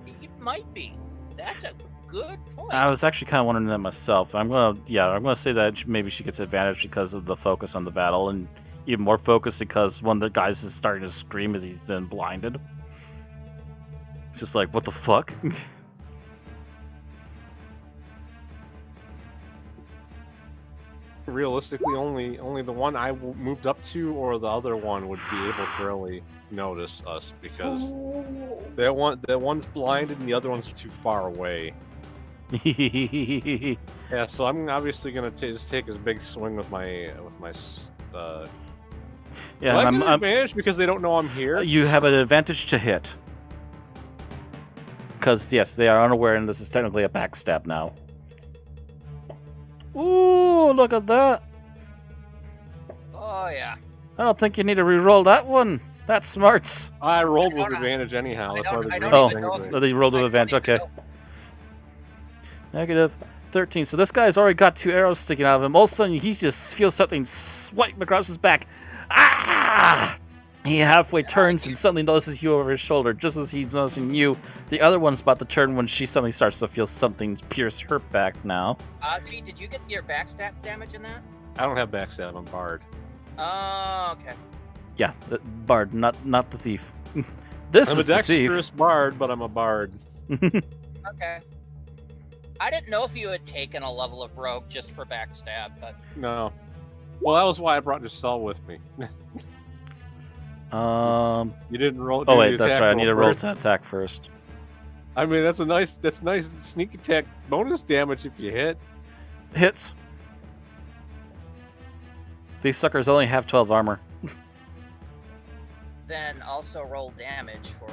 It might be. That's a good point. I was actually kind of wondering that myself. I'm gonna say that maybe she gets advantage because of the focus on the battle, and even more focus because one of the guys is starting to scream as he's then blinded. It's just like, what the fuck? Realistically, only the one I moved up to, or the other one would be able to really notice us, because that one's blinded and the other ones are too far away. Yeah, so I'm obviously gonna just take a big swing with my yeah, do I I'm, get an advantage because they don't know I'm here? you have an advantage to hit. Because, yes, they are unaware, and this is technically a backstab now. Ooh, look at that. Oh yeah. I don't think you need to re-roll that one. That's smarts. I rolled I with don't- advantage anyhow. That's why I the don't green even know things if- are- They rolled with I don't advantage, even okay. know. Negative 13. So this guy's already got 2 arrows sticking out of him. All of a sudden, he just feels something swipe across his back. Ah! He halfway turns and suddenly notices you over his shoulder. Just as he's noticing you, the other one's about to turn when she suddenly starts to feel something pierce her back now. Ozzy, did you get your backstab damage in that? I don't have backstab. I'm barred. Oh, okay. Yeah, the bard, not the thief. This I'm a is the thief. dexterous bard, but I'm a bard. Okay. I didn't know if you had taken a level of rogue just for backstab, but No. Well, that was why I brought Giselle with me. You didn't roll. Oh do wait, the that's attack right. I need to roll first. to attack first. I mean, that's nice sneak attack bonus damage if you hit. Hits. These suckers only have 12 armor. then also roll damage for.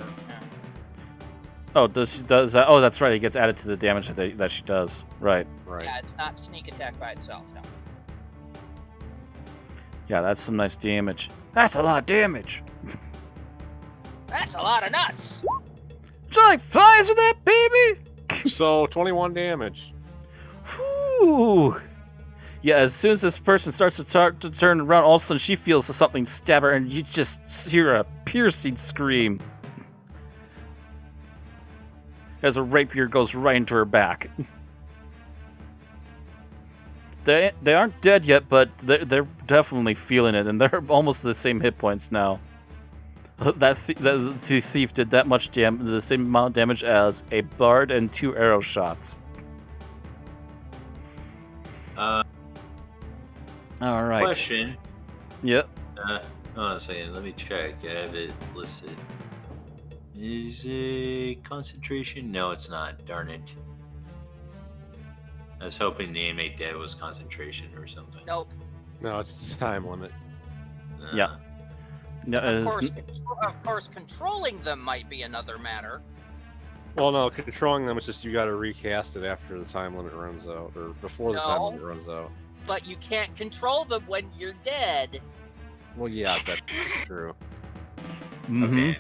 Oh, does that? Oh, that's right. It gets added to the damage that she does. Right. Right. Yeah, it's not sneak attack by itself. No. Yeah, that's some nice damage. That's a lot of damage. That's a lot of nuts. Giant flies with that baby. So 21 damage. Whew. Yeah, as soon as this person starts to turn around, all of a sudden she feels something stab her, and you just hear a piercing scream as a rapier goes right into her back. They aren't dead yet, but they're definitely feeling it, and they're almost the same hit points now. That thief did that much the same amount of damage as a bard and 2 arrow shots. All right. Question. Yep. Hold on a second. Let me check. I have it listed. Is it concentration? No, it's not. Darn it. I was hoping the inmate dead was concentration or something. Nope. No, it's the time limit. Yeah. No, Of course, controlling them might be another matter. Well, no, controlling them is just you got to recast it after the time limit runs out, or before the time No. limit runs out. But you can't control them when you're dead. Well, yeah, that's true. Mhm. Okay.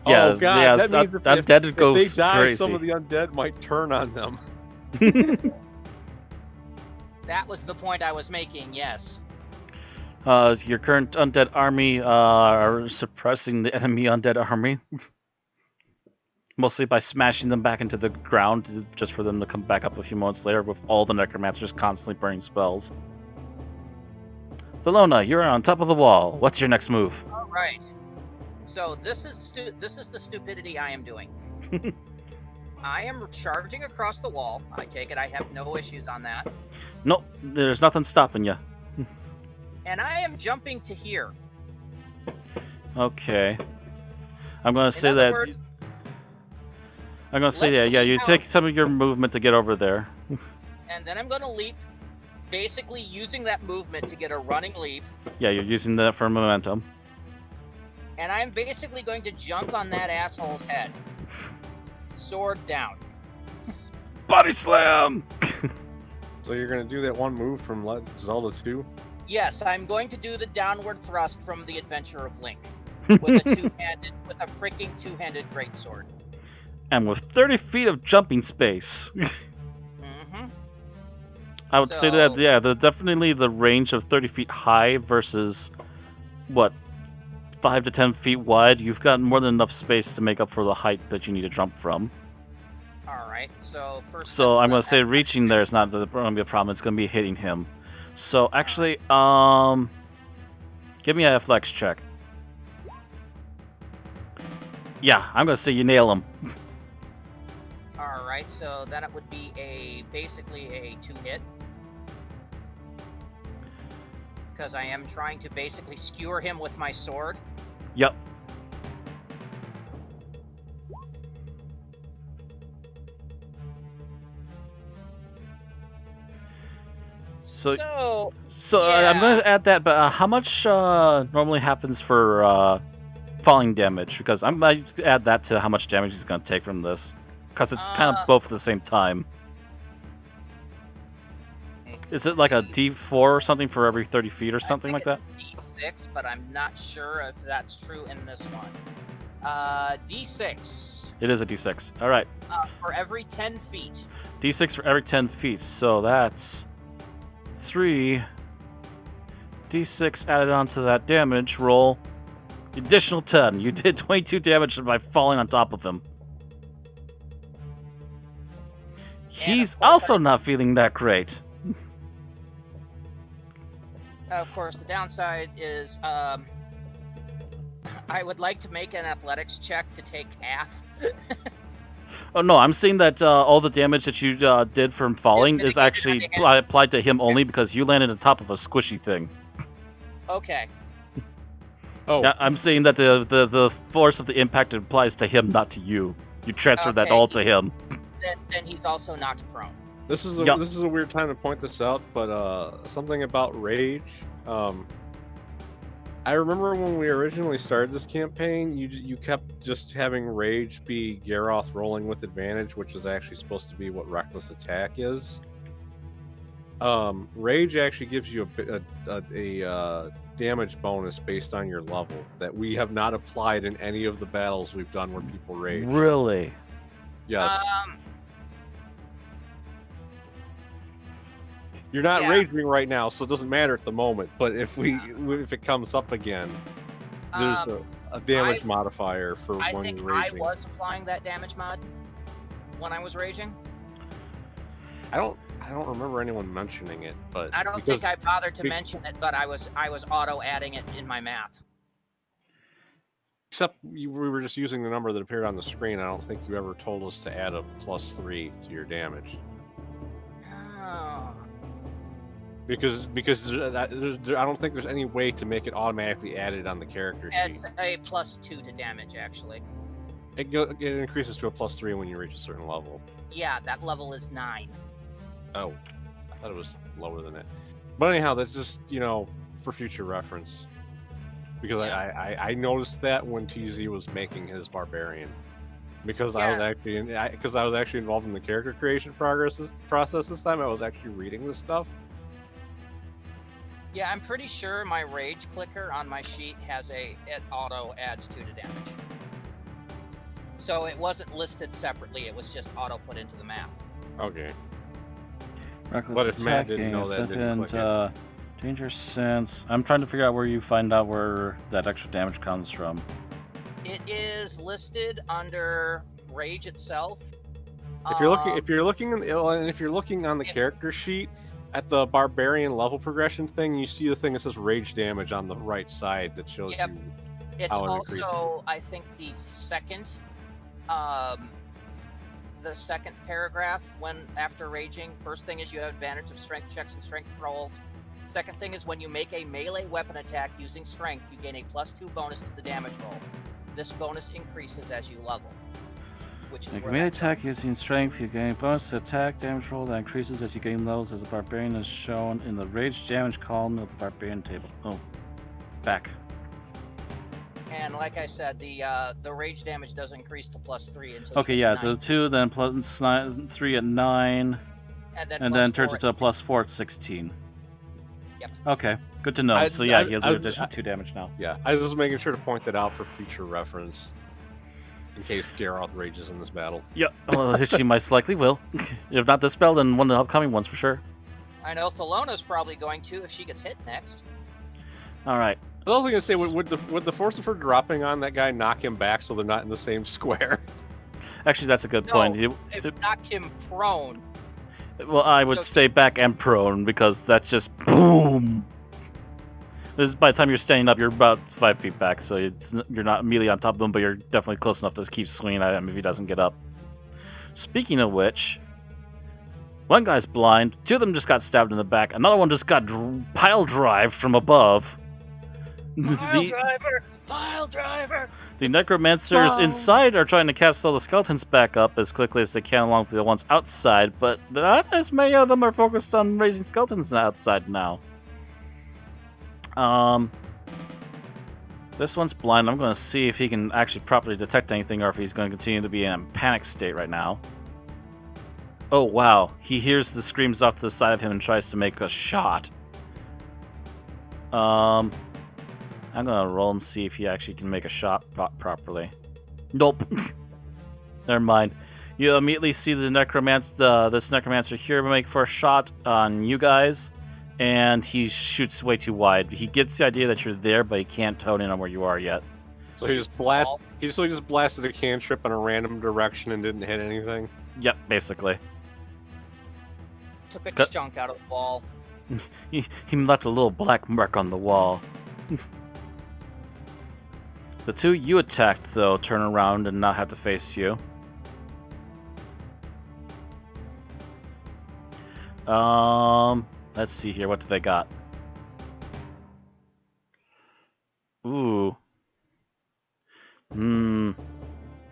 Yeah, Oh God, yeah, that means undead if goes they die, crazy. some of the undead might turn on them. That was the point I was making. Yes. Your current undead army are suppressing the enemy undead army. Mostly by smashing them back into the ground, just for them to come back up a few moments later with all the necromancers constantly burning spells. Thelona, you're on top of the wall. What's your next move? All right. So this is the stupidity I am doing. I am charging across the wall. I take it I have no issues on that. Nope, there's nothing stopping you. And I am jumping to here. Okay. I'm gonna In say other that. words, I'm gonna say let's that. Yeah, see you how- take some of your movement to get over there. and then I'm going to leap, basically using that movement to get a running leap. Yeah, you're using that for momentum. And I'm basically going to jump on that asshole's head. Sword down. Body slam. So you're gonna do that one move from Zelda 2? Yes, I'm going to do the downward thrust from the Adventure of Link with a freaking two-handed greatsword. And with 30 feet of jumping space. Mm-hmm. I would say that, So- yeah, definitely the range of 30 feet high versus, what, 5 to 10 feet wide. You've got more than enough space to make up for the height that you need to jump from. All right. So first. So step I'm is going that to say reaching there is not going to be a problem. It's going to be hitting him. So actually, give me a athletics check. Yeah, I'm going to say you nail him. All right. So then it would be basically a 2-hit. Because I am trying to basically skewer him with my sword. Yep. So I'm yeah. going to add that, but how much normally happens for falling damage? Because I might add that to how much damage he's going to take from this. Because it's kind of both at the same time. Is it like a D4 or something for every 30 feet or something like that? It's D6, but I'm not sure if that's true in this one. D6 It is a D6. All right. for every 10 feet. D6 for every 10 feet. So that's 3 D6 added onto that damage roll. Additional 10. You did 22 damage by falling on top of him. He's course also not feeling that great. Of course, the downside is I would like to make an athletics check to take half. Oh no, I'm saying that all the damage that you did from falling is mitigated actually by the hand. applied to him only because you landed on top of a squishy thing. Okay. Oh, Yeah, I'm saying that the force of the impact applies to him, not to you. You transfer that Okay. all to him. Then he's also knocked prone. this is Yup. this is a weird time to point this out, but something about rage. I remember when we originally started this campaign, you kept just having Rage be Garroth rolling with advantage, which is actually supposed to be what Reckless Attack is. Rage actually gives you a damage bonus based on your level that we have not applied in any of the battles we've done where people rage. Really? Yes. You're not raging right now, so it doesn't matter at the moment. But if it comes up again, there's a damage modifier for when you're raging. I was applying that damage mod when I was raging. I don't remember anyone mentioning it, but I don't think I bothered to mention it, but I was auto adding it in my math. Except we were just using the number that appeared on the screen. I don't think you ever told us to add a +3 to your damage. Oh. Because I don't think there's any way to make it automatically added on the character sheet. It's a +2 to damage, actually. It increases to a +3 when you reach a certain level. Yeah, that level is 9. Oh, I thought it was lower than that. But anyhow, that's just, for future reference. Because I noticed that when TZ was making his Barbarian. Because I was actually involved in the character creation process this time. I was actually reading this stuff. Yeah, I'm pretty sure my rage clicker on my sheet has it auto adds 2 to damage. So it wasn't listed separately, it was just auto put into the math. Okay. Reckless But if Matt didn't attacking, know that, didn't click it. Danger sense. I'm trying to figure out where you find out where that extra damage comes from. It is listed under rage itself. If you're looking on the character sheet at the Barbarian level progression thing, you see the thing that says rage damage on the right side that shows you it's how it also increases. I think the second paragraph when after raging. First thing is you have advantage of strength checks and strength rolls. Second thing is when you make a melee weapon attack using strength, you gain a +2 bonus to the damage roll. This bonus increases as you level. Which is Make a where melee that's attack using strength, you gain bonus to attack damage roll that increases as you gain levels as a barbarian is shown in the rage damage column of the barbarian table. Oh, back. And like I said, the rage damage does increase to +3 until Okay, you yeah, get so 2, then +3 at 9, and then turns it to a +4 at 16. Yep. Okay, good to know. So yeah, he'll do additional 2 damage now. Yeah, I was just making sure to point that out for future reference. In case Geralt rages in this battle. Yep, well, she most likely will. If not this spell, then one of the upcoming ones for sure. I know Thellona's probably going to if she gets hit next. Alright. I was also going to say, would the force of her dropping on that guy knock him back so they're not in the same square? Actually, that's a good point. It knocked him prone. Well, I would say back and prone, because that's just boom! By the time you're standing up, you're about 5 feet back, so you're not immediately on top of him, but you're definitely close enough to keep swinging at him if he doesn't get up. Speaking of which, one guy's blind, 2 of them just got stabbed in the back, another one just got pile drive from above. Pile driver! The necromancers inside are trying to cast all the skeletons back up as quickly as they can along with the ones outside, but not as many of them are focused on raising skeletons outside now. This one's blind. I'm going to see if he can actually properly detect anything or if he's going to continue to be in a panic state right now. Oh, wow. He hears the screams off to the side of him and tries to make a shot. I'm going to roll and see if he actually can make a shot properly. Nope. Never mind. You immediately see the this necromancer here make for a shot on you guys. And he shoots way too wide. He gets the idea that you're there, but he can't hone in on where you are yet. So he just blasted a cantrip in a random direction and didn't hit anything? Yep, basically. Took a chunk out of the wall. He left a little black mark on the wall. The 2 you attacked, though, turn around and not have to face you. Let's see here. What do they got? Ooh. They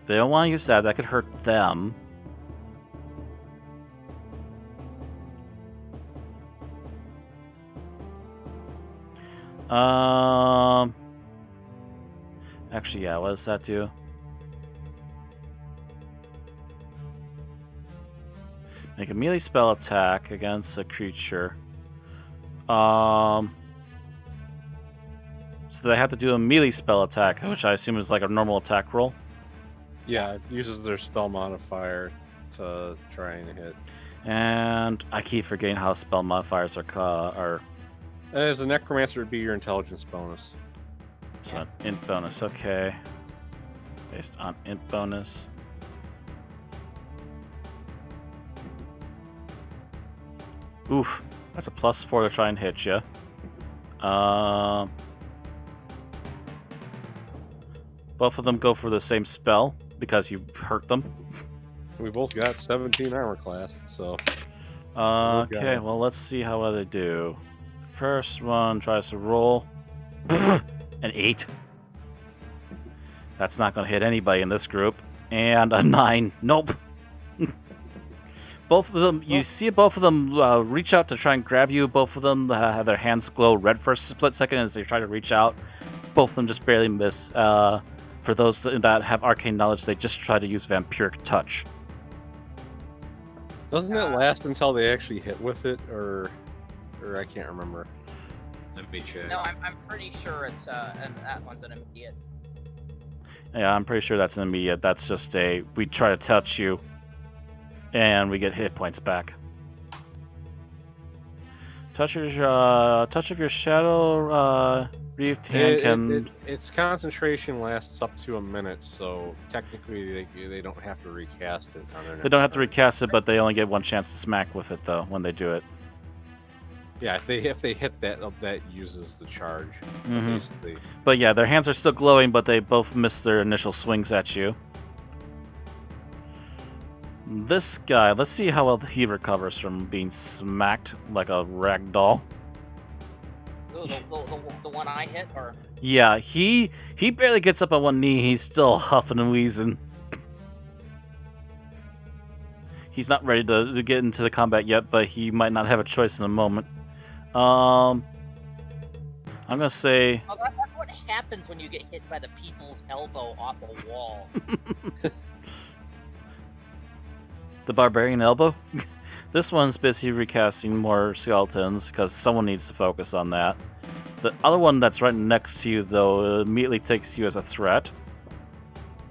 don't want to use that. That could hurt them. Actually, yeah, what does that do? Make a melee spell attack against a creature. So they have to do a melee spell attack, which I assume is like a normal attack roll. Yeah, it uses their spell modifier to try and hit. And I keep forgetting how spell modifiers are. As a necromancer, it'd be your intelligence bonus. So an int bonus, okay. Based on int bonus. Oof, that's a +4 to try and hit you. Both of them go for the same spell because you hurt them. We both got 17 armor class, so. Okay, well, let's see how well they do. First one tries to roll. An 8. That's not going to hit anybody in this group. And a 9. Nope. Both of them, you see both of them reach out to try and grab you. Both of them have their hands glow red for a split second as they try to reach out. Both of them just barely miss. For those that have arcane knowledge, they just try to use vampiric touch. Doesn't it last until they actually hit with it, or I can't remember. Let me check. No, I'm pretty sure it's and that one's an immediate. Yeah, I'm pretty sure that's an immediate. That's just we try to touch you, and we get hit points back. Touch of your shadow wreathed hand can. Its concentration lasts up to a minute, so technically they don't have to recast it on their. They don't have to recast it, but they only get one chance to smack with it though when they do it. Yeah, if they hit that, that uses the charge. Mhm. Basically. But yeah, their hands are still glowing, but they both miss their initial swings at you. This guy, let's see how well he recovers from being smacked like a rag doll. Ooh, the one I hit, or Yeah, he barely gets up on one knee. He's still huffing and wheezing. He's not ready to get into the combat yet, but he might not have a choice in a moment. I'm gonna say oh, that's what happens when you get hit by the people's elbow off a wall. the barbarian elbow. This one's busy recasting more skeletons because someone needs to focus on that. The other one that's right next to you, though, immediately takes you as a threat.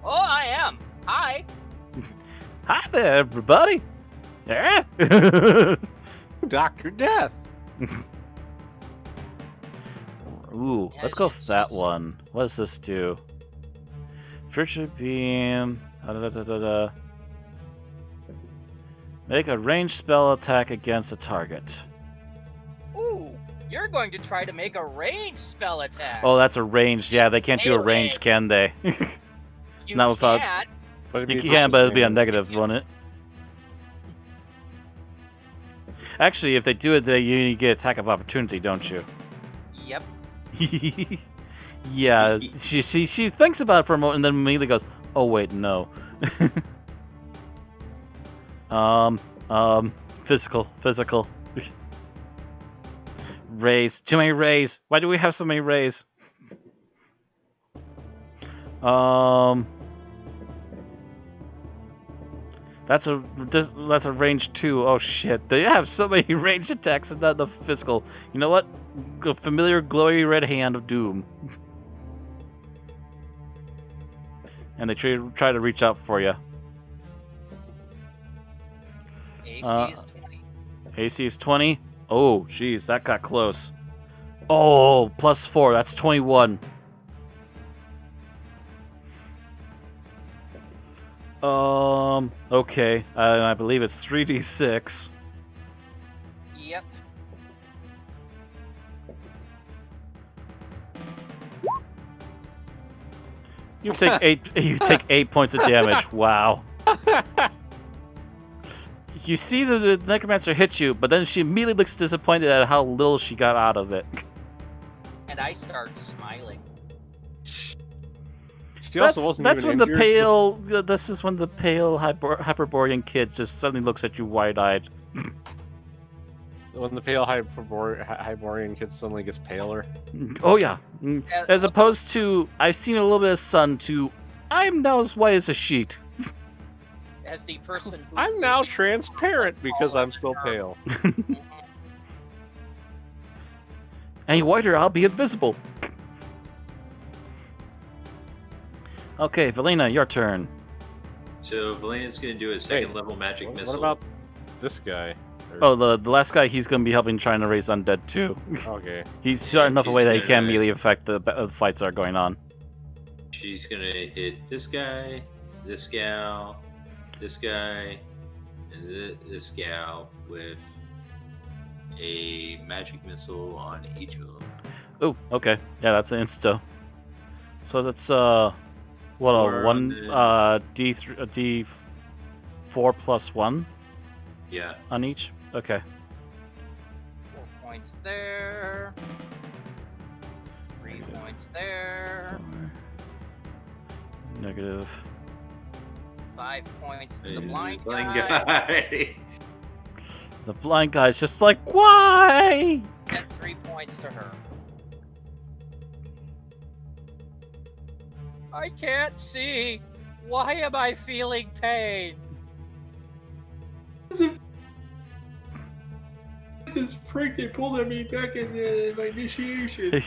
Oh, I am. Hi. Hi there, everybody. Yeah. Dr. Death. Ooh, Yeah, let's go with it's- that it's- one. What does this do? Future beam. Make a ranged spell attack against a target. Ooh, you're going to try to make a ranged spell attack. Oh, that's a ranged. Yeah, they can't do a Melee. ranged, can they? you not without- can. But it'd You be can, but it'd be a disadvantage. negative, wouldn't it? Actually, if they do it, you get attack of opportunity, don't you? Yep. Yeah, she thinks about it for a moment and then immediately goes, "Oh wait, no." Physical. Rays. Too many rays. Why do we have so many rays? That's a range 2. Oh shit. They have so many ranged attacks and not enough physical. You know what? A familiar glowy red hand of doom. And they try to reach out for you. AC is 20. AC is 20. Oh, jeez, that got close. Oh, +4. That's 21. Okay. I believe it's 3d6. Yep. You take 8. You take 8 points of damage. Wow. You see the necromancer hit you, but then she immediately looks disappointed at how little she got out of it. And I start smiling. She also wasn't That's even when injured, the pale. This is when the pale Hyborian kid just suddenly looks at you wide-eyed. when the pale Hyborian kid suddenly gets paler. Oh yeah. As what's- opposed to I've seen a little bit of sun to I'm now as white as a sheet. As the person who's I'm now leaving- transparent because I'm so pale. Any whiter, I'll be invisible. Okay, Valina, your turn. So Valina's gonna do a second level magic What missile. about this guy? Oh, the last guy, he's gonna be helping trying to raise undead too. Okay. He's starting enough she's away that he gonna- can't immediately affect the fights that are going on. She's gonna hit this guy, this gal, this guy, and this gal with a magic missile on each of them. Oh, okay. Yeah, that's an insta. So that's what Or a on the- D4 plus 1 Yeah. on each. Okay. 4 points there. 3 points there. Negative. 5 points to the And blind blind guy. guy. The blind guy's just like, why? And 3 points to her. I can't see. Why am I feeling pain? This prick they pulled at me back in my initiation.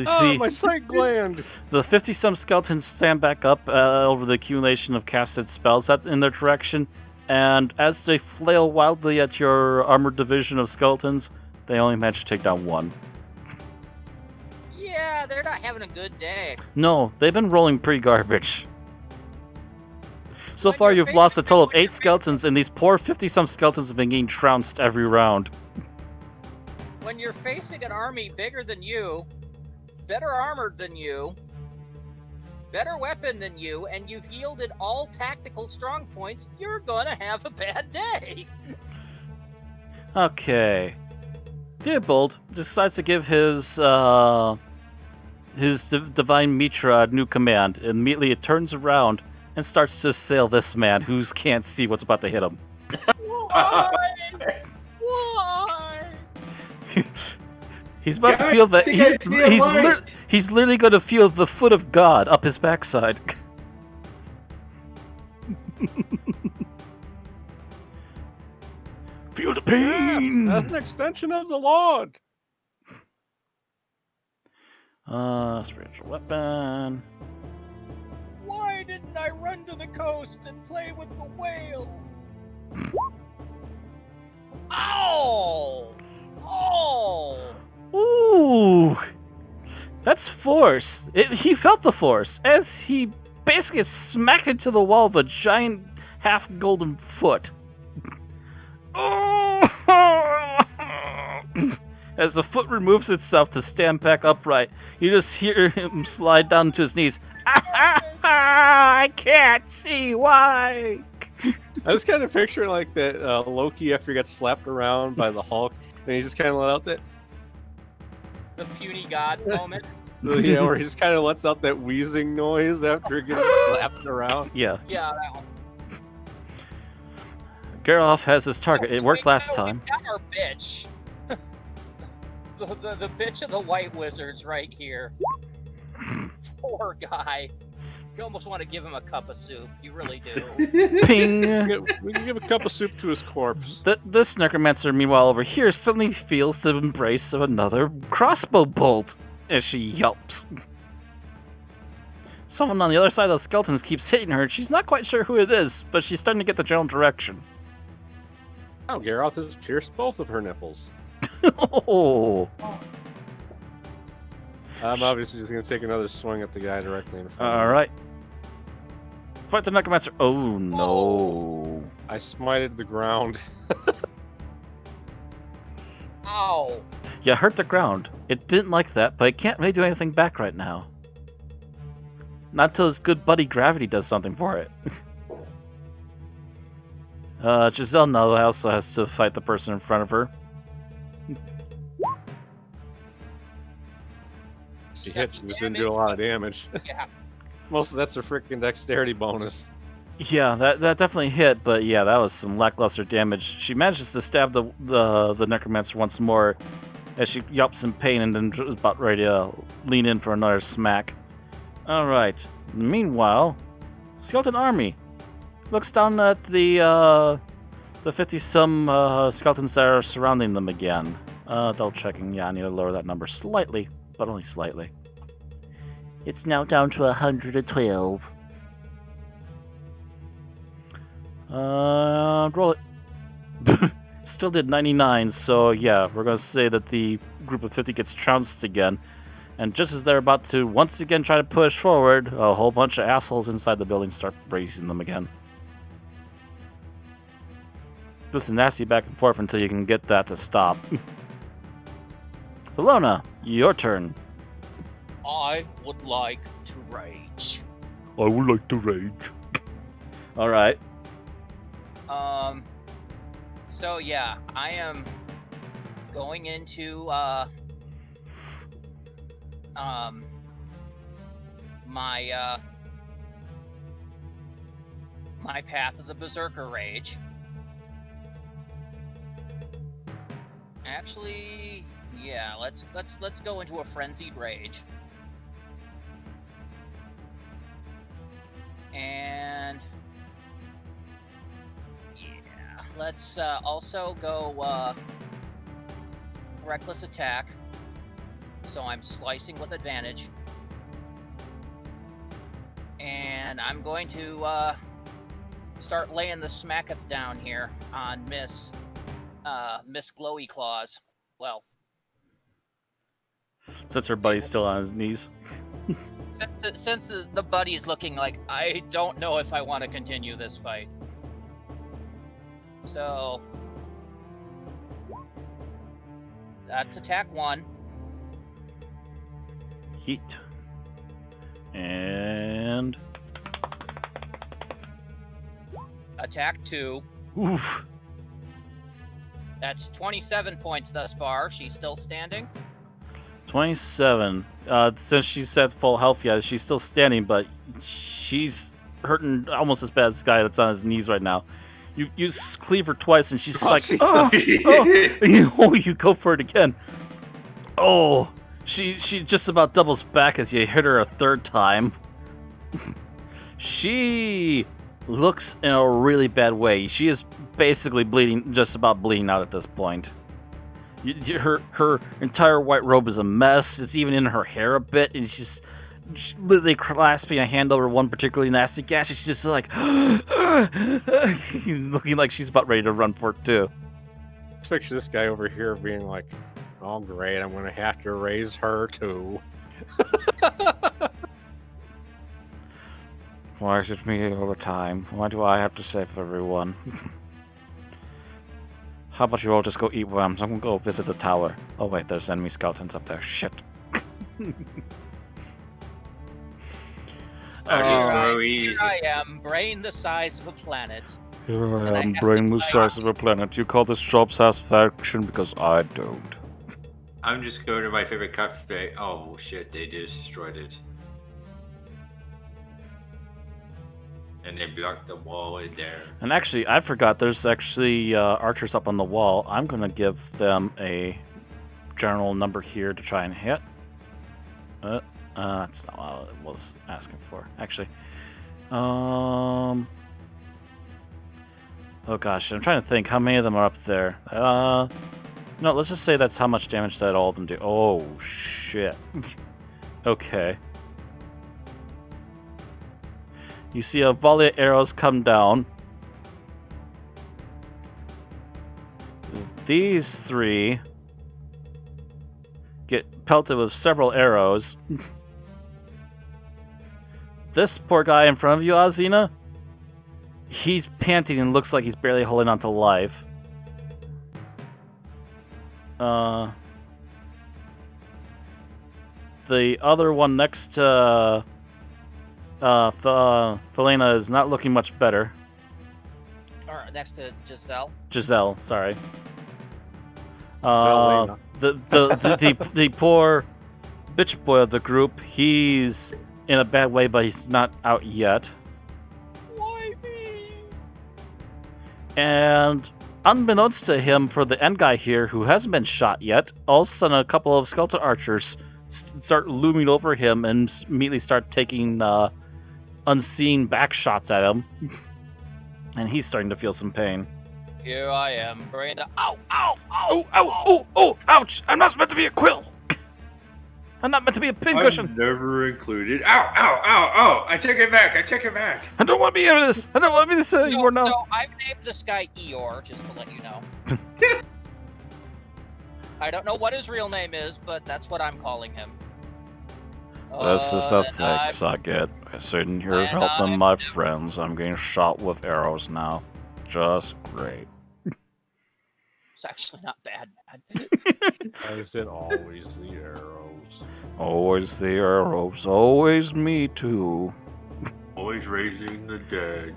Oh, my sight gland! The 50-some skeletons stand back up over the accumulation of casted spells in their direction, and as they flail wildly at your armored division of skeletons, they only manage to take down one. Yeah, they're not having a good day. No, they've been rolling pretty garbage. So When far, you're you've lost a facing total of when you're 8 skeletons, and these poor 50-some skeletons have been getting trounced every round. When you're facing an army bigger than you, better armored than you, better weapon than you, and you've yielded all tactical strong points, you're gonna have a bad day. Okay. Theobald decides to give his divine Mitra a new command. Immediately, it turns around and starts to assail this man who can't see what's about to hit him. Why? Why? He's about to God, feel that I think I see a light. he's literally going to feel the foot of God up his backside. Feel the pain. That's an extension of the Lord. Spiritual weapon. Why didn't I run to the coast and play with the whale? Ow! Oh! Ooh, that's force. He felt the force as he basically smacked into the wall with a giant half golden foot. As the foot removes itself to stand back upright, you just hear him slide down to his knees. I can't see why. I was kind of picturing like that Loki after he got slapped around by the Hulk, and he just kind of let out that, The puny god moment. where he just kind of lets out that wheezing noise after getting slapped around. Yeah, Yeah, that one. Geralt has his target. It worked last We time. got our bitch. the bitch of the White Wizards right here. Poor guy. You almost want to give him a cup of soup. You really do. Ping. We can give a cup of soup to his corpse. This necromancer, meanwhile, over here, suddenly feels the embrace of another crossbow bolt as she yelps. Someone on the other side of the skeletons keeps hitting her, and she's not quite sure who it is, but she's starting to get the general direction. Oh, Geralt has pierced both of her nipples. Oh. I'm obviously just going to take another swing at the guy directly in front of me. Alright. Fight the necromancer. Oh no. I smited the ground. Ow. You hurt the ground. It didn't like that, but it can't really do anything back right now. Not till his good buddy Gravity does something for it. Giselle now also has to fight the person in front of her. She hit, she just didn't do a lot of damage. Yeah. Most of that's her freaking dexterity bonus. Yeah, that definitely hit, but yeah, that was some lackluster damage. She manages to stab the necromancer once more as she yelps in pain and then is about ready to lean in for another smack. Alright. Meanwhile, skeleton army looks down at the 50-some skeletons that are surrounding them again. Double checking. Yeah, I need to lower that number slightly, but only slightly. It's now down to 112. Roll it. Still did 99, so yeah, we're gonna say that the group of 50 gets trounced again. And just as they're about to once again try to push forward, a whole bunch of assholes inside the building start bracing them again. This is nasty back and forth until you can get that to stop. Thelona, your turn. I would like to rage. I would like to rage. Alright. So yeah, I am going into my path of the Berserker Rage. Actually, yeah, let's go into a frenzied rage. And yeah, let's also go reckless attack. So I'm slicing with advantage. And I'm going to start laying the smacketh down here on Miss Glowy Claws. Well, Since her buddy's still on his knees. since the buddy's looking like I don't know if I want to continue this fight. So that's attack 1. Heat. And Attack 2. oof. That's 27 points thus far. She's still standing. 27. Since she's at full health, yeah, she's still standing, but she's hurting almost as bad as this guy that's on his knees right now. You cleave her twice, and she's just like, oh, you go for it again. Oh, she just about doubles back as you hit her a third time. She looks in a really bad way. She is basically bleeding, just about bleeding out at this point. Her entire white robe is a mess. It's even in her hair a bit, and she's literally clasping a hand over one particularly nasty gash. She's just like looking like she's about ready to run for it too. Let's picture this guy over here being like, "Oh great, I'm gonna have to raise her too." Why is it me all the time? Why do I have to save everyone? How about you all just go eat worms? I'm gonna go visit the tower. Oh wait, there's enemy skeletons up there. Shit. Here I am, brain the size of a planet. Here And I I am, have brain to the fight. size of a planet. You call this job satisfaction because I don't. I'm just going to my favorite cafe. Oh shit, they just destroyed it. And they blocked the wall in there. And actually, I forgot there's actually archers up on the wall. I'm gonna give them a general number here to try and hit. That's not what I was asking for. Actually, oh gosh, I'm trying to think how many of them are up there. No, let's just say that's how much damage that all of them do. Oh shit. Okay. You see a volley of arrows come down. These three get pelted with several arrows. This poor guy in front of you, Azina, he's panting and looks like he's barely holding on to life. The other one next to Felena is not looking much better. Or next to Giselle. Giselle, sorry. Lena. The poor bitch boy of the group, he's in a bad way, but he's not out yet. Why me? And unbeknownst to him, for the end guy here who hasn't been shot yet, all of a sudden a couple of skeleton archers start looming over him and immediately start taking unseen back shots at him. And he's starting to feel some pain. Here I am, bringing the ow, ow, Oh, ow, oh, oh, ouch! I'm not meant to be a quill! I'm not meant to be a pincushion! I'm never included. Ow, ow, ow, ow! I take it back. I take it back. I don't want to be in this! I don't want to be this anymore now! So I've named this guy Eeyore, just to let you know. I don't know what his real name is, but that's what I'm calling him. This is the and thanks I get. I'm sitting here and helping I'm my never- friends. I'm getting shot with arrows now. Just great. It's actually not bad, man. Is it always the arrows? Always the arrows, always me too. Always raising the dead.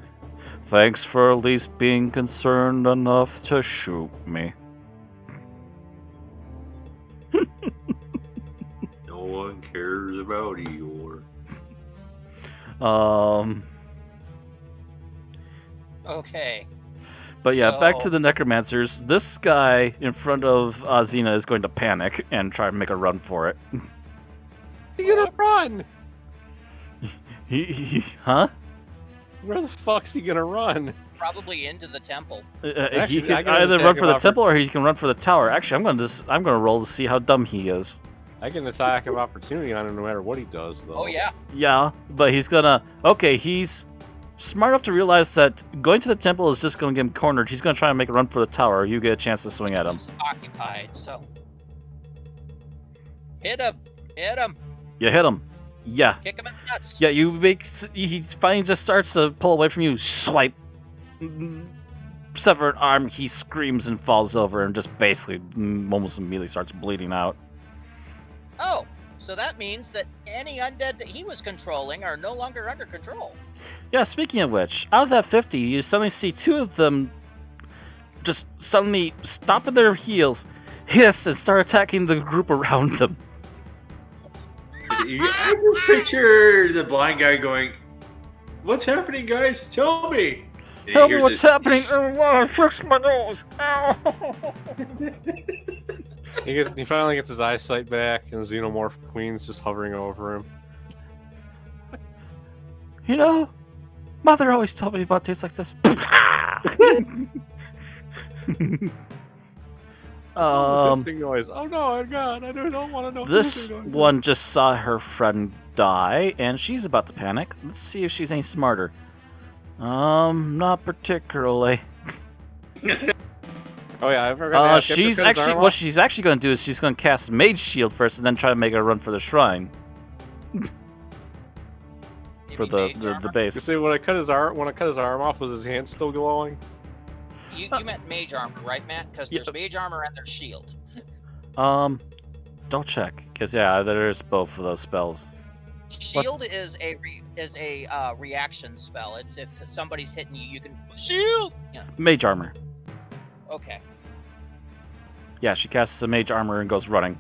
Thanks for at least being concerned enough to shoot me. No one cares about Eeyore. Okay. But yeah, back to So- the necromancers. This guy in front of Xena is going to panic and try and make a run for it. You're gonna run! Huh? Where the fuck's he gonna run? Probably into the temple. He Actually, I can got an either attack run for the of temple or he can run for the tower. Actually, I'm gonna roll to see how dumb he is. I get an attack of opportunity on him no matter what he does, though. Oh yeah. Yeah, but he's gonna. Okay, he's smart enough to realize that going to the temple is just gonna get him cornered. He's gonna try and make a run for the tower. You get a chance to swing at him. He's occupied, so hit him. Hit him. You hit him. Yeah. Kick him in the nuts. Yeah, you make. He finally just starts to pull away from you. Swipe. Sever an arm. He screams and falls over and just basically almost immediately starts bleeding out. Oh, so that means that any undead that he was controlling are no longer under control. Yeah, speaking of which, out of that 50, you suddenly see two of them just suddenly stop at their heels, hiss, and start attacking the group around them. I just picture the blind guy going, "What's happening, guys? Tell me." And he Tell me hears what's this, happening! Oh, I fixed my nose! Ow! He finally gets his eyesight back, and the Xenomorph Queen's just hovering over him. You know, Mother always told me about days like this. Hissing noise. Oh no, God, I don't want to know. This hissing noise. one just saw her friend die, and she's about to panic. Let's see if she's any smarter. Not particularly. Oh yeah, I forgot to ask. after She's cut his actually arm what off- she's actually going to do is she's going to cast Mage Shield first, and then try to make a run for the shrine You for mean the mage the armor? base. You see, when I cut his arm off, was his hand still glowing? You meant mage armor, right, Matt? Because Yeah. there's mage armor and there's shield. Don't check, cause yeah, there's both of those spells. Shield is a reaction spell. It's if somebody's hitting you, you can shield. Yeah. Mage armor. Okay. Yeah, she casts a mage armor and goes running.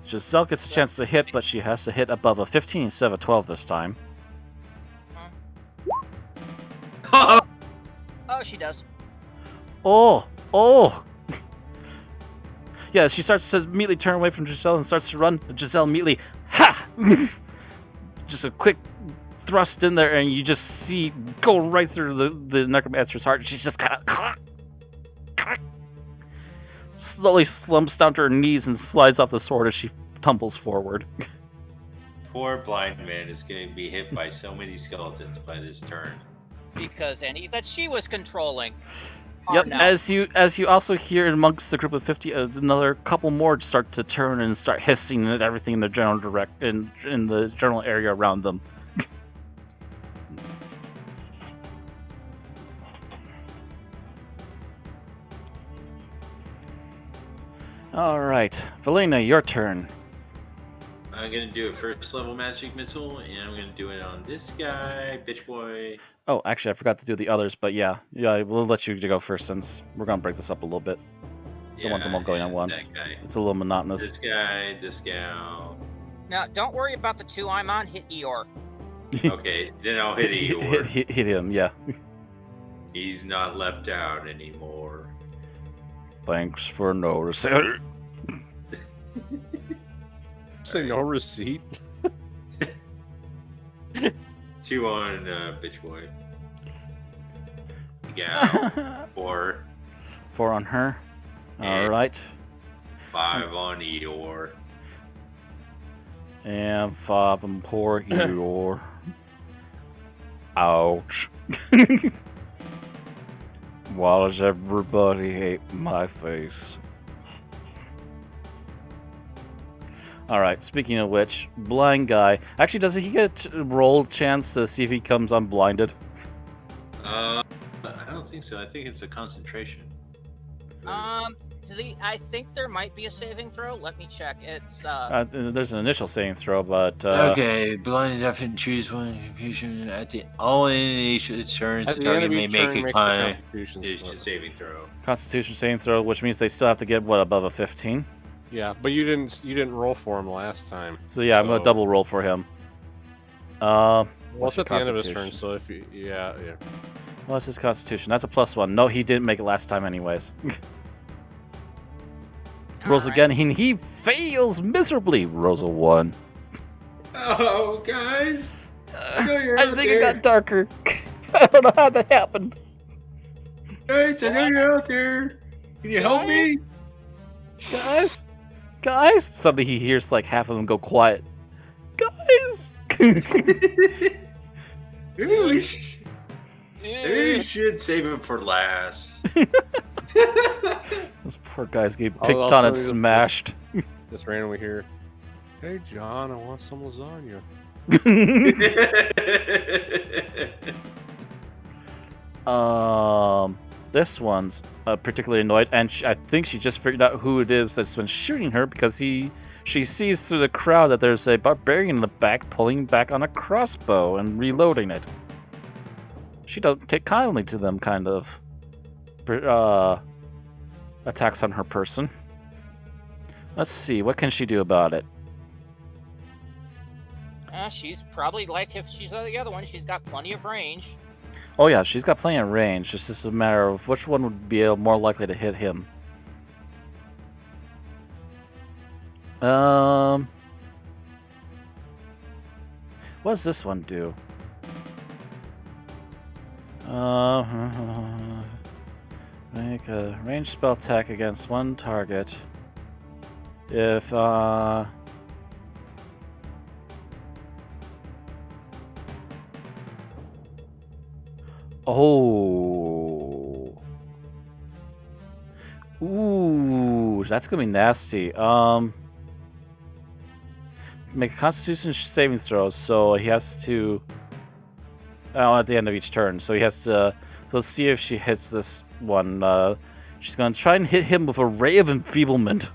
Giselle gets a chance to hit, but she has to hit above a 15 instead of a 12 this time. Oh, she does. Oh! Yeah, she starts to immediately turn away from Giselle and starts to run. Giselle immediately, ha! Just a quick thrust in there, and you just see go right through the necromancer's heart. She's just kind of slowly slumps down to her knees and slides off the sword as she tumbles forward. Poor blind man is going to be hit by so many skeletons by this turn. Because any that she was controlling. are Yep. now. As you also hear amongst the group of 50, another couple more start to turn and start hissing at everything in the general in the general area around them. All right, Valena, your turn. I'm going to do a first level magic missile, and I'm going to do it on this guy, bitch boy. Oh, actually, I forgot to do the others, but yeah, we'll let you go first since we're gonna break this up a little bit. Don't want them all going at and once. That guy. It's a little monotonous. This guy, this gal. Now, don't worry about the two I'm on. Hit Eeyore. Okay, then I'll hit Eeyore. Hit him, yeah. He's not left out anymore. Thanks for noticing. Say no receipt. 2 on Bitch Boy. Yeah, 4. 4 on her. Yeah. Alright. 5 on Eeyore. And 5 on poor Eeyore. Ouch. Why does everybody hate my face? Alright, speaking of which, blind guy. Actually, does he get a roll chance to see if he comes unblinded? I don't think so. I think it's a concentration. I think there might be a saving throw. Let me check. It's There's an initial saving throw, but Okay, blinded up and choose one confusion at the all enemies turns. At The the end target of may each make turn, a make the climb. Constitution It's save. a saving throw. Constitution saving throw, which means they still have to get what, above a 15. Yeah, but you didn't roll for him last time. So yeah, I'm gonna So- double roll for him. Well, what's it's your at the end of his turn, Constitution? so if you, yeah. What's his Constitution? That's a +1. No, he didn't make it last time, anyways. Rolls Alright. again, and he fails miserably. Rolls a 1. Oh, guys! know you're I out think it there. got darker. I don't know how that happened. Guys, I know you're out there. Can you help me? Guys. Suddenly he hears like half of them go quiet. Guys. Maybe we should Dude. save him for last. Those poor guys get I'll picked also on and use the- smashed. Just randomly here. Hey, John, I want some lasagna. This one's particularly annoyed, and I think she just figured out who it is that's been shooting her because she sees through the crowd that there's a barbarian in the back pulling back on a crossbow and reloading it. She don't take kindly to them kind of attacks on her person. Let's see, what can she do about it? She's probably like if she's the other one, she's got plenty of range. Oh yeah, she's got plenty of range. It's just a matter of which one would be more likely to hit him. What does this one do? Make a ranged spell attack against one target. If Oh. Ooh, that's gonna be nasty. Make a Constitution saving throw, so he has to. Oh, at the end of each turn, so he has to. So let's see if she hits this one. She's gonna try and hit him with a Ray of Enfeeblement.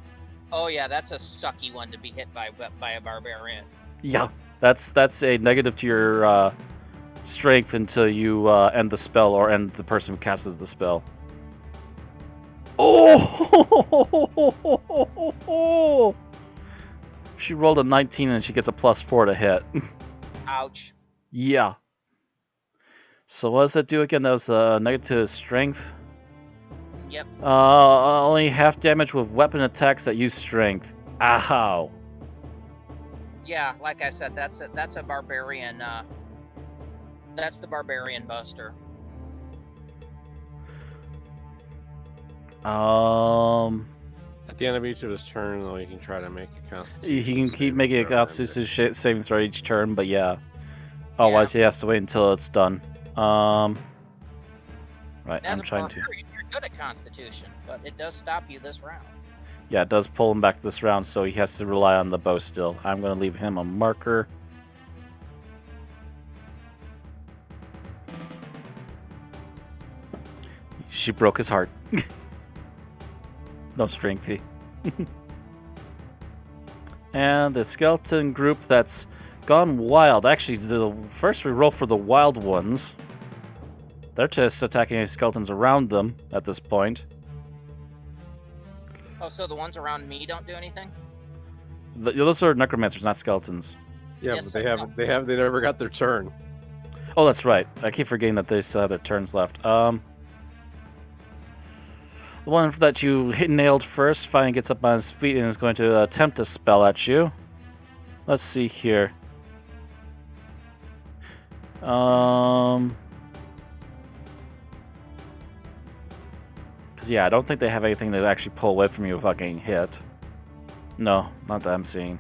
Oh yeah, that's a sucky one to be hit by a barbarian. Yeah, that's a negative to your strength until you end the spell or end the person who casts the spell. Oh! She rolled a 19 and she gets a +4 to hit. Ouch. Yeah. So what does that do again? That was a negative to his strength. Yep. Only half damage with weapon attacks that use strength. Ow. Yeah, like I said, that's a barbarian. That's the barbarian buster. At the end of each of his turns, though, he can try to make a Constitution. He can keep saving making a throw. Constitution saving throw each turn, but yeah. Otherwise, he has to wait until it's done. Right, As I'm a trying to. barbarian, you're good at Constitution, but it does stop you this round. Yeah, it does pull him back this round, so he has to rely on the bow still. I'm going to leave him a marker. She broke his heart. No strengthy. And the skeleton group that's gone wild. Actually, first we roll for the wild ones. They're just attacking any skeletons around them at this point. Oh, so the ones around me don't do anything? Those are necromancers, not skeletons. Yeah, Yes, but I know. they never got their turn. Oh, that's right. I keep forgetting that they still have their turns left. The one that you nailed first finally gets up on his feet and is going to attempt a spell at you. Let's see here. Because yeah, I don't think they have anything to actually pull away from you without getting hit. No, not that I'm seeing.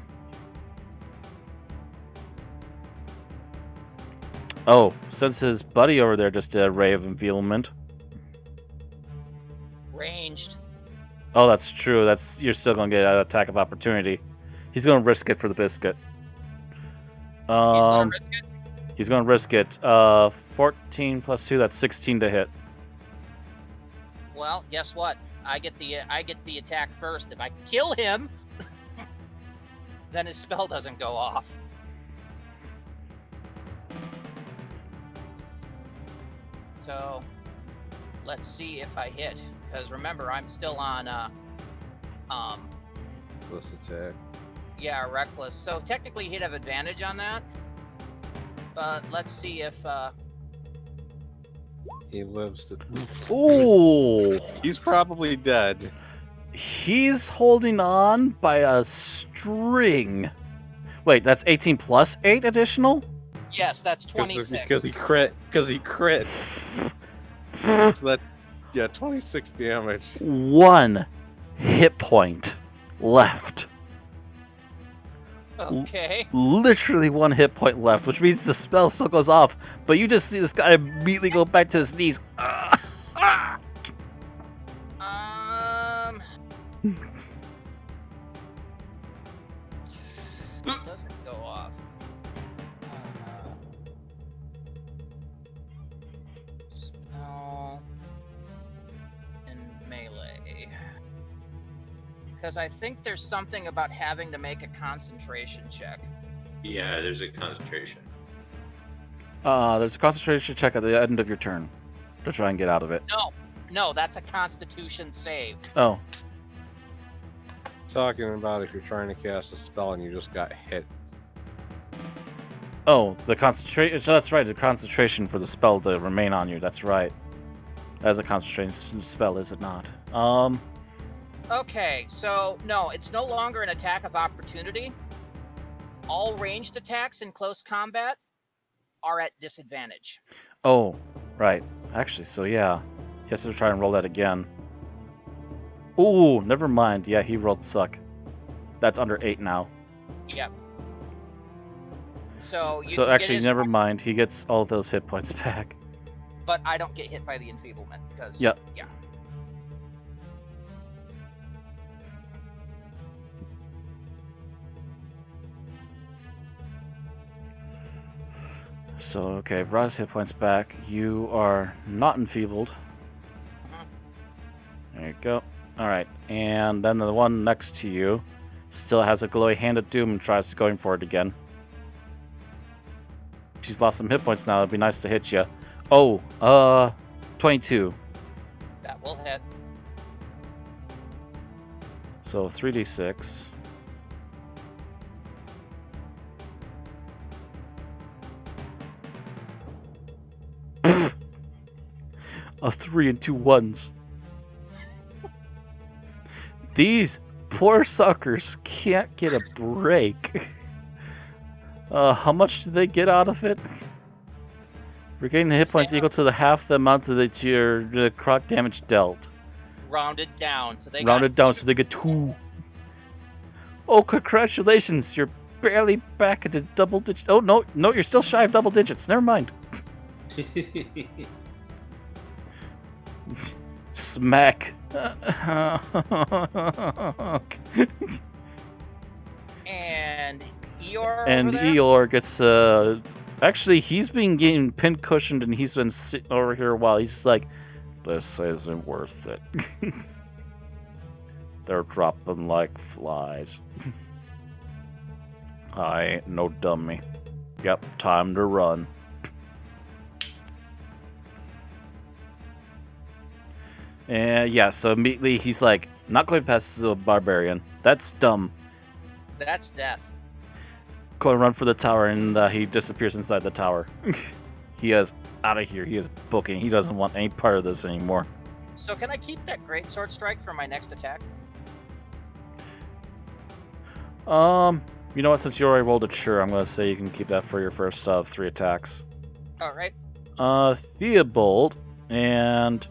Oh, since his buddy over there just did a ray of enfeeblement. Ranged. Oh, that's true. You're still gonna get an attack of opportunity. He's gonna risk it for the biscuit. He's gonna risk it. He's gonna risk it. 14 plus 2, that's 16 to hit. Well, guess what? I get the attack first. If I kill him, then his spell doesn't go off. So, let's see if I hit. Because remember, I'm still on Plus attack. yeah, reckless. So technically he'd have advantage on that. But let's see if He lives to. Ooh! He's probably dead. He's holding on by a string. Wait, that's 18 plus 8 additional? yes, that's 26. Because he crit. So that's 26 damage. 1 hit point left. Okay. Literally 1 hit point left, which means the spell still goes off, but you just see this guy immediately go back to his knees. Doesn't go off. Spell and melee. Because I think there's something about having to make a concentration check. Yeah, there's a concentration. There's a concentration check at the end of your turn to try and get out of it. No, that's a Constitution save. Oh, Talking about if you're trying to cast a spell and you just got hit. oh, the concentration. That's right. The concentration for the spell to remain on you. That's right. As a concentration spell, is it not? Okay, so no, it's no longer an attack of opportunity. All ranged attacks in close combat are at disadvantage. Oh, right. Actually, so yeah. He has to try and roll that again. Ooh, never mind. Yeah, he rolled suck. That's under 8 now. Yep. So So actually, never mind. He gets all those hit points back. But I don't get hit by the enfeeblement because Yep. yeah. So, okay, brought his hit points back. You are not enfeebled. Mhm. There you go. Alright, and then the one next to you still has a glowy hand of doom and tries going for it again. She's lost some hit points now. It'd be nice to hit you. Oh, 22. That will hit. So 3d6. A 3 and 2 1s. These poor suckers can't get a break. How much do they get out of it? Regaining the hit points equal to the half the amount that your croc damage dealt. Rounded down, so they Rounded got down, so they get 2. Oh, congratulations! You're barely back into double digits. Oh no, you're still shy of double digits. Never mind. Smack. And Eeyore And over there? Eeyore gets actually he's been getting pin cushioned and he's been sitting over here a while. He's just like, this isn't worth it. They're dropping like flies. I ain't no dummy. Yep, time to run. And yeah, so immediately he's like, not going past the barbarian. That's dumb. That's death. go and run for the tower, and he disappears inside the tower. He is out of here. He is booking. He doesn't want any part of this anymore. So can I keep that great sword strike for my next attack? You know what? Since you already rolled it, sure. I'm gonna say you can keep that for your first 3 attacks. All right. Theobald, and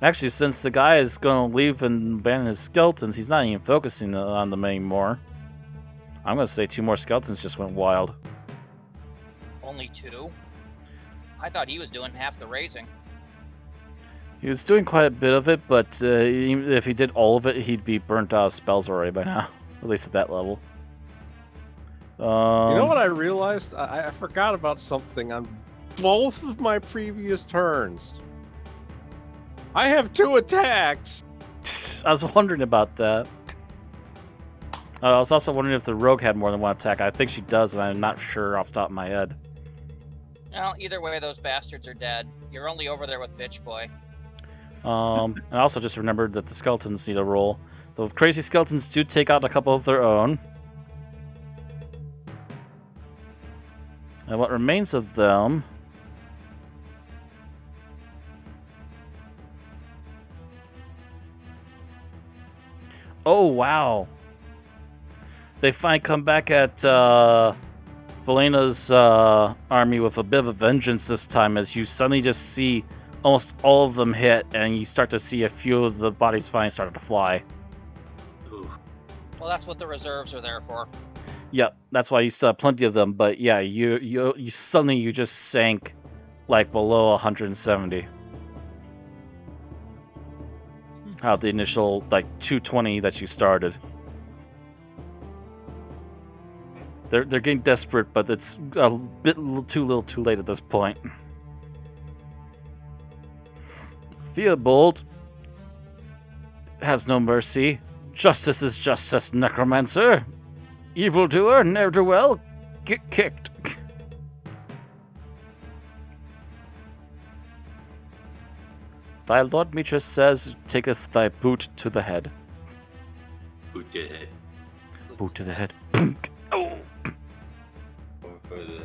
actually, since the guy is gonna leave and abandon his skeletons, he's not even focusing on them anymore. I'm gonna say 2 more skeletons just went wild. Only 2? I thought he was doing half the raising. He was doing quite a bit of it, but even if he did all of it, he'd be burnt out of spells already by now. At least at that level. You know what I realized? I forgot about something on both of my previous turns. I have 2 attacks! I was wondering about that. I was also wondering if the rogue had more than 1 attack. I think she does, and I'm not sure off the top of my head. Well, either way, those bastards are dead. You're only over there with Bitch Boy. And I also just remembered that the skeletons need a roll. The crazy skeletons do take out a couple of their own. And what remains of them... Oh, wow. They finally come back at Velena's army with a bit of a vengeance this time, as you suddenly just see almost all of them hit, and you start to see a few of the bodies finally start to fly. Ooh. Well, that's what the reserves are there for. Yep, that's why you still have plenty of them, but yeah, you suddenly you just sank like below 170. Out of the initial like 220 that you started. They're getting desperate, but it's a bit too late at this point. Theobald has no mercy. Justice is justice, necromancer. Evildoer, ne'er-do-well, get kicked. Thy Lord Mistress says, taketh thy boot to the head. Boot to head. Boot to the head. Oh. Going for the.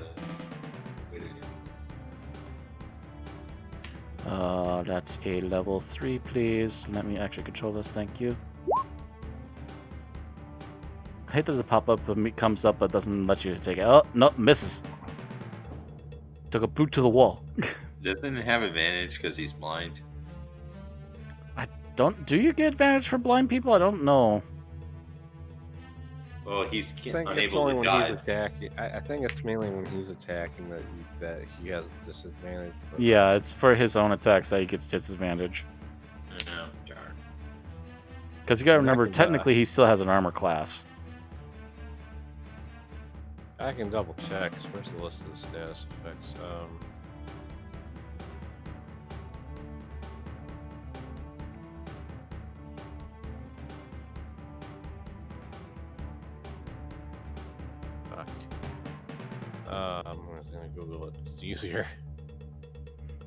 That's a level 3, please. Let me actually control this, thank you. I hate that the pop-up comes up but doesn't let you take it. Oh, no, misses. Took a boot to the wall. Doesn't it have advantage because he's blind? Do you get advantage for blind people? I don't know. Well, he's I think it's unable only to when dodge. he's attacking. I think it's mainly when he's attacking that he has a disadvantage. But Yeah, it's for his own attacks that he gets disadvantage. No, darn. Because you gotta And I remember, can, technically he still has an armor class. I can double check. Where's the list of the status effects? Fuck. I'm just gonna Google it. It's easier.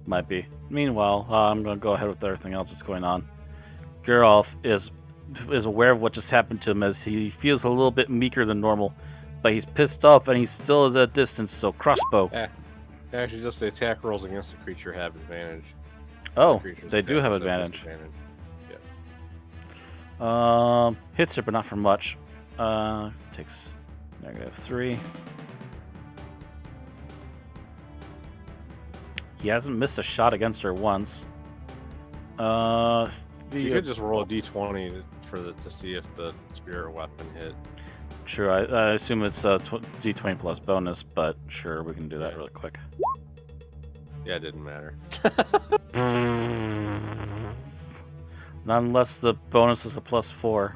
Might be. Meanwhile, I'm gonna go ahead with everything else that's going on. Geralf is aware of what just happened to him, as he feels a little bit weaker than normal, but he's pissed off and he still is at distance. So crossbow. Actually, just the attack rolls against the creature have advantage. Oh, Creatures they do have attacks advantage. disadvantage. Hits her, but not for much. Takes -3. He hasn't missed a shot against her once. You could just roll a d20 to see if the spirit weapon hit. Sure, I assume it's a d20 plus bonus, but sure, we can do that really quick. Yeah, it didn't matter. Not unless the bonus was a +4.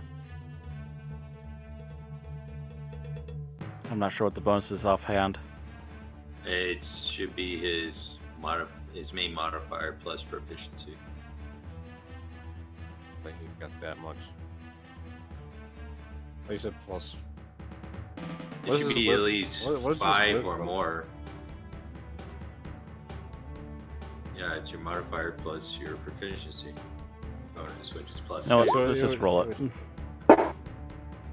I'm not sure what the bonus is offhand. It should be his main modifier plus proficiency. I think he's got that much. Oh, you said plus. It What should is be his at wis- least what is his 5 or wisdom? more. Yeah, it's your modifier plus your proficiency bonus, which is plus No, 2. so let's it just would- roll it.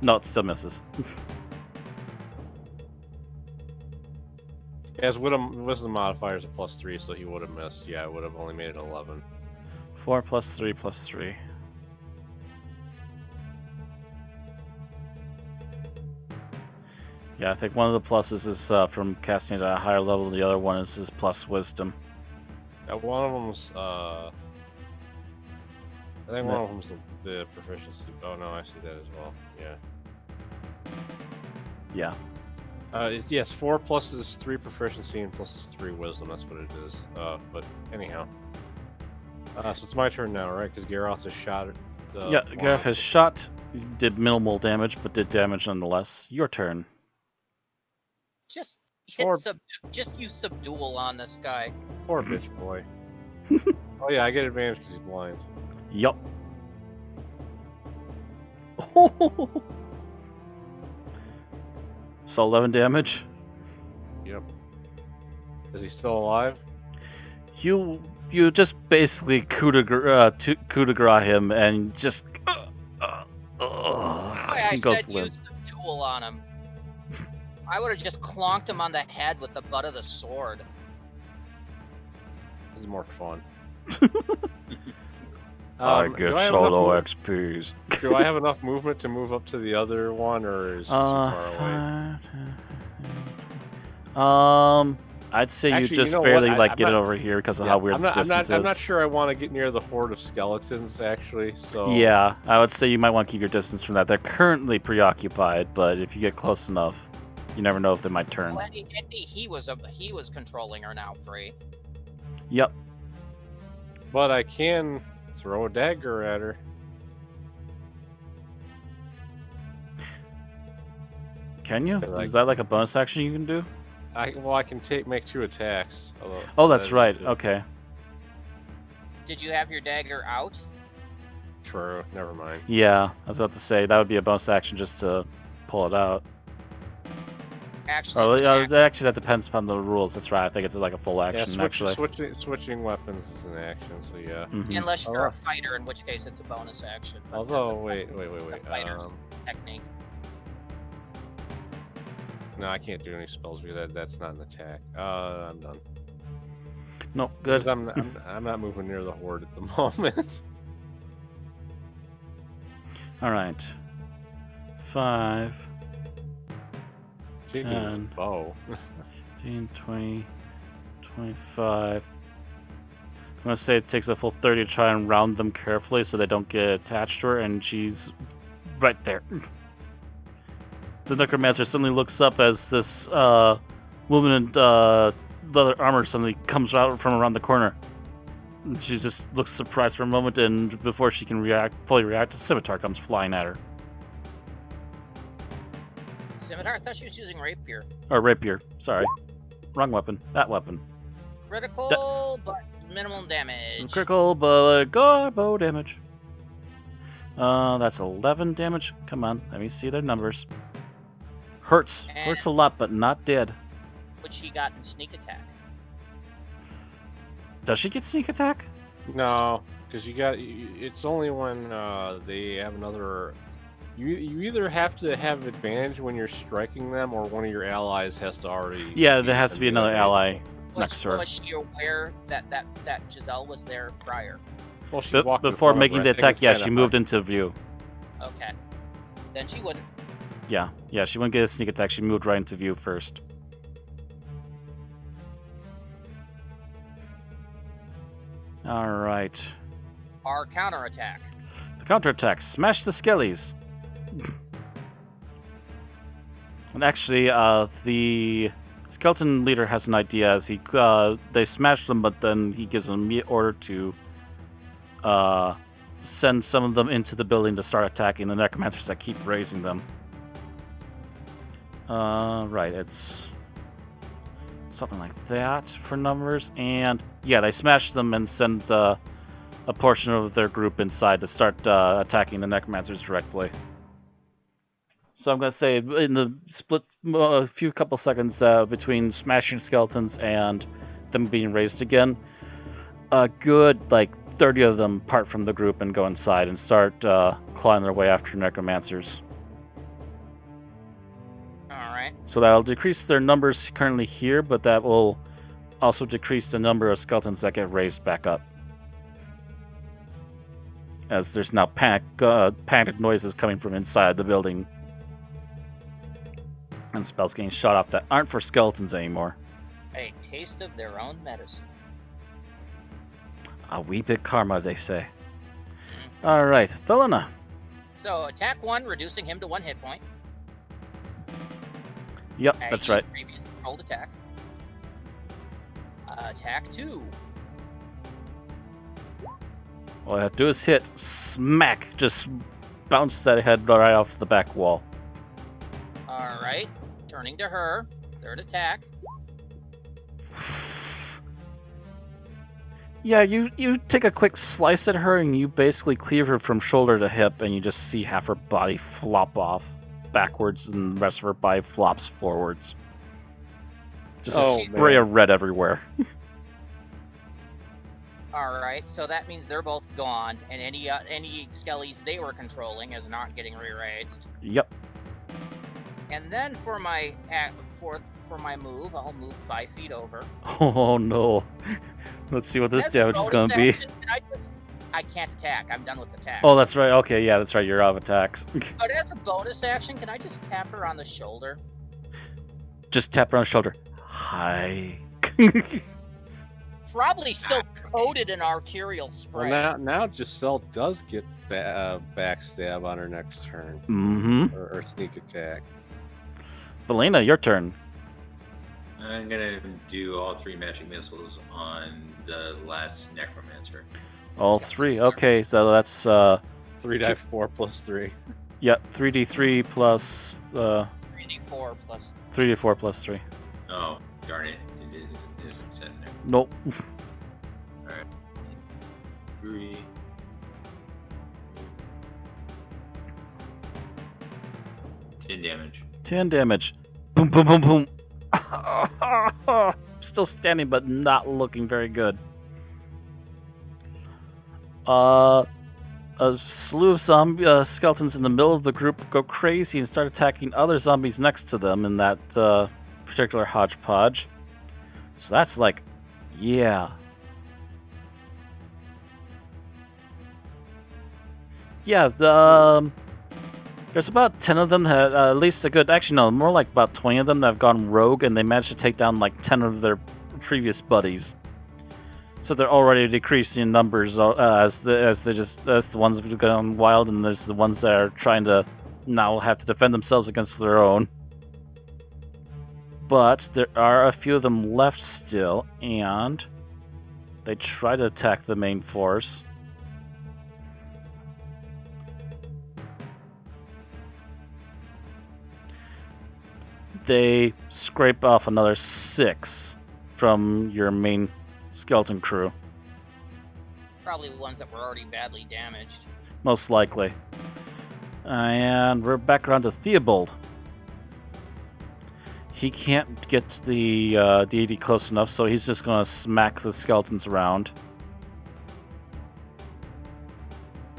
No, it still misses. Yeah, his wisdom modifier is a +3, so he would have missed. Yeah, I would have only made it 11. 4 plus 3 plus 3. Yeah, I think one of the pluses is from casting it at a higher level. The other one is his plus wisdom. One of them's I think one of them's the proficiency. Oh no, I see that as well. Yeah. Yeah. Yes, 4 plus is 3 proficiency and plus is 3 wisdom. That's what it is. But anyhow. So it's my turn now, right? Because Garroth has shot it. Yeah, Gareth has shot, did minimal damage, but did damage nonetheless. Your turn. Just hit Or- just use subdual on this guy. Poor bitch boy. Oh yeah, I get advantage because he's blind. Yup. So 11 damage. Yep. Is he still alive? You just basically coup de grace him and just I he goes said limp. use subdual on him. I would have just clonked him on the head with the butt of the sword. This is more fun. I do get I have solo enough XPs. Do I have enough movement to move up to the other one, or is it too far away? I'd say Actually, you you just know what? barely I'm get not- over here because of how weird the distance I'm is. not sure I want to get near the horde of skeletons, actually. So Yeah, I would say you might want to keep your distance from that. They're currently preoccupied, but if you get close enough, you never know if they might turn. Well, he was controlling her now, free. Yep. But I can throw a dagger at her. Can you? Like- Is that like a bonus action you can do? I can make 2 attacks. Oh, that's that right. is- Okay. Did you have your dagger out? True. Never mind. Yeah, I was about to say that would be a bonus action just to pull it out. Actually, Oh, it's an yeah, act- actually, that depends upon the rules. That's right. I think it's like a full Yeah, action, actually. switching weapons is an action. So yeah. Mhm. unless you're a Alright. fighter, in which case it's a bonus action. but that's Although a wait. fighter's technique. No, I can't do any spells because that's not an attack. I'm done. No, good. 'Cause I'm not moving near the horde at the moment. All right. 5, She can 10. bow. 15, 20, 25. I'm going to say it takes a full 30 to try and round them carefully so they don't get attached to her, and she's right there. The necromancer suddenly looks up as this woman in leather armor suddenly comes out from around the corner. And she just looks surprised for a moment, and before she can fully react, a scimitar comes flying at her. Scimitar? I thought she was using rapier. Or rapier, sorry. Wrong weapon. That weapon. Critical, but minimum damage. Critical, but garbo damage. That's 11 damage. Come on, let me see their numbers. Hurts. Hurts a lot, but not dead. Which he got in sneak attack. Does she get sneak attack? No, because it's only when they have another. You either have to have advantage when you're striking them, or one of your allies has to already. Yeah, there has to be another ally next to her. Was she aware that Giselle was there prior? Well, she walked in Before front of making her. the I think attack, it's yeah, kinda she moved hard. into view. Okay. Then she wouldn't. Yeah, she wouldn't get a sneak attack. She moved right into view first. All right. Our counterattack. The counterattack. Smash the skellies. And actually, the skeleton leader has an idea as they smash them, but then he gives an immediate order to send some of them into the building to start attacking the necromancers that keep raising them. Right, it's something like that for numbers, and yeah, they smash them and send a portion of their group inside to start attacking the necromancers directly. So I'm gonna say in the split a few couple seconds between smashing skeletons and them being raised again, a good 30 of them part from the group and go inside and start clawing their way after necromancers. All right. So that'll decrease their numbers currently here, but that will also decrease the number of skeletons that get raised back up. As there's now panic noises coming from inside the building. And spells getting shot off that aren't for skeletons anymore. A taste of their own medicine. A wee bit karma, they say. Alright, Thelena. So attack 1, reducing him to 1 hit point. Yep, that's right. Previous rolled attack. Attack 2. All I have to do is hit. Smack! Just bounce that head right off the back wall. Alright. Turning to her. Third attack. Yeah, you take a quick slice at her and you basically cleave her from shoulder to hip and you just see half her body flop off backwards and the rest of her body flops forwards. Just a spray of red everywhere. Alright, so that means they're both gone, and any skellies they were controlling is not getting re-raised. Yep. And then for my move, I'll move 5 feet over. Oh no. Let's see what this damage is going to be. I can't attack. I'm done with attacks. Oh, that's right. Okay, yeah, that's right. You're out of attacks. But as a bonus action, can I just tap her on the shoulder? Just tap her on the shoulder. Hi. Probably still coated in arterial spray. Well, now Giselle does get backstab on her next turn. Mm-hmm. Or sneak attack. Valena, your turn. I'm gonna do all 3 magic missiles on the last necromancer. All 3. Okay, so that's 3d4 plus 3. Yep, 3d3 plus 3d4 plus 3d4 plus 3. Oh, darn it. It isn't set in there. Nope. Alright. 3. 10 damage. 10 damage. Boom, boom, boom, boom. Still standing, but not looking very good. A slew of skeletons in the middle of the group go crazy and start attacking other zombies next to them in that particular hodgepodge. So that's like, yeah. Yeah, there's about 10 of them that, at least a good, actually no, more like about 20 of them that have gone rogue, and they managed to take down like 10 of their previous buddies. So they're already decreasing in numbers as the ones that have gone wild, and there's the ones that are trying to now have to defend themselves against their own. But there are a few of them left still, and they try to attack the main force. They scrape off another 6 from your main skeleton crew. probably the ones that were already badly damaged. Most likely. And we're back around to Theobald. He can't get the deity close enough, so he's just going to smack the skeletons around.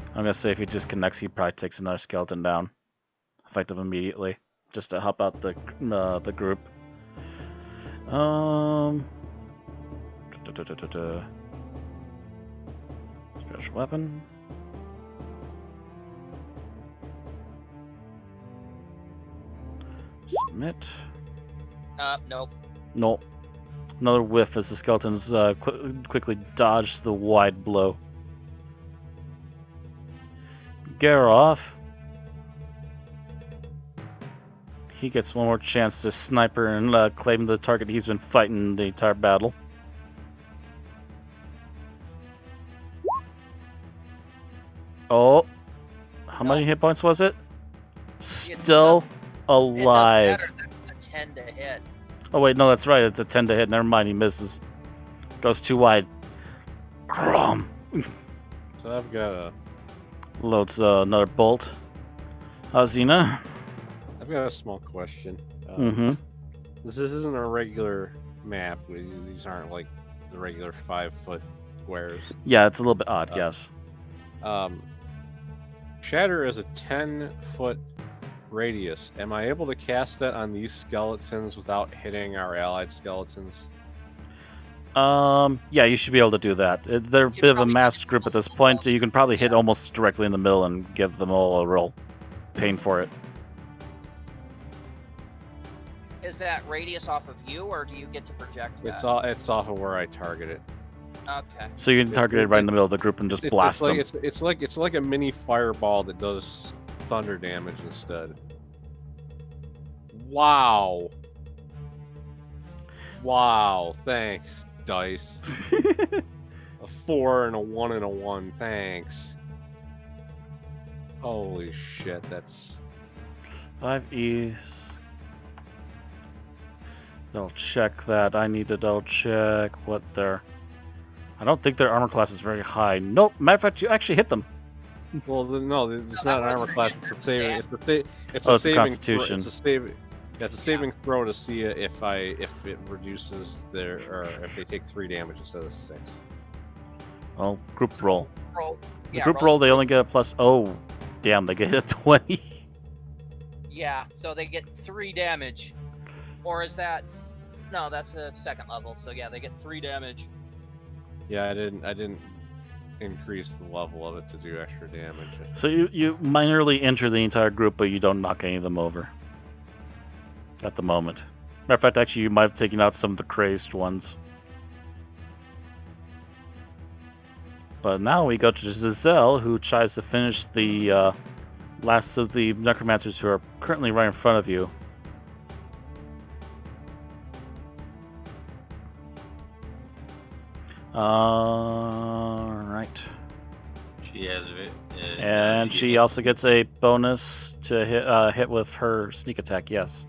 I'm going to say if he disconnects, he probably takes another skeleton down. Effective immediately. Just to help out the group. Special weapon. Submit. Nope. Nope. Another whiff as the skeletons quickly dodge the wide blow. Garoff. He gets one more chance to sniper and claim the target he's been fighting the entire battle. Oh. How many hit points was it? Still alive. It doesn't matter. That's a 10 to hit. Oh wait, no, that's right. It's a 10 to hit. Never mind, he misses. Goes too wide. Crom. So I've got a... Loads another bolt. Azina. I've got a small question. Mm-hmm. This isn't a regular map. These aren't like the regular 5-foot squares. Yeah, it's a little bit odd, yes. Shatter is a 10-foot radius. Am I able to cast that on these skeletons without hitting our allied skeletons? Yeah, you should be able to do that. They're a You'd bit of a probably masked group at this point. almost- You can probably hit yeah. almost directly in the middle and give them all a roll. Pain for it. Is that radius off of you, or do you get to project that? It's off of where I target it. Okay. So you can target it right in the middle of the group and just blast them. It's like a mini fireball that does thunder damage instead. Wow. Wow. Thanks, dice. A 4 and a 1 and a 1. Thanks. Holy shit, that's 5 E's. Double check that. I need to double check what their... I don't think their armor class is very high. Nope. Matter of fact, you actually hit them. well. No, it's not an armor class. It's a saving. It's Oh, a it's a saving. Constitution. It's a saving throw to see if it reduces their or if they take 3 damage instead of 6. Well, group roll. Roll. The Yeah, group roll, they only get a plus... Oh, damn, they get a 20. Yeah, so they get 3 damage. Or is that... No, that's a second level. So yeah, they get 3 damage. Yeah, I didn't increase the level of it to do extra damage. So you minorly injure the entire group, but you don't knock any of them over. At the moment. Matter of fact, actually, you might have taken out some of the crazed ones. But now we go to Giselle, who tries to finish the last of the necromancers who are currently right in front of you. Right. She has it. And she also gets a bonus to hit with her sneak attack, yes.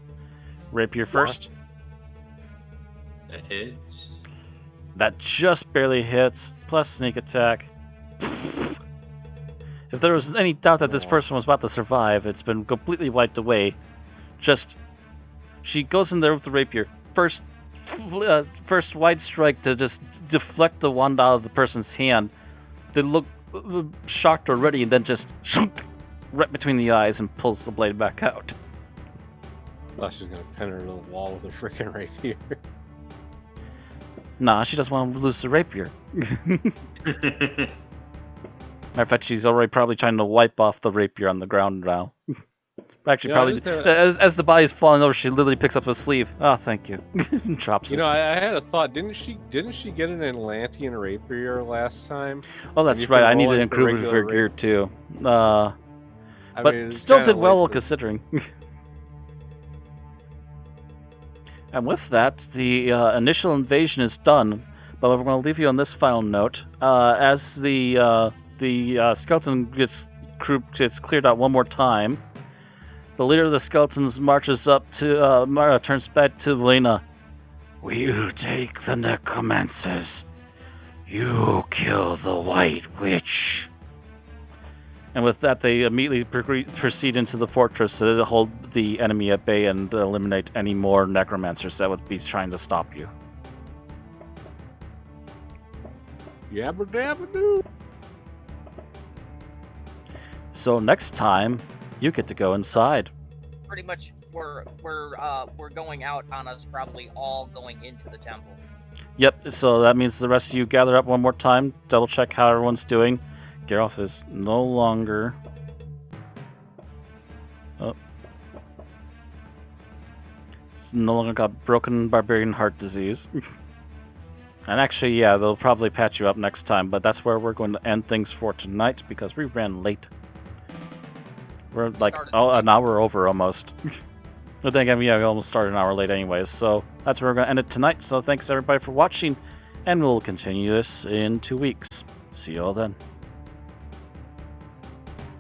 Rapier first. That hits. That just barely hits, plus sneak attack. If there was any doubt that this person was about to survive, it's been completely wiped away. She goes in there with the rapier. First wide strike to just deflect the wand out of the person's hand. They look shocked already, and then just right between the eyes and pulls the blade back out. I thought she was gonna pin her to the wall with a freaking rapier. Nah, she doesn't want to lose the rapier. Matter of fact, she's already probably trying to wipe off the rapier on the ground now. Actually, Yeah, probably as the body's falling over, she literally picks up a sleeve. Oh, thank you. Drops it. You know, I had a thought. Didn't she get an Atlantean rapier last time? Oh, that's you right. can I need roll to into improve it regular for gear too. I But mean, it's still kinda did well late, but- considering. And with that, the initial invasion is done. But we're going to leave you on this final note. As the skeleton group gets cleared out one more time, the leader of the skeletons marches up to Mara, turns back to Lena. "You take the necromancers. You kill the White Witch." And with that, they immediately proceed into the fortress to hold the enemy at bay and eliminate any more necromancers that would be trying to stop you. Yabba dabba doo. So next time, you get to go inside. Pretty much, we're going out on us, probably all going into the temple. Yep, so that means the rest of you gather up one more time, double check how everyone's doing. Geralt is no longer... Oh. It's no longer got broken barbarian heart disease. And actually, yeah, they'll probably patch you up next time, but that's where we're going to end things for tonight because we ran late. We're like an hour over almost. But then again, yeah, we almost started an hour late anyways, so that's where we're going to end it tonight. So thanks everybody for watching, and we'll continue this in 2 weeks. See you all then.